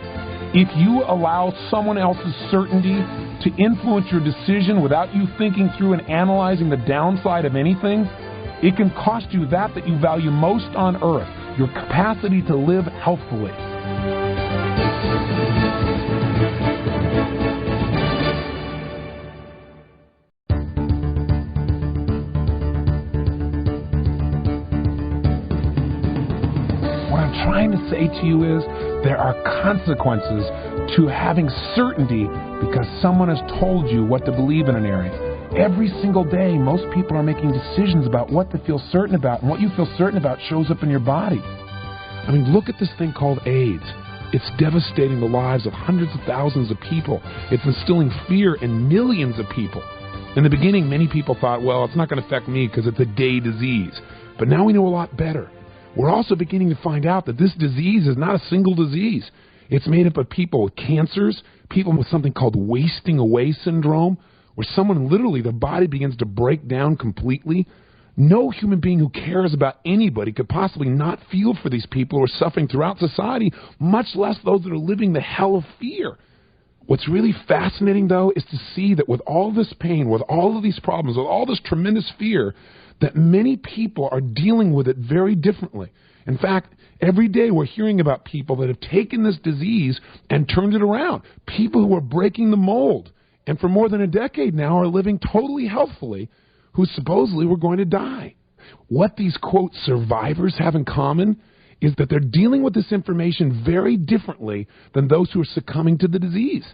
If you allow someone else's certainty to influence your decision without you thinking through and analyzing the downside of anything, it can cost you that you value most on earth, your capacity to live healthfully. What I'm trying to say to you is there are consequences to having certainty because someone has told you what to believe in an area. Every single day, most people are making decisions about what to feel certain about, and what you feel certain about shows up in your body. I mean, look at this thing called AIDS. It's devastating the lives of hundreds of thousands of people. It's instilling fear in millions of people. In the beginning, many people thought, well, it's not going to affect me because it's a gay disease. But now we know a lot better. We're also beginning to find out that this disease is not a single disease. It's made up of people with cancers, people with something called wasting away syndrome, where someone literally, their body begins to break down completely. No human being who cares about anybody could possibly not feel for these people who are suffering throughout society, much less those that are living the hell of fear. What's really fascinating, though, is to see that with all this pain, with all of these problems, with all this tremendous fear, that many people are dealing with it very differently. In fact, every day we're hearing about people that have taken this disease and turned it around. People who are breaking the mold and for more than a decade now are living totally healthfully, who supposedly were going to die. What these, quote, survivors have in common is that they're dealing with this information very differently than those who are succumbing to the disease.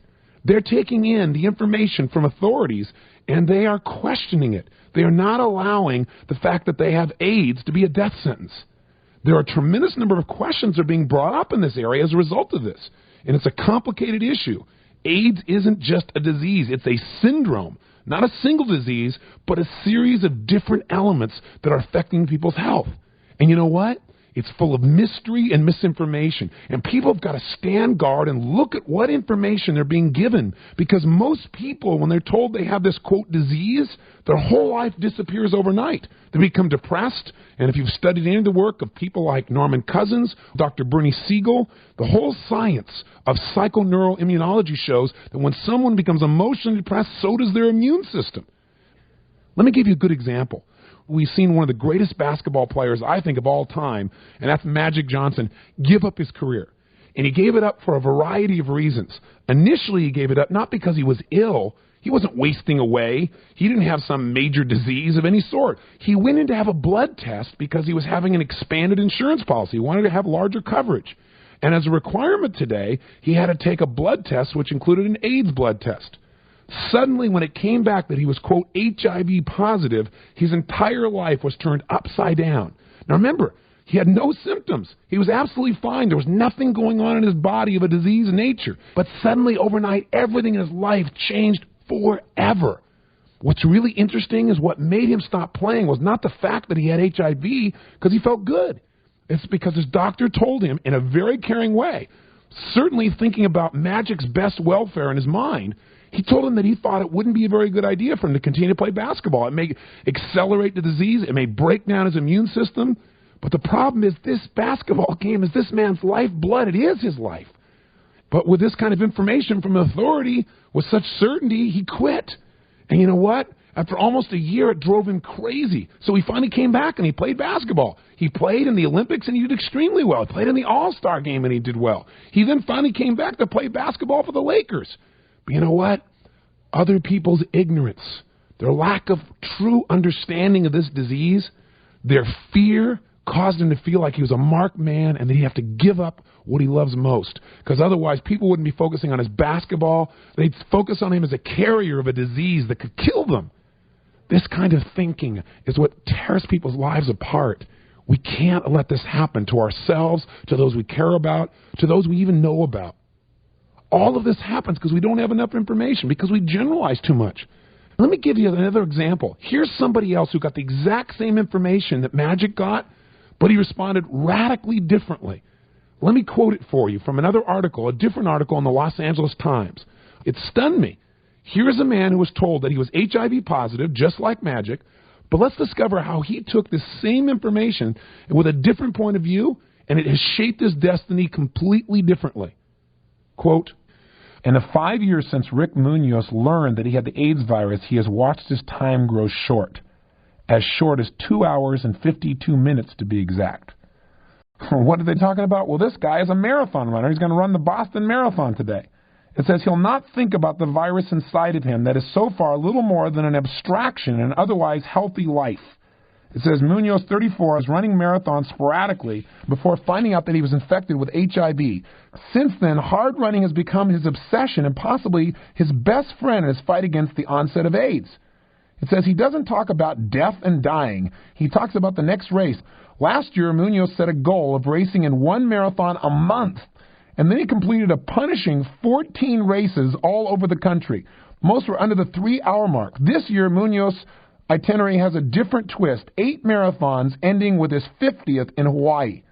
They're taking in the information from authorities and they are questioning it. They are not allowing the fact that they have AIDS to be a death sentence. There are a tremendous number of questions that are being brought up in this area as a result of this. And it's a complicated issue. AIDS isn't just a disease. It's a syndrome. Not a single disease, but a series of different elements that are affecting people's health. And you know what? It's full of mystery and misinformation. And people have got to stand guard and look at what information they're being given. Because most people, when they're told they have this, quote, disease, their whole life disappears overnight. They become depressed. And if you've studied any of the work of people like Norman Cousins, Dr. Bernie Siegel, the whole science of psychoneuroimmunology shows that when someone becomes emotionally depressed, so does their immune system. Let me give you a good example. We've seen one of the greatest basketball players, I think, of all time, and that's Magic Johnson, give up his career. And he gave it up for a variety of reasons. Initially, he gave it up not because he was ill. He wasn't wasting away. He didn't have some major disease of any sort. He went in to have a blood test because he was having an expanded insurance policy. He wanted to have larger coverage. And as a requirement today, he had to take a blood test, which included an AIDS blood test. Suddenly, when it came back that he was, quote, HIV positive, his entire life was turned upside down. Now remember, he had no symptoms. He was absolutely fine. There was nothing going on in his body of a disease nature. But suddenly, overnight, everything in his life changed forever. What's really interesting is what made him stop playing was not the fact that he had HIV, because he felt good. It's because his doctor told him in a very caring way, certainly thinking about Magic's best welfare in his mind, he told him that he thought it wouldn't be a very good idea for him to continue to play basketball. It may accelerate the disease. It may break down his immune system. But the problem is this basketball game is this man's lifeblood. It is his life. But with this kind of information from authority, with such certainty, he quit. And you know what? After almost a year, it drove him crazy. So he finally came back and he played basketball. He played in the Olympics and he did extremely well. He played in the All-Star game and he did well. He then finally came back to play basketball for the Lakers. But you know what? Other people's ignorance, their lack of true understanding of this disease, their fear caused him to feel like he was a marked man and that he'd have to give up what he loves most. Because otherwise people wouldn't be focusing on his basketball. They'd focus on him as a carrier of a disease that could kill them. This kind of thinking is what tears people's lives apart. We can't let this happen to ourselves, to those we care about, to those we even know about. All of this happens because we don't have enough information, because we generalize too much. Let me give you another example. Here's somebody else who got the exact same information that Magic got, but he responded radically differently. Let me quote it for you from another article, a different article in the Los Angeles Times. It stunned me. Here's a man who was told that he was HIV positive, just like Magic, but let's discover how he took this same information with a different point of view, and it has shaped his destiny completely differently. Quote, in the 5 years since Rick Munoz learned that he had the AIDS virus, he has watched his time grow short as 2 hours and 52 minutes to be exact. What are they talking about? Well, this guy is a marathon runner. He's going to run the Boston Marathon today. It says he'll not think about the virus inside of him that is so far little more than an abstraction in an otherwise healthy life. It says Munoz, 34, is running marathons sporadically before finding out that he was infected with HIV. Since then, hard running has become his obsession and possibly his best friend in his fight against the onset of AIDS. It says he doesn't talk about death and dying. He talks about the next race. Last year, Munoz set a goal of racing in one marathon a month, and then he completed a punishing 14 races all over the country. Most were under the 3-hour mark. This year, Munoz's itinerary has a different twist. 8 marathons ending with his 50th in Hawaii.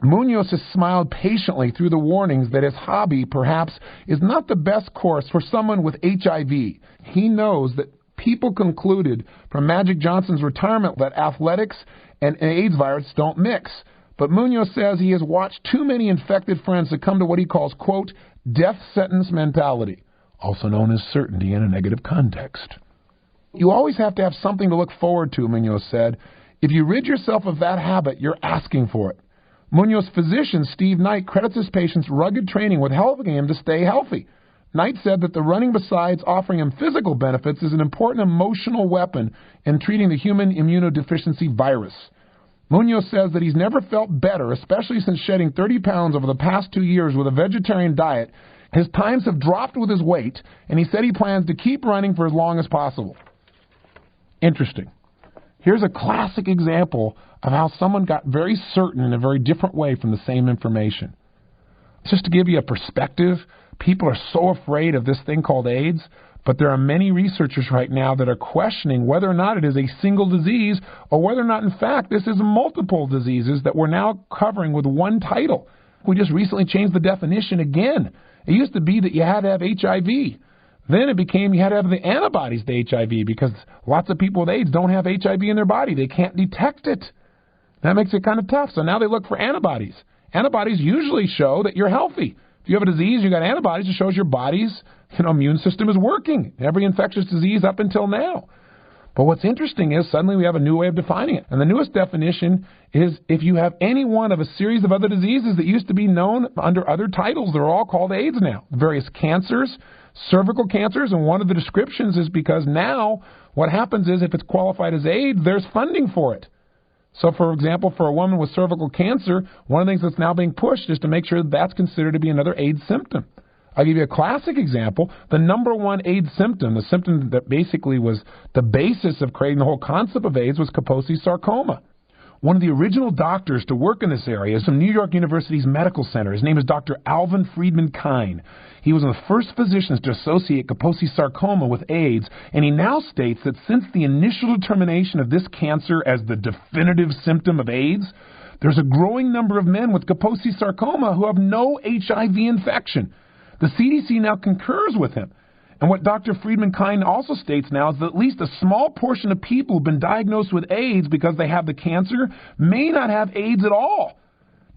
Munoz has smiled patiently through the warnings that his hobby, perhaps, is not the best course for someone with HIV. He knows that people concluded from Magic Johnson's retirement that athletics and AIDS virus don't mix. But Munoz says he has watched too many infected friends succumb to what he calls, quote, death sentence mentality, also known as certainty in a negative context. You always have to have something to look forward to, Munoz said. If you rid yourself of that habit, you're asking for it. Munoz's physician, Steve Knight, credits his patients' rugged training with helping him to stay healthy. Knight said that the running, besides offering him physical benefits, is an important emotional weapon in treating the human immunodeficiency virus. Munoz says that he's never felt better, especially since shedding 30 pounds over the past 2 years with a vegetarian diet. His times have dropped with his weight, and he said he plans to keep running for as long as possible. Interesting. Here's a classic example of how someone got very certain in a very different way from the same information. Just to give you a perspective, people are so afraid of this thing called AIDS, But there are many researchers right now that are questioning whether or not it is a single disease or whether or not, in fact, this is multiple diseases that we're now covering with one title. We just recently changed the definition again. It used to be that you had to have HIV. Then it became you had to have the antibodies to HIV because lots of people with AIDS don't have HIV in their body. They can't detect it. That makes it kind of tough. So now they look for antibodies. Antibodies usually show that you're healthy. If you have a disease, you got antibodies, it shows your body's immune system is working. Every infectious disease up until now. But what's interesting is suddenly we have a new way of defining it. And the newest definition is if you have any one of a series of other diseases that used to be known under other titles, they're all called AIDS now. Various cancers, cervical cancers, and one of the descriptions is because now what happens is if it's qualified as AIDS, there's funding for it. So, for example, for a woman with cervical cancer, one of the things that's now being pushed is to make sure that that's considered to be another AIDS symptom. I'll give you a classic example. The number one AIDS symptom, the symptom that basically was the basis of creating the whole concept of AIDS, was Kaposi sarcoma. One of the original doctors to work in this area is from New York University's Medical Center. His name is Dr. Alvin Friedman Kine. He was one of the first physicians to associate Kaposi sarcoma with AIDS, and he now states that since the initial determination of this cancer as the definitive symptom of AIDS, there's a growing number of men with Kaposi sarcoma who have no HIV infection. The CDC now concurs with him. And what Dr. Friedman Kine also states now is that at least a small portion of people who've been diagnosed with AIDS because they have the cancer may not have AIDS at all.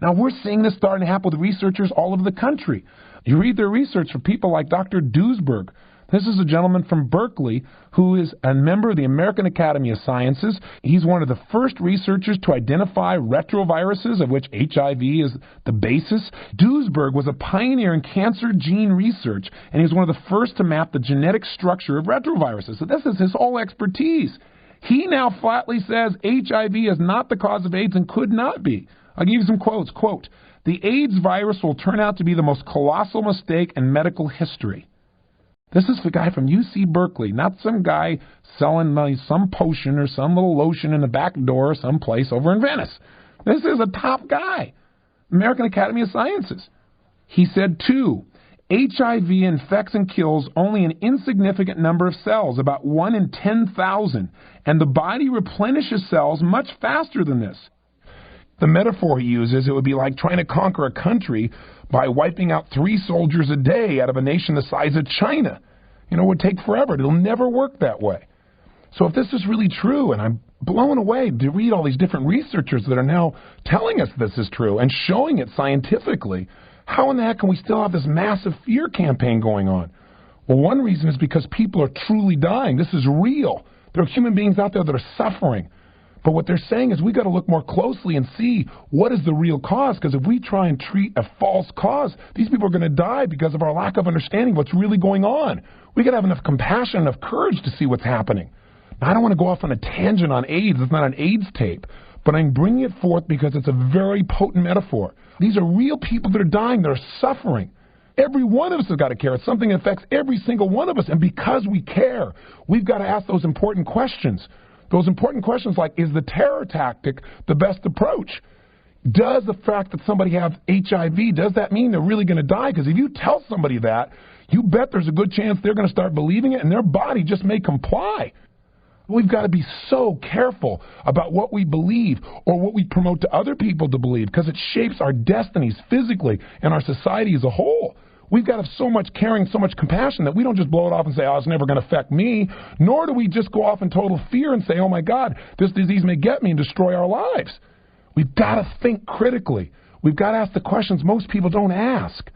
Now, we're seeing this starting to happen with researchers all over the country. You read their research from people like Dr. Duesberg. This is a gentleman from Berkeley who is a member of the American Academy of Sciences. He's one of the first researchers to identify retroviruses, of which HIV is the basis. Duesberg was a pioneer in cancer gene research, and he was one of the first to map the genetic structure of retroviruses. So this is his whole expertise. He now flatly says HIV is not the cause of AIDS and could not be. I'll give you some quotes. Quote, "The AIDS virus will turn out to be the most colossal mistake in medical history." This is the guy from UC Berkeley, not some guy selling some potion or some little lotion in the back door someplace over in Venice. This is a top guy, American Academy of Sciences. He said, too, HIV infects and kills only an insignificant number of cells, about 1 in 10,000, and the body replenishes cells much faster than this. The metaphor he uses, it would be like trying to conquer a country by wiping out 3 soldiers a day out of a nation the size of China. It would take forever. It'll never work that way. So if this is really true, and I'm blown away to read all these different researchers that are now telling us this is true and showing it scientifically, how in the heck can we still have this massive fear campaign going on? Well, one reason is because people are truly dying. This is real. There are human beings out there that are suffering. But what they're saying is we got to look more closely and see what is the real cause, because if we try and treat a false cause, these people are going to die because of our lack of understanding what's really going on. We got to have enough compassion, enough courage to see what's happening. Now, I don't want to go off on a tangent on AIDS. It's not an AIDS tape, but I'm bringing it forth because it's a very potent metaphor. These are real people that are dying, that are suffering. Every one of us has got to care. It's something that affects every single one of us, and because we care, we've got to ask those important questions. Those important questions like, is the terror tactic the best approach? Does the fact that somebody has HIV, does that mean they're really going to die? Because if you tell somebody that, you bet there's a good chance they're going to start believing it, and their body just may comply. We've got to be so careful about what we believe or what we promote to other people to believe, because it shapes our destinies physically and our society as a whole. We've got to have so much caring, so much compassion that we don't just blow it off and say, oh, it's never going to affect me, nor do we just go off in total fear and say, oh, my God, this disease may get me and destroy our lives. We've got to think critically. We've got to ask the questions most people don't ask.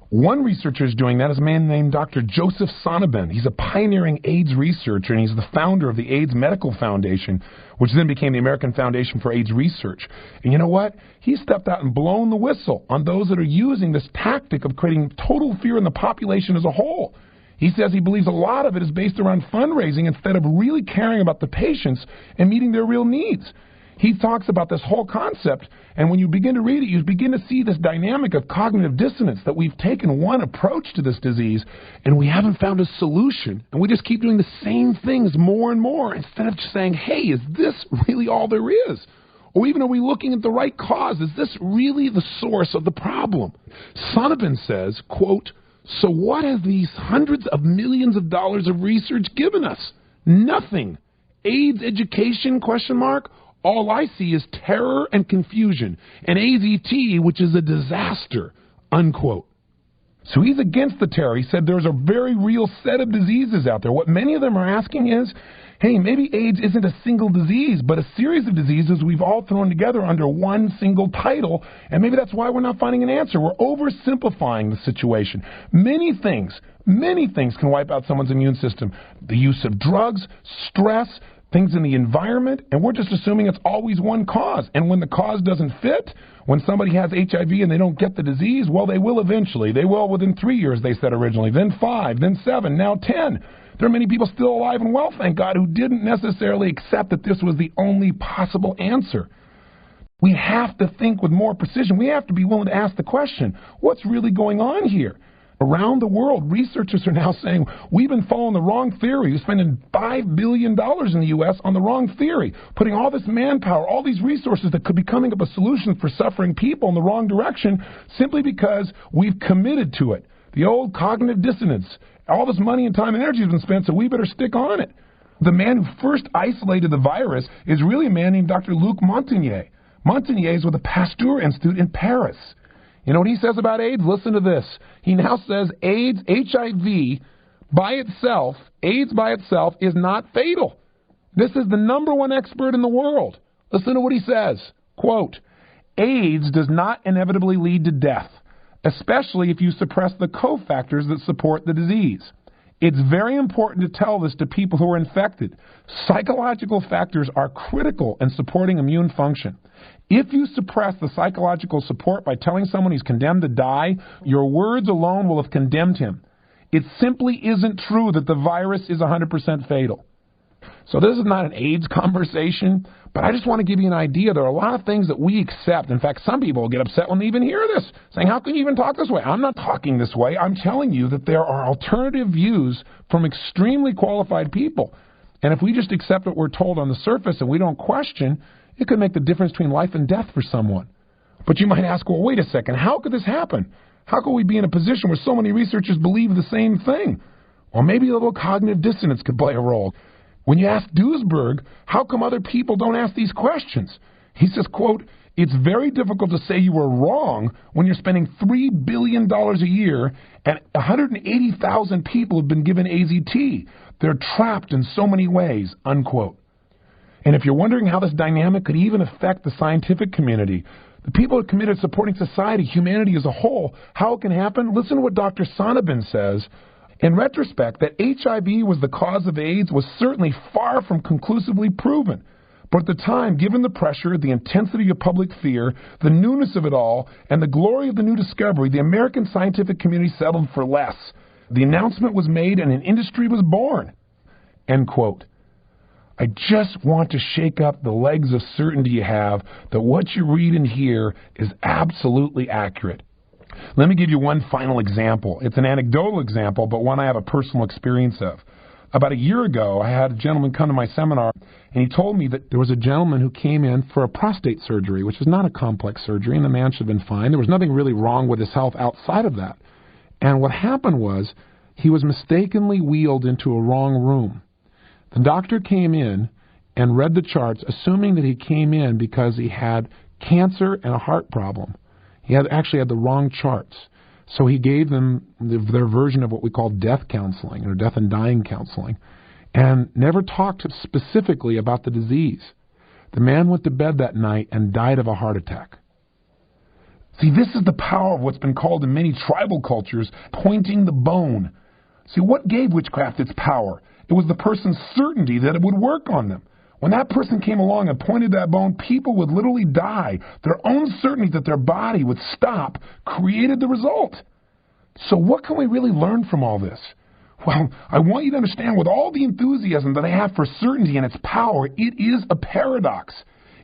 One researcher is doing that is a man named Dr. Joseph Sonnabend. He's a pioneering AIDS researcher, and he's the founder of the AIDS Medical Foundation, which then became the American Foundation for AIDS Research. And you know what? He stepped out and blown the whistle on those that are using this tactic of creating total fear in the population as a whole. He says he believes a lot of it is based around fundraising instead of really caring about the patients and meeting their real needs. He talks about this whole concept, and when you begin to read it, you begin to see this dynamic of cognitive dissonance, that we've taken one approach to this disease, and we haven't found a solution, and we just keep doing the same things more and more, instead of just saying, hey, is this really all there is? Or even, are we looking at the right cause? Is this really the source of the problem? Sonnabend says, quote, So what has these hundreds of millions of dollars of research given us? Nothing. AIDS education, ? All I see is terror and confusion. And AZT, which is a disaster, unquote. So he's against the terror. He said there's a very real set of diseases out there. What many of them are asking is, hey, maybe AIDS isn't a single disease, but a series of diseases we've all thrown together under one single title, and maybe that's why we're not finding an answer. We're oversimplifying the situation. Many things can wipe out someone's immune system. The use of drugs, stress, things in the environment, and we're just assuming it's always one cause. And when the cause doesn't fit, when somebody has HIV and they don't get the disease, well, they will eventually. They will within 3 years, they said originally, then 5, then 7, now 10. There are many people still alive and well, thank God, who didn't necessarily accept that this was the only possible answer. We have to think with more precision. We have to be willing to ask the question, what's really going on here? Around the world, researchers are now saying, we've been following the wrong theory. We're spending $5 billion in the U.S. on the wrong theory, putting all this manpower, all these resources that could be coming up with solutions for suffering people in the wrong direction simply because we've committed to it. The old cognitive dissonance. All this money and time and energy has been spent, so we better stick on it. The man who first isolated the virus is really a man named Dr. Luc Montagnier. Montagnier is with the Pasteur Institute in Paris. You know what he says about AIDS? Listen to this. He now says AIDS by itself is not fatal. This is the #1 expert in the world. Listen to what he says. Quote, AIDS does not inevitably lead to death, especially if you suppress the cofactors that support the disease. It's very important to tell this to people who are infected. Psychological factors are critical in supporting immune function. If you suppress the psychological support by telling someone he's condemned to die, your words alone will have condemned him. It simply isn't true that the virus is 100% fatal. So this is not an AIDS conversation, but I just want to give you an idea. There are a lot of things that we accept. In fact, some people will get upset when they even hear this, saying, how can you even talk this way? I'm not talking this way. I'm telling you that there are alternative views from extremely qualified people. And if we just accept what we're told on the surface and we don't question, it could make the difference between life and death for someone. But you might ask, well, wait a second, how could this happen? How could we be in a position where so many researchers believe the same thing? Well, maybe a little cognitive dissonance could play a role. When you ask Duesberg, how come other people don't ask these questions? He says, quote, it's very difficult to say you were wrong when you're spending $3 billion a year and 180,000 people have been given AZT. They're trapped in so many ways, unquote. And if you're wondering how this dynamic could even affect the scientific community, the people who are committed to supporting society, humanity as a whole, how it can happen, listen to what Dr. Sonnabend says. In retrospect, that HIV was the cause of AIDS was certainly far from conclusively proven. But at the time, given the pressure, the intensity of public fear, the newness of it all, and the glory of the new discovery, the American scientific community settled for less. The announcement was made and an industry was born. End quote. I just want to shake up the legs of certainty you have that what you read and hear is absolutely accurate. Let me give you one final example. It's an anecdotal example, but one I have a personal experience of. About a year ago, I had a gentleman come to my seminar, and he told me that there was a gentleman who came in for a prostate surgery, which is not a complex surgery, and the man should have been fine. There was nothing really wrong with his health outside of that. And what happened was he was mistakenly wheeled into a wrong room. The doctor came in and read the charts, assuming that he came in because he had cancer and a heart problem. He actually had the wrong charts. So he gave them their version of what we call death counseling or death and dying counseling and never talked specifically about the disease. The man went to bed that night and died of a heart attack. See, this is the power of what's been called in many tribal cultures pointing the bone. See, what gave witchcraft its power? It was the person's certainty that it would work on them. When that person came along and pointed that bone, people would literally die. Their own certainty that their body would stop created the result. So what can we really learn from all this? Well, I want you to understand with all the enthusiasm that I have for certainty and its power, it is a paradox.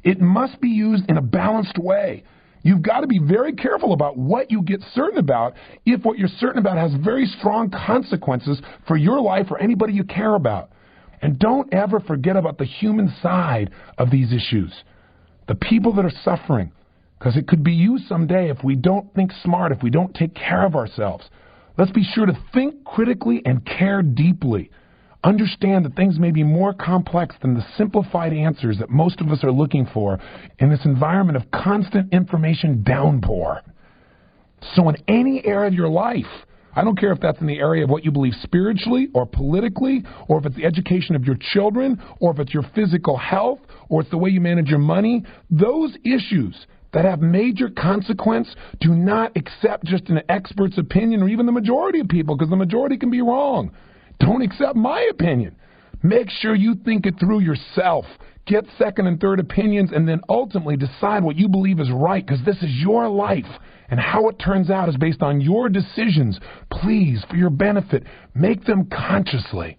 It must be used in a balanced way. You've got to be very careful about what you get certain about if what you're certain about has very strong consequences for your life or anybody you care about. And don't ever forget about the human side of these issues, the people that are suffering, because it could be you someday if we don't think smart, if we don't take care of ourselves. Let's be sure to think critically and care deeply. Understand that things may be more complex than the simplified answers that most of us are looking for in this environment of constant information downpour. So in any area of your life, I don't care if that's in the area of what you believe spiritually or politically, or if it's the education of your children, or if it's your physical health, or it's the way you manage your money, those issues that have major consequence, do not accept just an expert's opinion or even the majority of people, because the majority can be wrong. Don't accept my opinion. Make sure you think it through yourself. Get second and third opinions, and then ultimately decide what you believe is right, because this is your life. And how it turns out is based on your decisions. Please, for your benefit, make them consciously.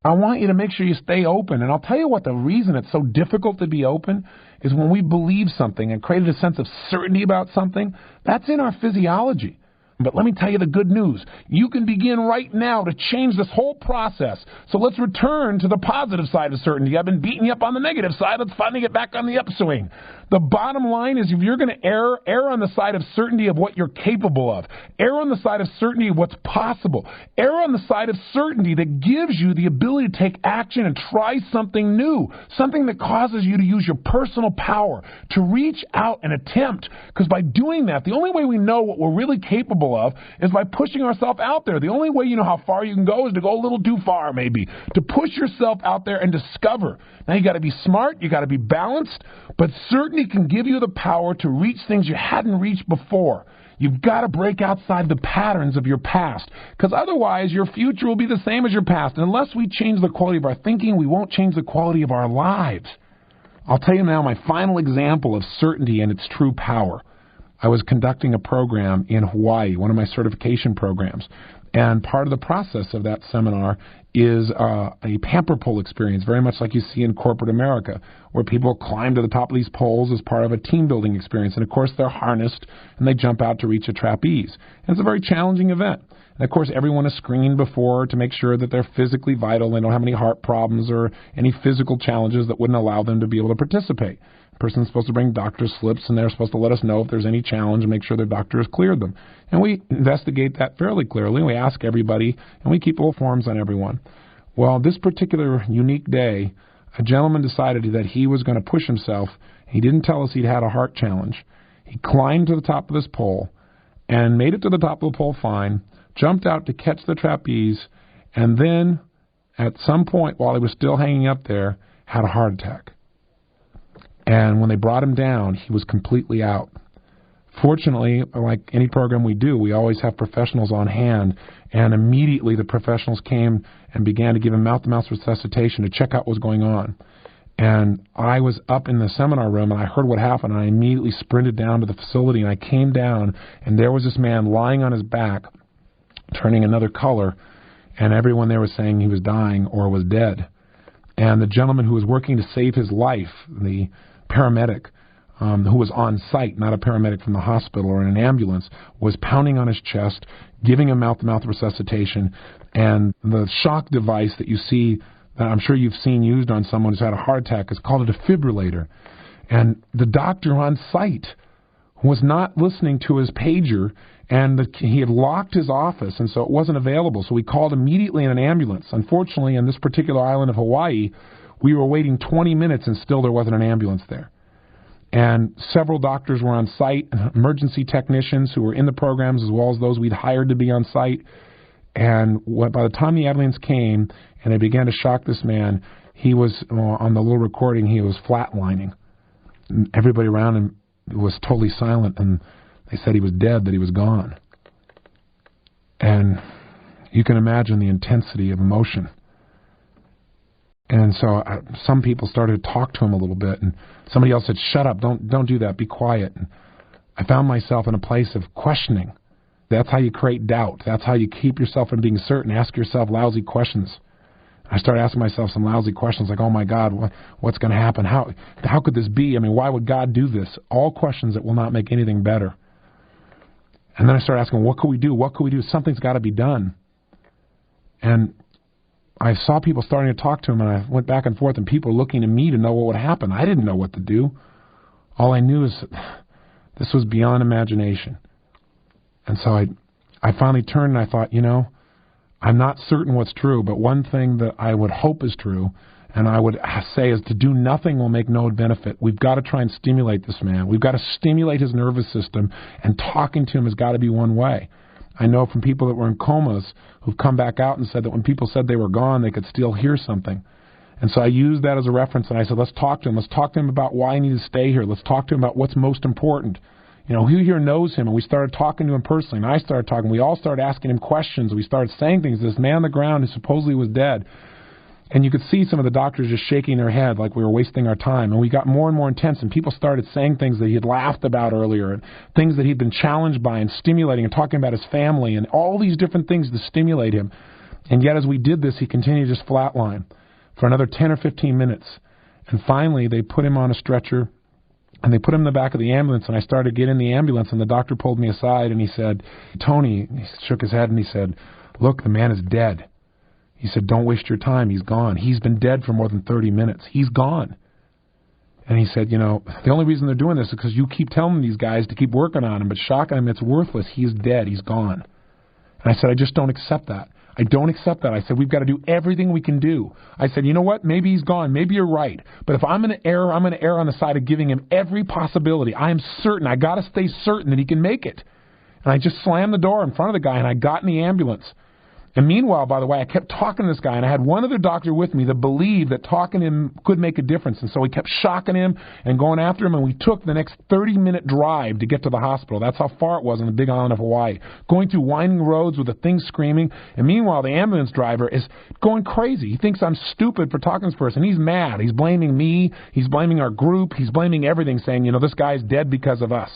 I want you to make sure you stay open. And I'll tell you what, the reason it's so difficult to be open is when we believe something and created a sense of certainty about something, that's in our physiology. But let me tell you the good news. You can begin right now to change this whole process. So let's return to the positive side of certainty. I've been beating you up on the negative side. Let's finally get back on the upswing. The bottom line is, if you're going to err on the side of certainty of what you're capable of. Err on the side of certainty of what's possible. Err on the side of certainty that gives you the ability to take action and try something new. Something that causes you to use your personal power to reach out and attempt. Because by doing that, the only way we know what we're really capable of is by pushing ourselves out there. The only way you know how far you can go is to go a little too far, maybe. To push yourself out there and discover. Now, you got to be smart, you got to be balanced, but certainty can give you the power to reach things you hadn't reached before. You've got to break outside the patterns of your past, because otherwise your future will be the same as your past. And unless we change the quality of our thinking, we won't change the quality of our lives. I'll tell you now my final example of certainty and its true power. I was conducting a program in Hawaii, one of my certification programs, and part of the process of that seminar is a pamper pole experience, very much like you see in corporate America, where people climb to the top of these poles as part of a team-building experience. And, of course, they're harnessed, and they jump out to reach a trapeze. And it's a very challenging event. And, of course, everyone is screened before to make sure that they're physically vital, they don't have any heart problems or any physical challenges that wouldn't allow them to be able to participate. Person's supposed to bring doctor's slips, and they're supposed to let us know if there's any challenge and make sure their doctor has cleared them. And we investigate that fairly clearly. We ask everybody, and we keep little forms on everyone. Well, this particular unique day, a gentleman decided that he was going to push himself. He didn't tell us he'd had a heart challenge. He climbed to the top of this pole and made it to the top of the pole fine, jumped out to catch the trapeze, and then at some point while he was still hanging up there, had a heart attack. And when they brought him down, he was completely out. Fortunately, like any program we do, we always have professionals on hand, and immediately the professionals came and began to give him mouth-to-mouth resuscitation to check out what was going on. And I was up in the seminar room, and I heard what happened, and I immediately sprinted down to the facility, and I came down, and there was this man lying on his back, turning another color, and everyone there was saying he was dying or was dead. And the gentleman who was working to save his life, the paramedic, who was on site, not a paramedic from the hospital or in an ambulance, was pounding on his chest, giving him mouth-to-mouth resuscitation. And the shock device that you see, that I'm sure you've seen used on someone who's had a heart attack, is called a defibrillator. And the doctor on site was not listening to his pager, and he had locked his office, and so it wasn't available. So we called immediately in an ambulance. Unfortunately, on this particular island of Hawaii, we were waiting 20 minutes, and still there wasn't an ambulance there. And several doctors were on site, emergency technicians who were in the programs, as well as those we'd hired to be on site. And by the time the ambulance came and they began to shock this man, he was, on the little recording, he was flatlining. And everybody around him was totally silent, and they said he was dead, that he was gone. And you can imagine the intensity of emotion. And so some people started to talk to him a little bit, and somebody else said, "Shut up, don't do that, be quiet." And I found myself in a place of questioning. That's how you create doubt. That's how you keep yourself from being certain. Ask yourself lousy questions. I started asking myself some lousy questions like, oh my God, what's going to happen? How could this be? I mean, why would God do this? All questions that will not make anything better. And then I started asking, what could we do? What could we do? Something's got to be done. And I saw people starting to talk to him, and I went back and forth, and people were looking to me to know what would happen. I didn't know what to do. All I knew is this was beyond imagination. And so I finally turned and I thought, I'm not certain what's true, but one thing that I would hope is true, and I would say, is to do nothing will make no benefit. We've got to try and stimulate this man. We've got to stimulate his nervous system, and talking to him has got to be one way. I know from people that were in comas who've come back out and said that when people said they were gone, they could still hear something. And so I used that as a reference, and I said, let's talk to him. Let's talk to him about why he needs to stay here. Let's talk to him about what's most important. Who here knows him? And we started talking to him personally, and I started talking. We all started asking him questions. We started saying things. This man on the ground who supposedly was dead. And you could see some of the doctors just shaking their head like we were wasting our time. And we got more and more intense, and people started saying things that he had laughed about earlier, and things that he'd been challenged by, and stimulating, and talking about his family, and all these different things to stimulate him. And yet as we did this, he continued to just flatline for another 10 or 15 minutes. And finally, they put him on a stretcher, and they put him in the back of the ambulance, and I started getting in the ambulance, and the doctor pulled me aside, and he said, Tony, he shook his head, and he said, look, the man is dead. He said, don't waste your time. He's gone. He's been dead for more than 30 minutes. He's gone. And he said, the only reason they're doing this is because you keep telling these guys to keep working on him, but shocking him, it's worthless. He's dead. He's gone. And I said, I just don't accept that. I don't accept that. I said, we've got to do everything we can do. I said, you know what? Maybe he's gone. Maybe you're right. But if I'm going to err, I'm going to err on the side of giving him every possibility. I am certain. I got to stay certain that he can make it. And I just slammed the door in front of the guy, and I got in the ambulance. And meanwhile, by the way, I kept talking to this guy, and I had one other doctor with me that believed that talking to him could make a difference. And so we kept shocking him and going after him, and we took the next 30-minute drive to get to the hospital. That's how far it was on the big island of Hawaii. Going through winding roads with the thing screaming, and meanwhile, the ambulance driver is going crazy. He thinks I'm stupid for talking to this person. He's mad. He's blaming me. He's blaming our group. He's blaming everything, saying, this guy's dead because of us.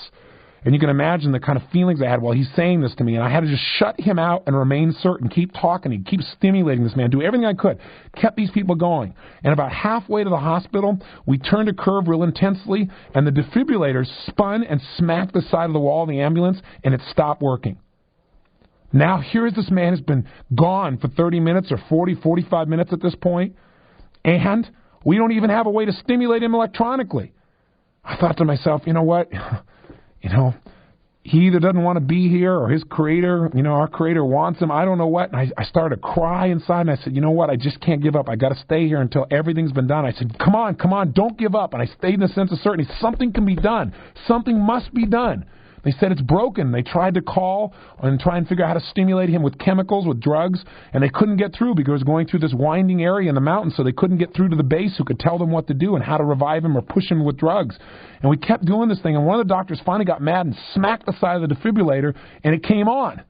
And you can imagine the kind of feelings I had while he's saying this to me. And I had to just shut him out and remain certain, keep talking, keep stimulating this man, do everything I could, kept these people going. And about halfway to the hospital, we turned a curve real intensely, and the defibrillator spun and smacked the side of the wall of the ambulance, and it stopped working. Now here is this man who's been gone for 30 minutes or 40, 45 minutes at this point, and we don't even have a way to stimulate him electronically. I thought to myself, you know what? He either doesn't want to be here, or his creator, our creator wants him. I don't know what. And I started to cry inside, and I said, you know what? I just can't give up. I got to stay here until everything's been done. I said, come on, don't give up. And I stayed in a sense of certainty. Something can be done. Something must be done. They said it's broken. They tried to call and try and figure out how to stimulate him with chemicals, with drugs, and they couldn't get through because it was going through this winding area in the mountains, so they couldn't get through to the base who could tell them what to do and how to revive him or push him with drugs. And we kept doing this thing, and one of the doctors finally got mad and smacked the side of the defibrillator, and it came on.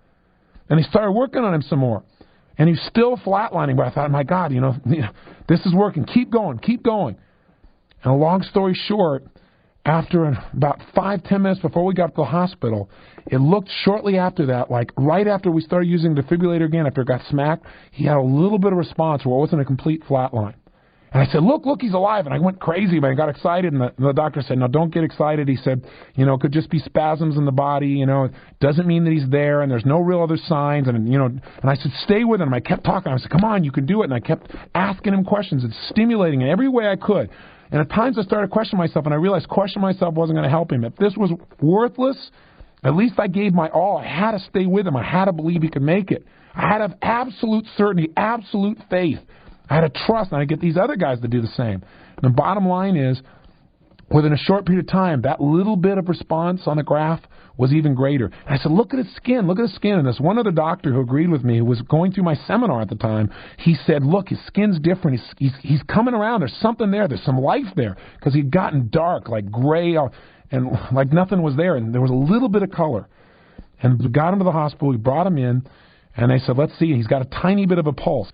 And they started working on him some more. And he's still flatlining, but I thought, my God, this is working. Keep going. And a long story short, after about 5-10 minutes before we got to the hospital, it looked shortly after that, like right after we started using the defibrillator again, after it got smacked, he had a little bit of response where it wasn't a complete flat line. And I said, look, he's alive. And I went crazy, but I got excited. And the doctor said, no, don't get excited. He said, it could just be spasms in the body. It doesn't mean that he's there, and there's no real other signs. And, and I said, stay with him. I kept talking. I said, come on, you can do it. And I kept asking him questions and stimulating in every way I could. And at times I started questioning myself, and I realized questioning myself wasn't going to help him. If this was worthless, at least I gave my all. I had to stay with him. I had to believe he could make it. I had to have absolute certainty, absolute faith. I had to trust, and I get these other guys to do the same. And the bottom line is, within a short period of time, that little bit of response on the graph was even greater. And I said, look at his skin. And this one other doctor who agreed with me, who was going through my seminar at the time, he said, look, his skin's different. He's coming around. There's something there. There's some life there. Because he'd gotten dark, like gray, and like nothing was there. And there was a little bit of color. And we got him to the hospital. We brought him in. And they said, let's see. He's got a tiny bit of a pulse.